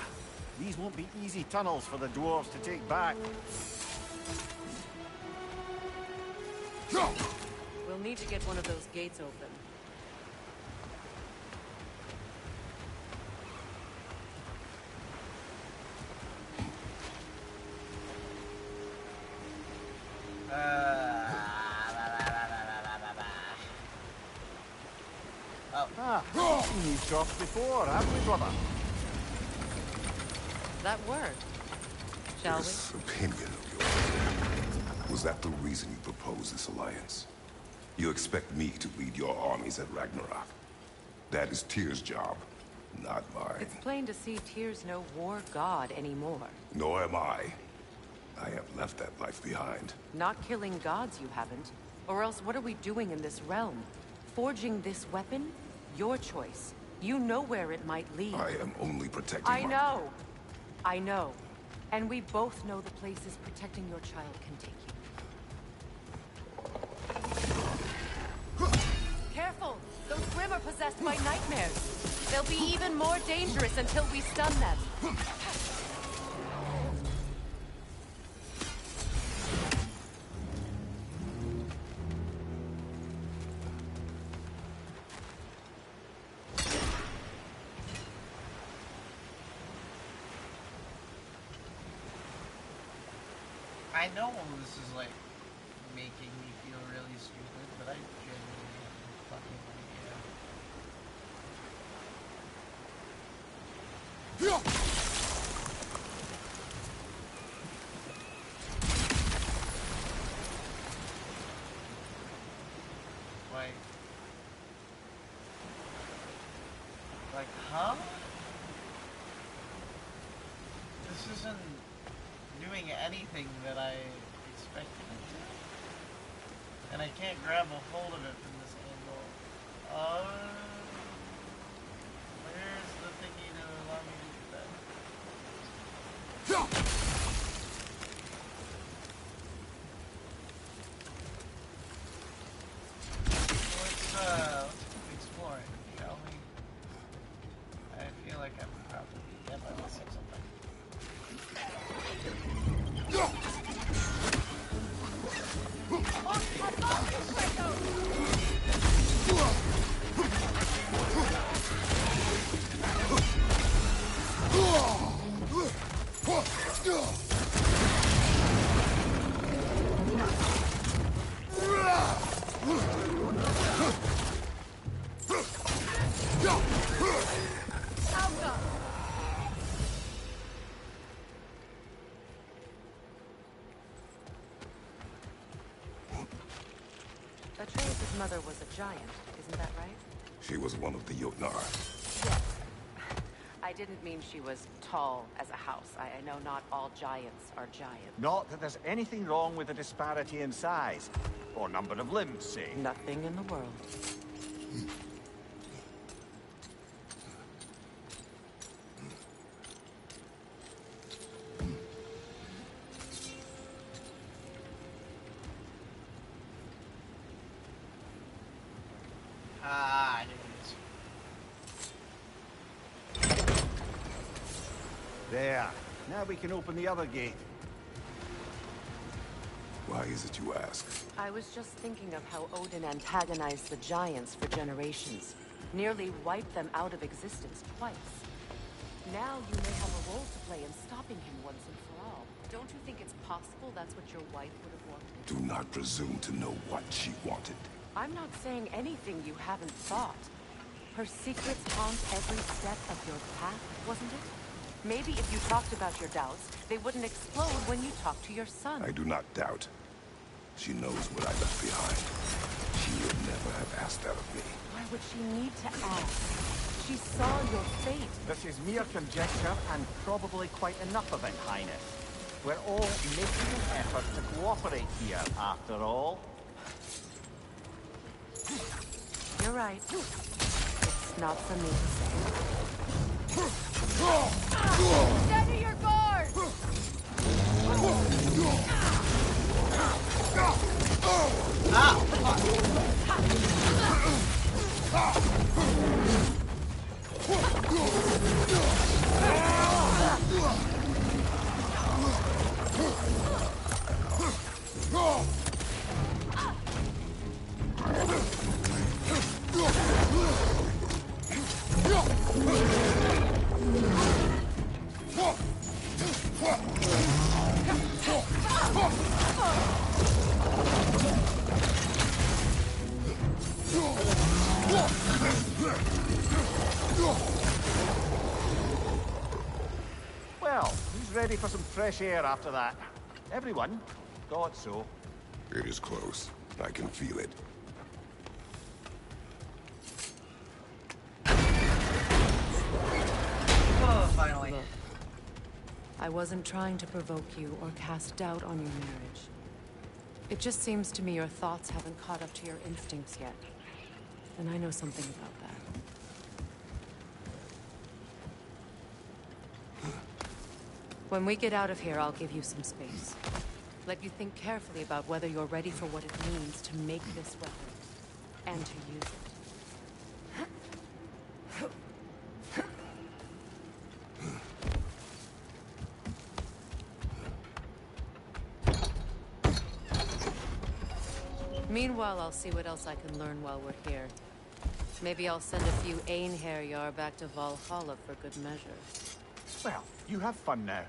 These won't be easy tunnels for the dwarves to take back. We'll need to get one of those gates open. We've seen these shops before, haven't we, brother? That worked. Shall we? This opinion of yours, was that the reason you proposed this alliance? You expect me to lead your armies at Ragnarök? That is Tyr's job, not mine. It's plain to see Tyr's no war god anymore. Nor am I. I have left that life behind. Not killing gods, you haven't. Or else what are we doing in this realm? Forging this weapon? Your choice. You know where it might lead. I am only protecting I know. And we both know the places protecting your child can take you. Careful! Those Grimm are possessed by nightmares. They'll be even more dangerous until we stun them. I know this is like making me feel really stupid, but I genuinely have no fucking idea. Like, huh? This isn't doing anything that I expected it to. And I can't grab a hold of it from this angle. Where's the thingy to allow me to do that? Let's keep exploring, shall we? I feel like I'm probably missing something. Atreus' mother was a giant, isn't that right? She was one of the Jotnar. Yes. I didn't mean she was tall as a house. I know not all giants are giants. Not that there's anything wrong with the disparity in size, or number of limbs, say. Nothing in the world. Ah, it is. There. Now we can open the other gate. Why is it you ask? I was just thinking of how Odin antagonized the giants for generations. Nearly wiped them out of existence twice. Now you may have a role to play in stopping him once and for all. Don't you think it's possible that's what your wife would have wanted? Do not presume to know what she wanted. I'm not saying anything you haven't thought. Her secrets haunt every step of your path, wasn't it? Maybe if you talked about your doubts, they wouldn't explode when you talked to your son. I do not doubt. She knows what I left behind. She would never have asked that of me. Why would she need to ask? She saw your fate. This is mere conjecture, and probably quite enough of it, Highness. We're all making an effort to cooperate here, after all. You're right. It's not for me to say. Steady your guard! Well, who's ready for some fresh air after that? Everyone? Thought so. It is close. I can feel it. Oh, finally. Look, I wasn't trying to provoke you or cast doubt on your marriage. It just seems to me your thoughts haven't caught up to your instincts yet. And I know something about that. When we get out of here, I'll give you some space. Let you think carefully about whether you're ready for what it means to make this weapon, and to use it. Meanwhile, I'll see what else I can learn while we're here. Maybe I'll send a few Einherjar back to Valhalla for good measure. Well, you have fun now.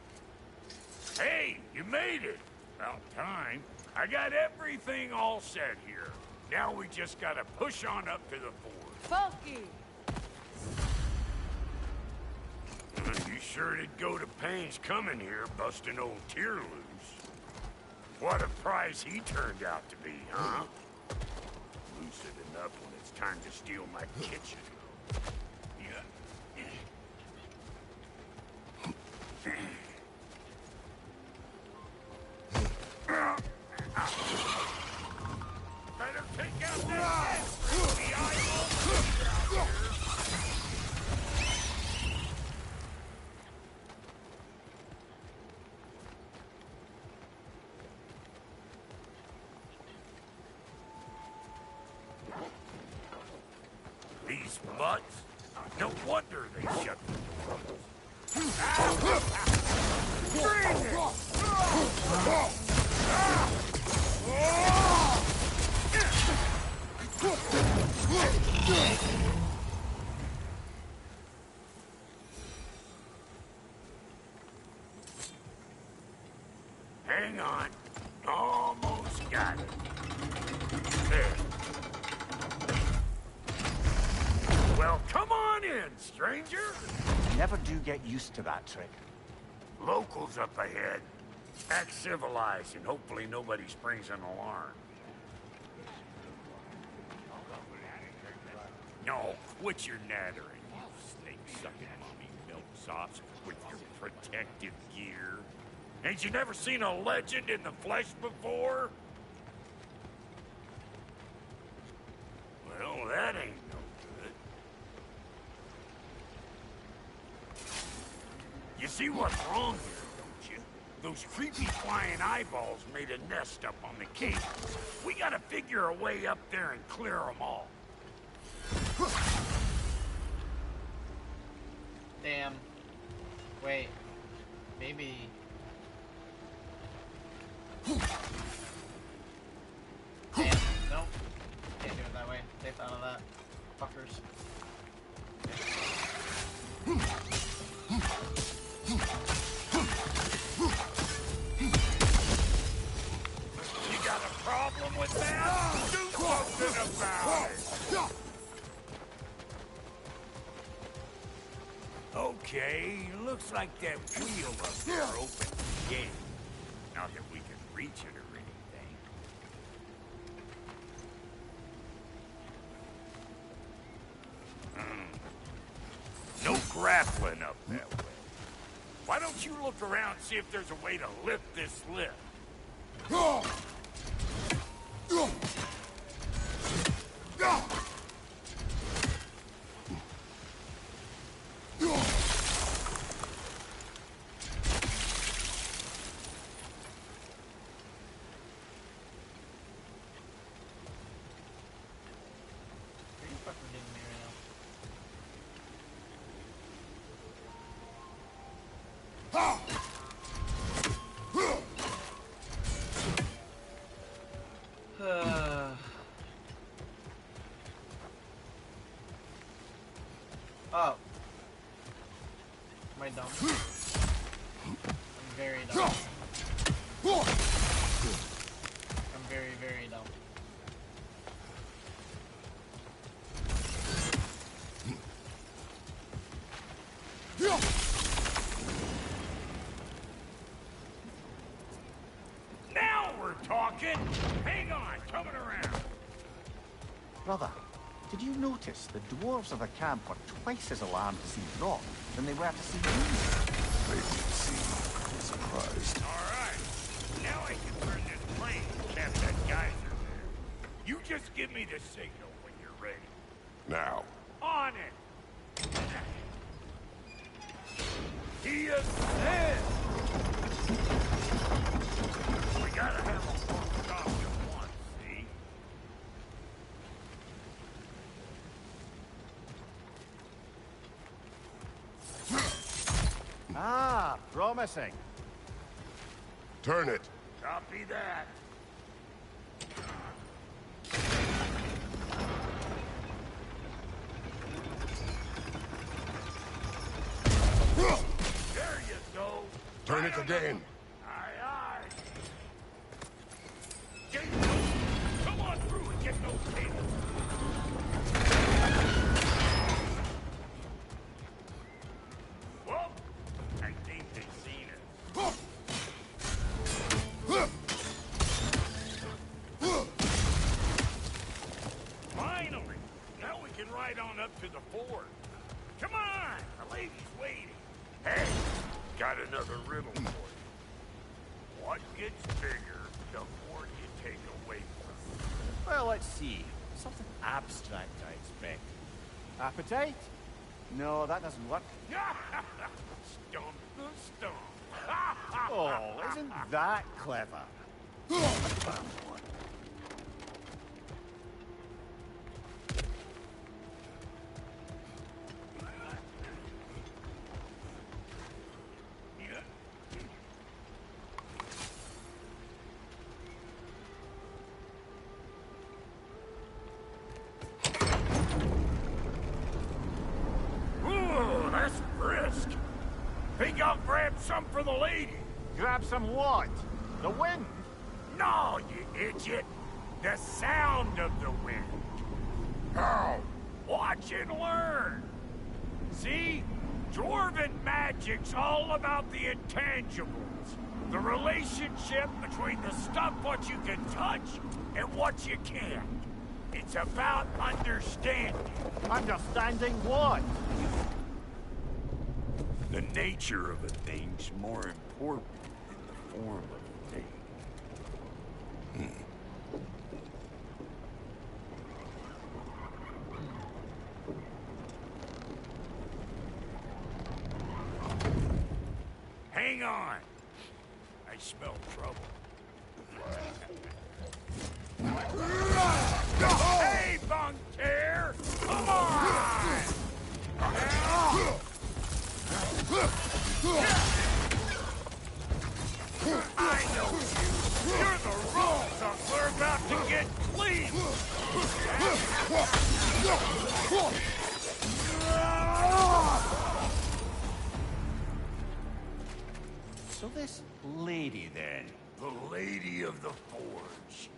Hey, you made it! About time. I got everything all set here. Now we just gotta push on up to the fort. Funky! You sure did go to pains coming here, busting old Tyr loose. What a prize he turned out to be, huh? Lucid enough when it's time to steal my kitchen. Better take out that the eyeball. These mutts? No wonder they shut the doors. Bring it! Hang on. Almost got it. There. Well, come on in, stranger. Never do get used to that trick. Locals up ahead. Act civilized, and hopefully nobody springs an alarm. No, quit your nattering, you snake-sucking mommy milksops with your protective gear. Ain't you never seen a legend in the flesh before? Well, that ain't no good. You see what's wrong here, don't you? Those creepy flying eyeballs made a nest up on the cables. We gotta figure a way up there and clear them all. Damn. Wait. Maybe... Damn. Nope. Can't do it that way. They thought of that. Fuckers. You got a problem with that? Do something about it! Okay, looks like that wheel up there opens the gate. Not that we can reach it or anything. No grappling up that way. Why don't you look around and see if there's a way to lift this lift? Oh. Am I dumb? I'm very dumb. I'm very, very dumb. Now we're talking! Hang on, coming around. Brother, did you notice the dwarves of the camp were twice as alarmed to see Rock than they were to see you? They did see. Surprised. Alright, now I can turn this plane and have that geyser there. You just give me the signal when you're ready. Now. On it! He is dead! promising. Turn it. Copy that. There you go. Turn it again. Aye, aye. Come on through and get those cables. Whoa! I think they've seen us. Finally! Now we can ride on up to the fort. Come on! The lady's waiting. Hey! Got another riddle for you. What gets bigger the more you take away from it? Well, let's see. Something abstract, I expect. Appetite? No, that doesn't work. Stump the stump. Oh, isn't that clever? Ooh, that's brisk. Think I'll grab some for the lady. Grab some what? The wind? No, you idiot. The sound of the wind. How? Watch and learn. See? Dwarven magic's all about the intangibles. The relationship between the stuff what you can touch and what you can't. It's about understanding. Understanding what? The nature of a thing's more important than the form of a thing. Hang on. I smell trouble. Hey, bunk tear! Come on! I know you. You're the wrong stuff. We're about to get clean. So this lady, then? The Lady of the Forge.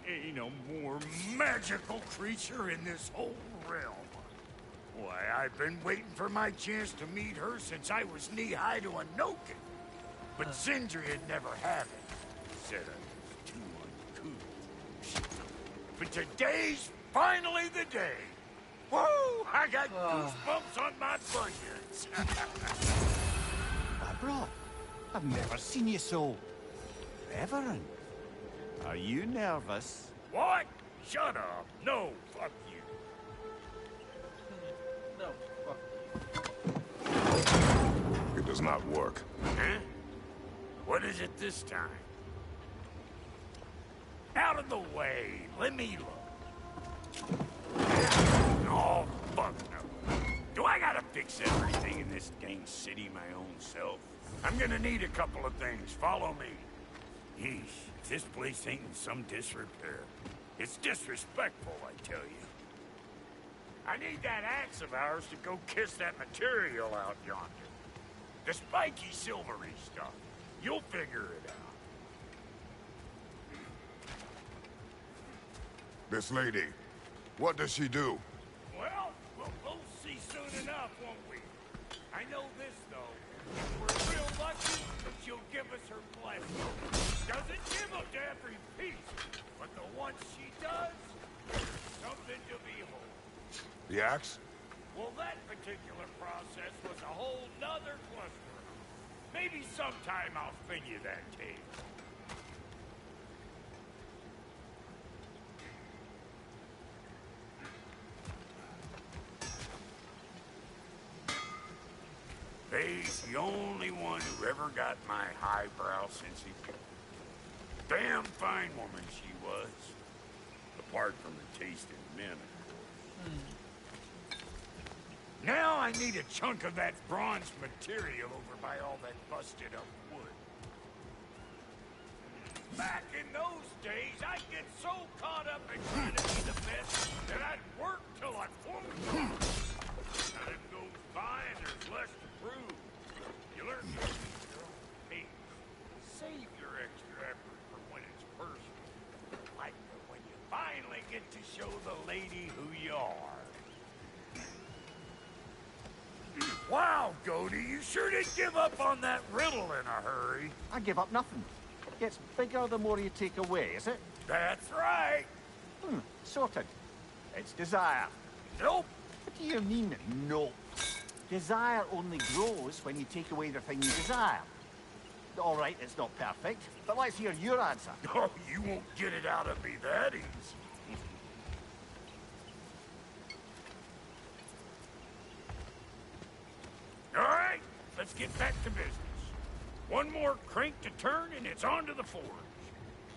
Ain't no more magical creature in this whole realm. Why, I've been waiting for my chance to meet her since I was knee-high to a Noken. But Sindri'd never have it. Said I was too uncouth. But today's finally the day. Woo! I got goosebumps on my bunions. Barbara, I've never seen you so reverent. Are you nervous? What? Shut up. No, fuck you. No, fuck. It does not work. Huh? What is it this time? Out of the way. Let me look. Oh, fuck no. Do I gotta fix everything in this dang city my own self? I'm gonna need a couple of things. Follow me. Yeesh, if this place ain't in some disrepair. It's disrespectful, I tell you. I need that axe of ours to go kiss that material out yonder. The spiky, silvery stuff. You'll figure it out. This lady, what does she do? Well, we'll both see soon enough, won't we? I know this, though. If we're real lucky, she'll give us her blessing. Doesn't give up to every piece, but the ones she does, something to behold. The axe? Well, that particular process was a whole nother cluster. Maybe sometime I'll spin you that tale. Faye's the only one who ever got my highbrow sense of... Damn fine woman she was. Apart from the taste in men, of course. Now I need a chunk of that bronze material over by all that busted up wood. Back in those days, I'd get so caught up in trying to be the best that I'd work till I flung. Time goes by and there's less to prove. You learn to keep your own pace. Save your extra effort for when it's personal. Like when you finally get to show the lady who you are. Wow, Goldie, you sure did give up on that riddle in a hurry. I give up nothing. Gets bigger the more you take away, is it? That's right. Sorted. It's desire. Nope. What do you mean, no? Desire only grows when you take away the thing you desire. All right, it's not perfect, but let's hear your answer. Oh, you won't get it out of me that easy. All right, let's get back to business. One more crank to turn and it's on to the forge.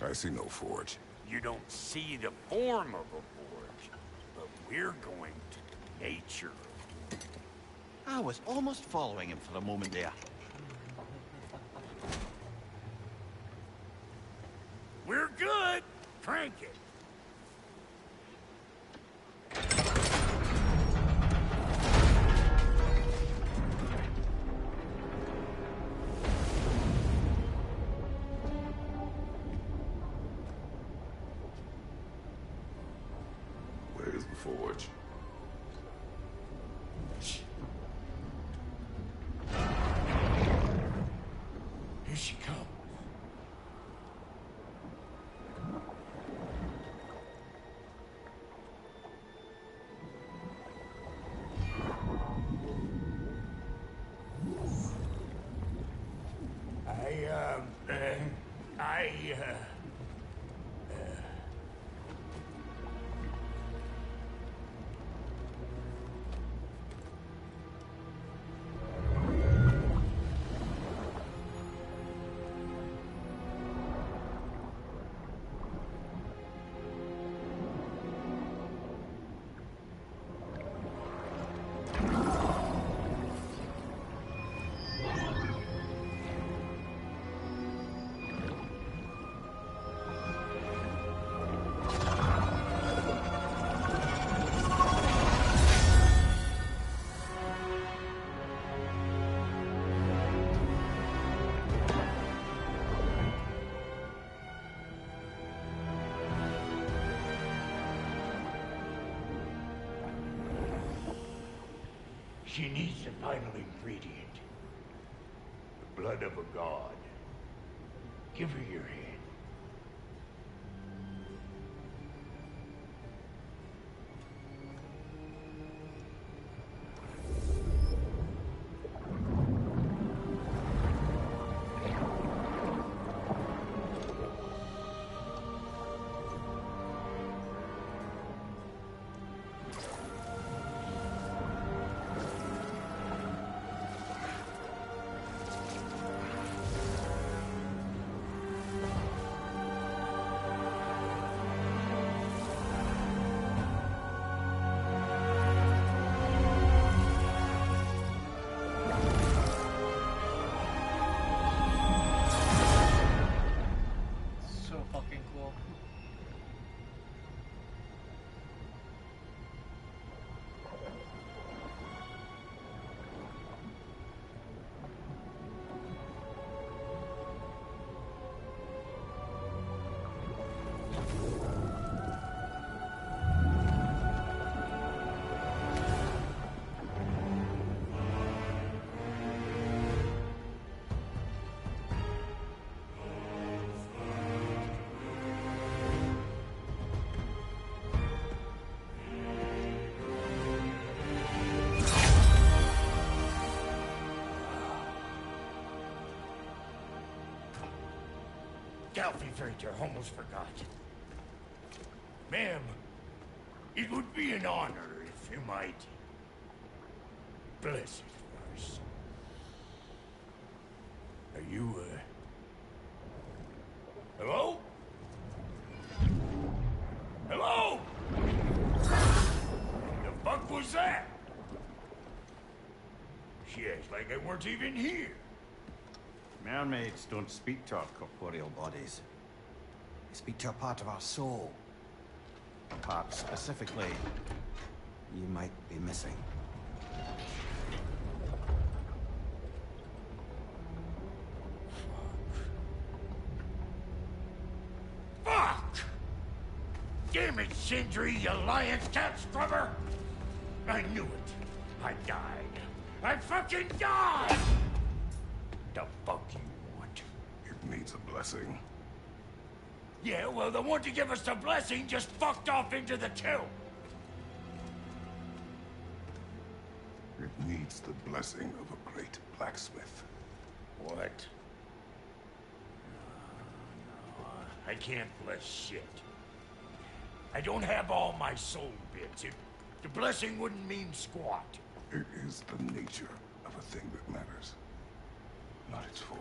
I see no forge. You don't see the form of a forge, but we're going to nature. I was almost following him for a moment there. We're good. Crank it. Where's the forge? Here she comes. She needs the final ingredient. The blood of a god. Give her your hand. Galfifrater almost forgot. Ma'am, it would be an honor if you might bless it first. Are you, hello? Hello? The fuck was that? Shit, like I weren't even here. Mermaids don't speak to our corporeal bodies. They speak to a part of our soul. A part specifically you might be missing. Fuck! Damn it, Sindri, you lion cat scrubber! I knew it. I died. I fucking died! The fuck you want? It needs a blessing. Yeah, well, the one to give us the blessing just fucked off into the tomb. It needs the blessing of a great blacksmith. What? No, I can't bless shit. I don't have all my soul bits. The blessing wouldn't mean squat. It is the nature of a thing that matters, not its form.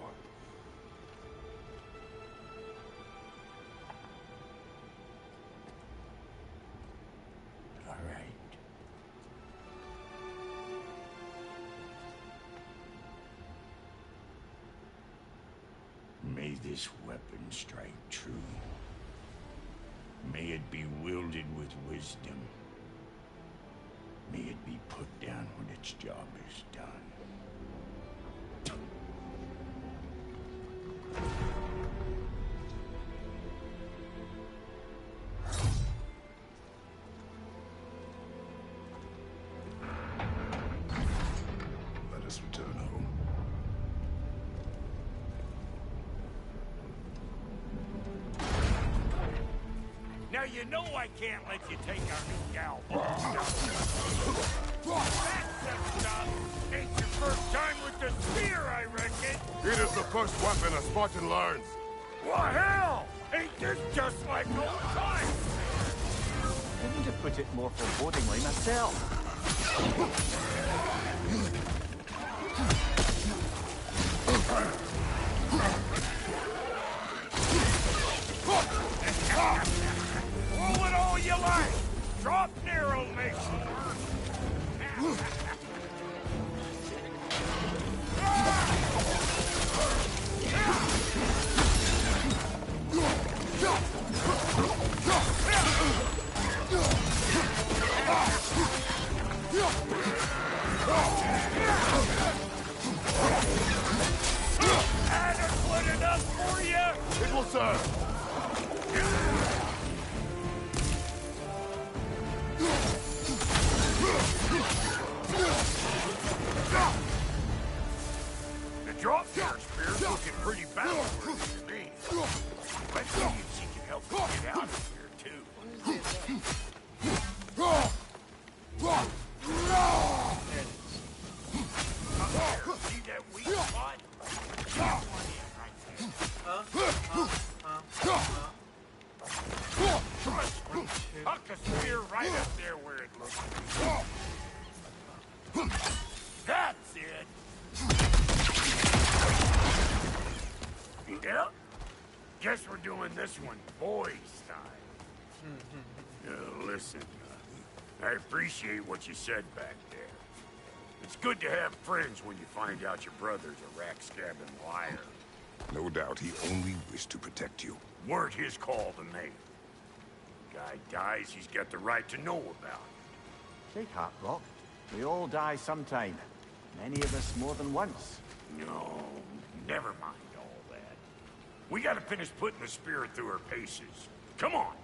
All right. May this weapon strike true. May it be wielded with wisdom. May it be put down when its job is done. Let us return home. Now you know I can't let you take our new gal. That's the stuff. Ain't your first time with the spear, I reckon. It is the first weapon a Spartan learns. Well, hell! Ain't this just like old times? I wouldn't have put it more forebodingly myself. Roll it all you like! Drop narrow makes Adequate enough for you? It will serve. The drop down spear's looking pretty balanced to me. Let's see if she can help us get out of here, too. See that weak spot? Trust me, huck a spear right up there where it looks. That's it. Yep. Guess we're doing this one boy style. Listen, I appreciate what you said back there. It's good to have friends when you find out your brother's a rack-stabbing liar. No doubt he only wished to protect you. Weren't his call to make. Guy dies, he's got the right to know about it. Take heart, Rock. We all die sometime. Many of us more than once. No, never mind all that. We gotta finish putting the spear through her paces. Come on.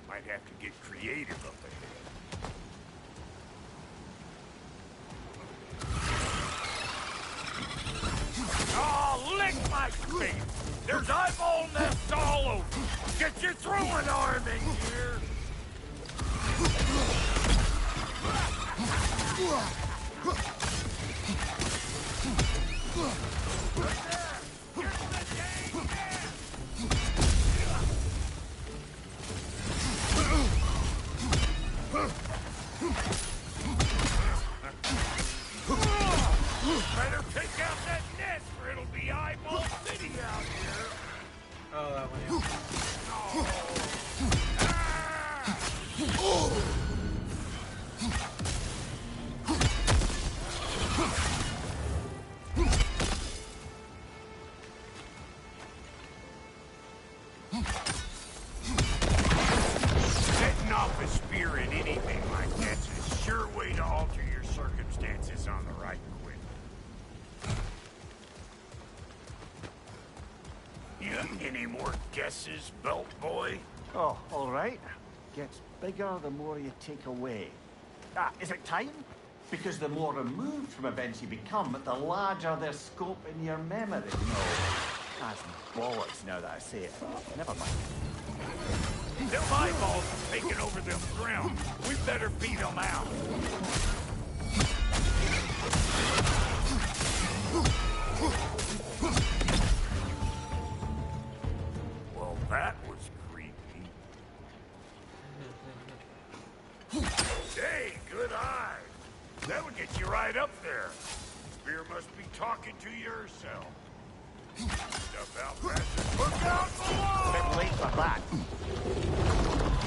Might have to get creative up ahead. Oh, lick my face! There's eyeball nests all over! Get your throwing arm in here! Better pick out that nest or it'll be eyeball city out here! Oh, that one, yeah. any more guesses, belt boy? Oh, all right. Gets bigger the more you take away. Is it time? Because the more removed from events you become, the larger their scope in your memory. No, that's bollocks now that I say it. Never mind. Them eyeballs are taking over them ground. We better beat them out. Well, that was creepy. Hey, good eye. That'll get you right up there. Spear must be talking to yourself. Step out fast. Look out below! Bit late for that.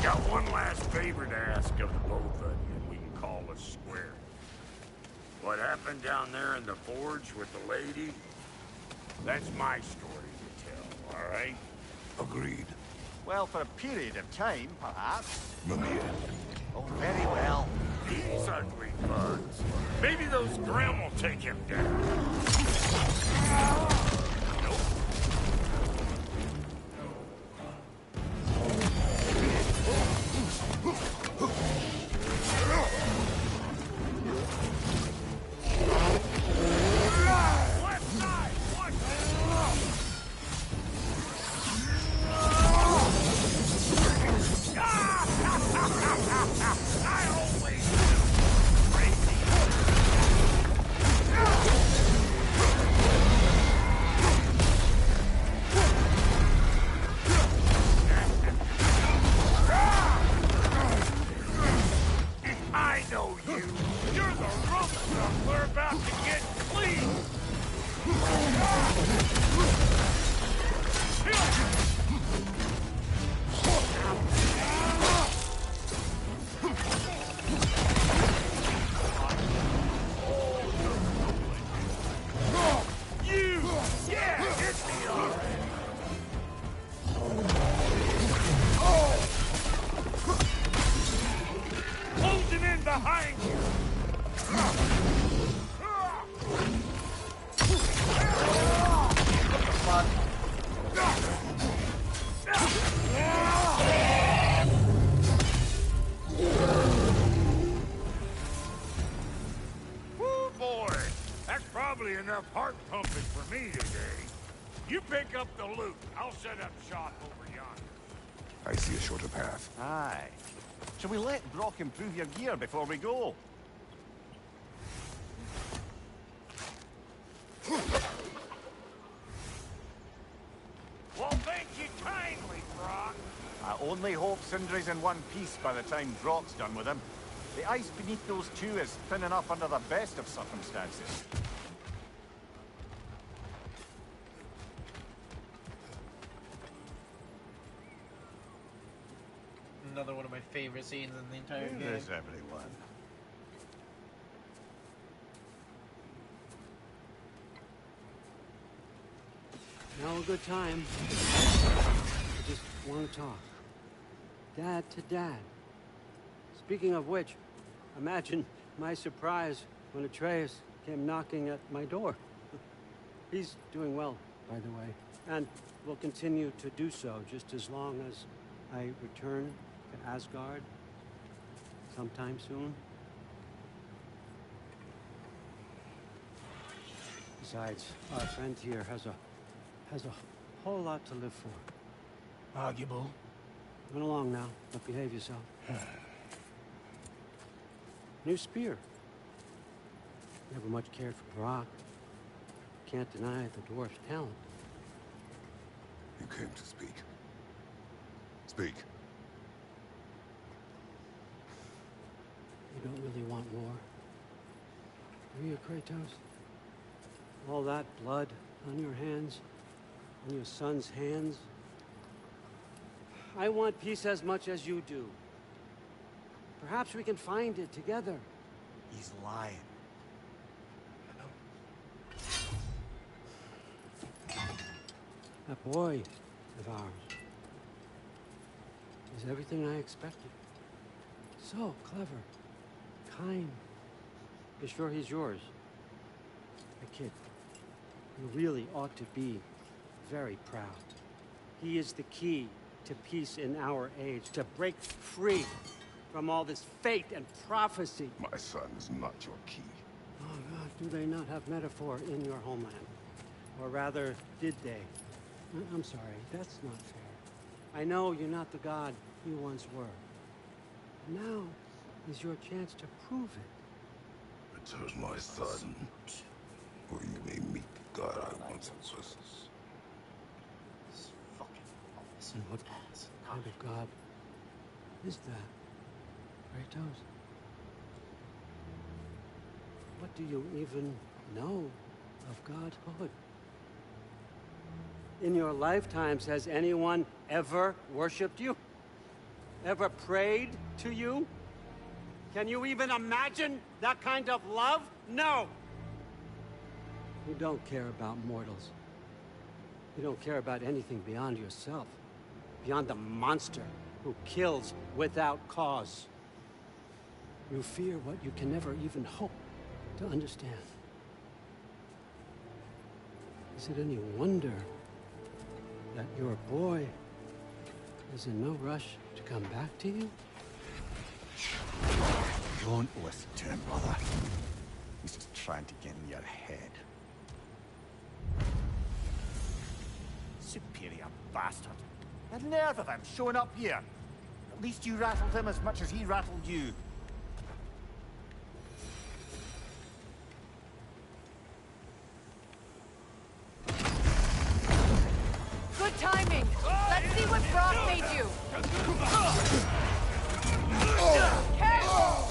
Got one last favor to ask of the both of you, and we can call us square. What happened down there in the forge with the lady? That's my story to tell, all right? Agreed. Well, for a period of time, perhaps. Mummy. Oh, very well. These ugly bugs. Maybe those Grimm will take him down. Nope. Left side! Watch I always do. Crazy. I know you. You're the rope stuff we're about to get clean. You! Yeah, hit me already. Closing in behind you. What the fuck? Woo, boy. That's probably enough heart pumping for me today. You pick up the loot. I'll set up shop over yonder. I see a shorter path. Aye. Shall we let Brock improve your gear before we go? Well, thank you kindly, Brock. I only hope Sindri's in one piece by the time Brock's done with him. The ice beneath those two is thin enough under the best of circumstances. Another one of my favorite scenes in the entire game. There's everyone. Now a good time. I just want to talk. Dad to Dad. Speaking of which, imagine my surprise when Atreus came knocking at my door. He's doing well, by the way, and will continue to do so just as long as I return to Asgard sometime soon. Besides, our friend here has a whole lot to live for. Arguable. Run along now, but behave yourself. New spear. Never much cared for Brock. Can't deny the dwarf's talent. You came to speak. Speak. You don't really want war, do you, Kratos? All that blood on your hands, on your son's hands. I want peace as much as you do. Perhaps we can find it together. He's lying. That boy of ours is everything I expected. So clever, kind. You sure he's yours? A kid. You really ought to be very proud. He is the key to peace in our age, to break free from all this fate and prophecy. My son is not your key. Oh, God, do they not have metaphor in your homeland? Or rather, did they? I'm sorry, that's not fair. I know you're not the god you once were. Now is your chance to prove it. Return my son, or you may meet the god I once was. And what kind of god is that, Kratos? What do you even know of godhood? In your lifetimes, has anyone ever worshipped you? Ever prayed to you? Can you even imagine that kind of love? No! You don't care about mortals. You don't care about anything beyond yourself. Beyond the monster who kills without cause. You fear what you can never even hope to understand. Is it any wonder that your boy is in no rush to come back to you? Don't listen to him, brother. He's just trying to get in your head. Superior bastard. The nerve of him showing up here. At least you rattled him as much as he rattled you. Good timing. Let's see what Frost made you. Careful!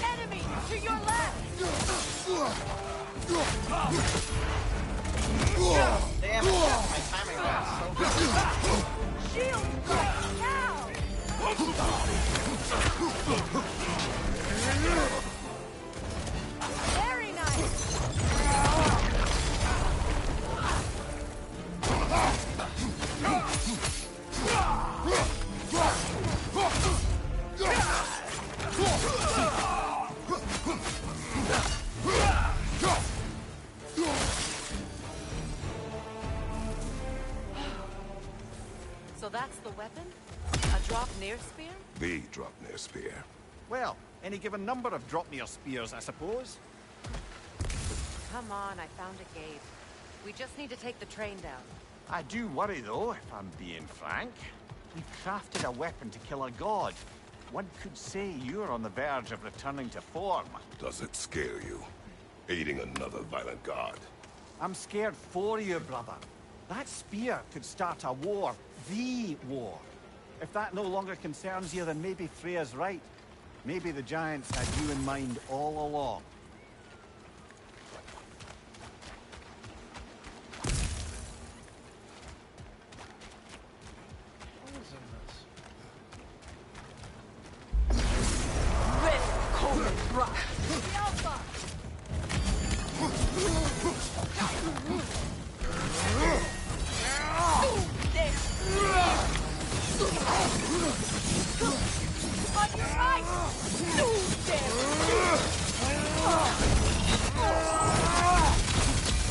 Enemy to your left. Damn it, my timing was so good. Shield right now. Very nice. So that's the weapon? A drop near spear? The Dropnir spear. Well, any given number of Dropnir spears, I suppose. Come on, I found a gate. We just need to take the train down. I do worry, though, if I'm being frank. We've crafted a weapon to kill a god. One could say you're on the verge of returning to form. Does it scare you? Aiding another violent god? I'm scared for you, brother. That spear could start a war. The war. If that no longer concerns you, then maybe Freya's right. Maybe the Giants had you in mind all along. Red Comet Rock. The Alpha. On your right! Behind you! Watch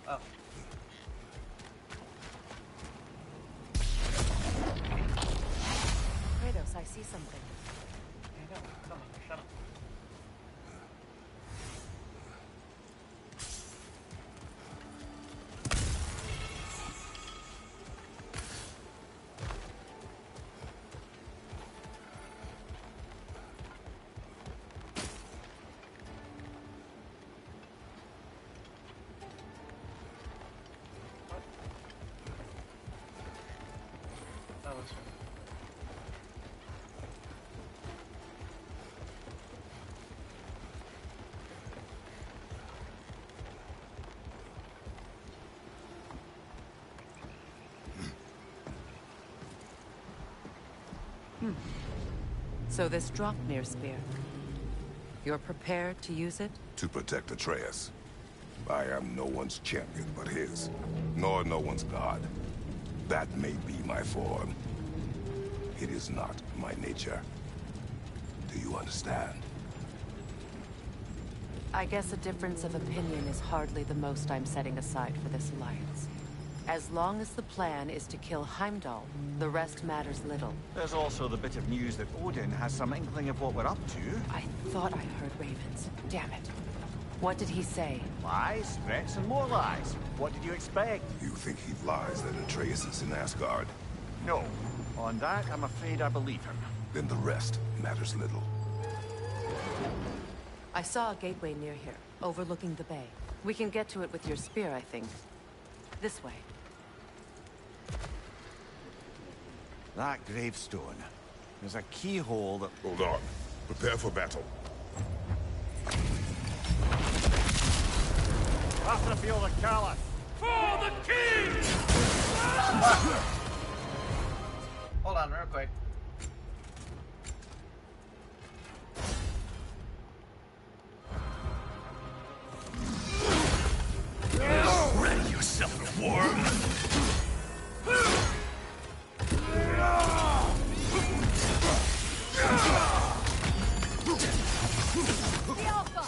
out! Kratos, I see something. Come on, shut up. So this Draupnir spear, you're prepared to use it? To protect Atreus. I am no one's champion but his, nor no one's god. That may be my form. It is not my nature. Do you understand? I guess a difference of opinion is hardly the most I'm setting aside for this alliance. As long as the plan is to kill Heimdall, the rest matters little. There's also the bit of news that Odin has some inkling of what we're up to. I thought I heard ravens. Damn it. What did he say? Lies, threats, and more lies. What did you expect? You think he lies that Atreus is in Asgard? No. On that, I'm afraid I believe him. Then the rest matters little. I saw a gateway near here, overlooking the bay. We can get to it with your spear, I think. This way. That gravestone. There's a keyhole that... Hold on. Prepare for battle. After the field of Caliph. For the king! Hold on, real quick. Ready yourself, worm! The Alpha!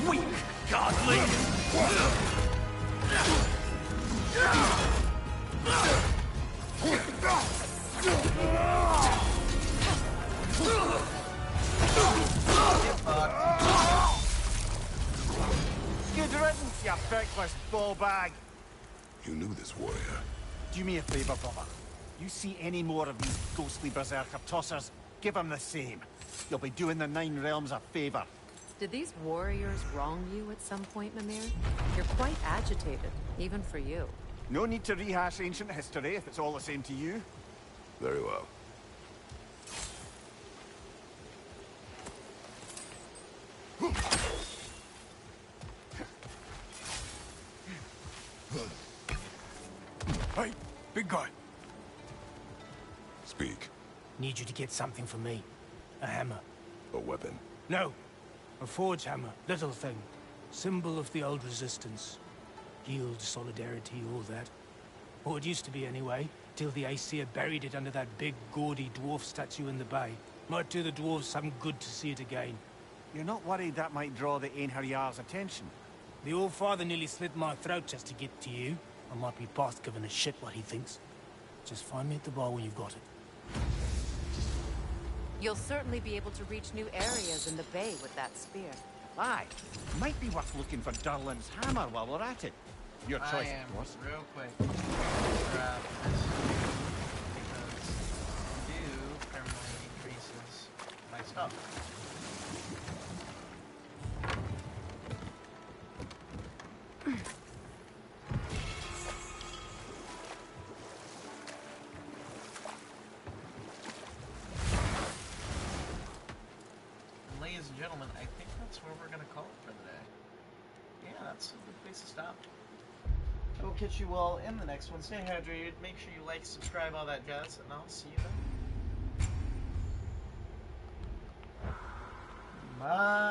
Weak godling! Good riddance, you feckless ball bag. You knew this warrior. Do me a favor, brother. You see any more of these ghostly berserker tossers, give them the same. You'll be doing the Nine Realms a favor. Did these warriors wrong you at some point, Mimir? You're quite agitated, even for you. No need to rehash ancient history if it's all the same to you. Very well. Hey, big guy. Speak. Need you to get something for me. A hammer. A weapon. No. A forge hammer. Little thing. Symbol of the old resistance. Guild, solidarity, all that. Or it used to be anyway, till the Aesir buried it under that big, gaudy dwarf statue in the bay. Might do the dwarves some good to see it again. You're not worried that might draw the Einherjar's attention? The old father nearly slit my throat just to get to you. I might be past giving a shit what he thinks. Just find me at the bar when you've got it. You'll certainly be able to reach new areas in the bay with that spear. Aye. Might be worth looking for Durlin's hammer while we're at it. Your choice, of course. Real quick. Grab this. Because do permanently increases my stuff. ladies and gentlemen, I think that's where we're going to call it for the day. Yeah, that's a good place to stop. I will catch you all in the next one. Stay hydrated. Make sure you like, subscribe, all that jazz, and I'll see you then. Bye.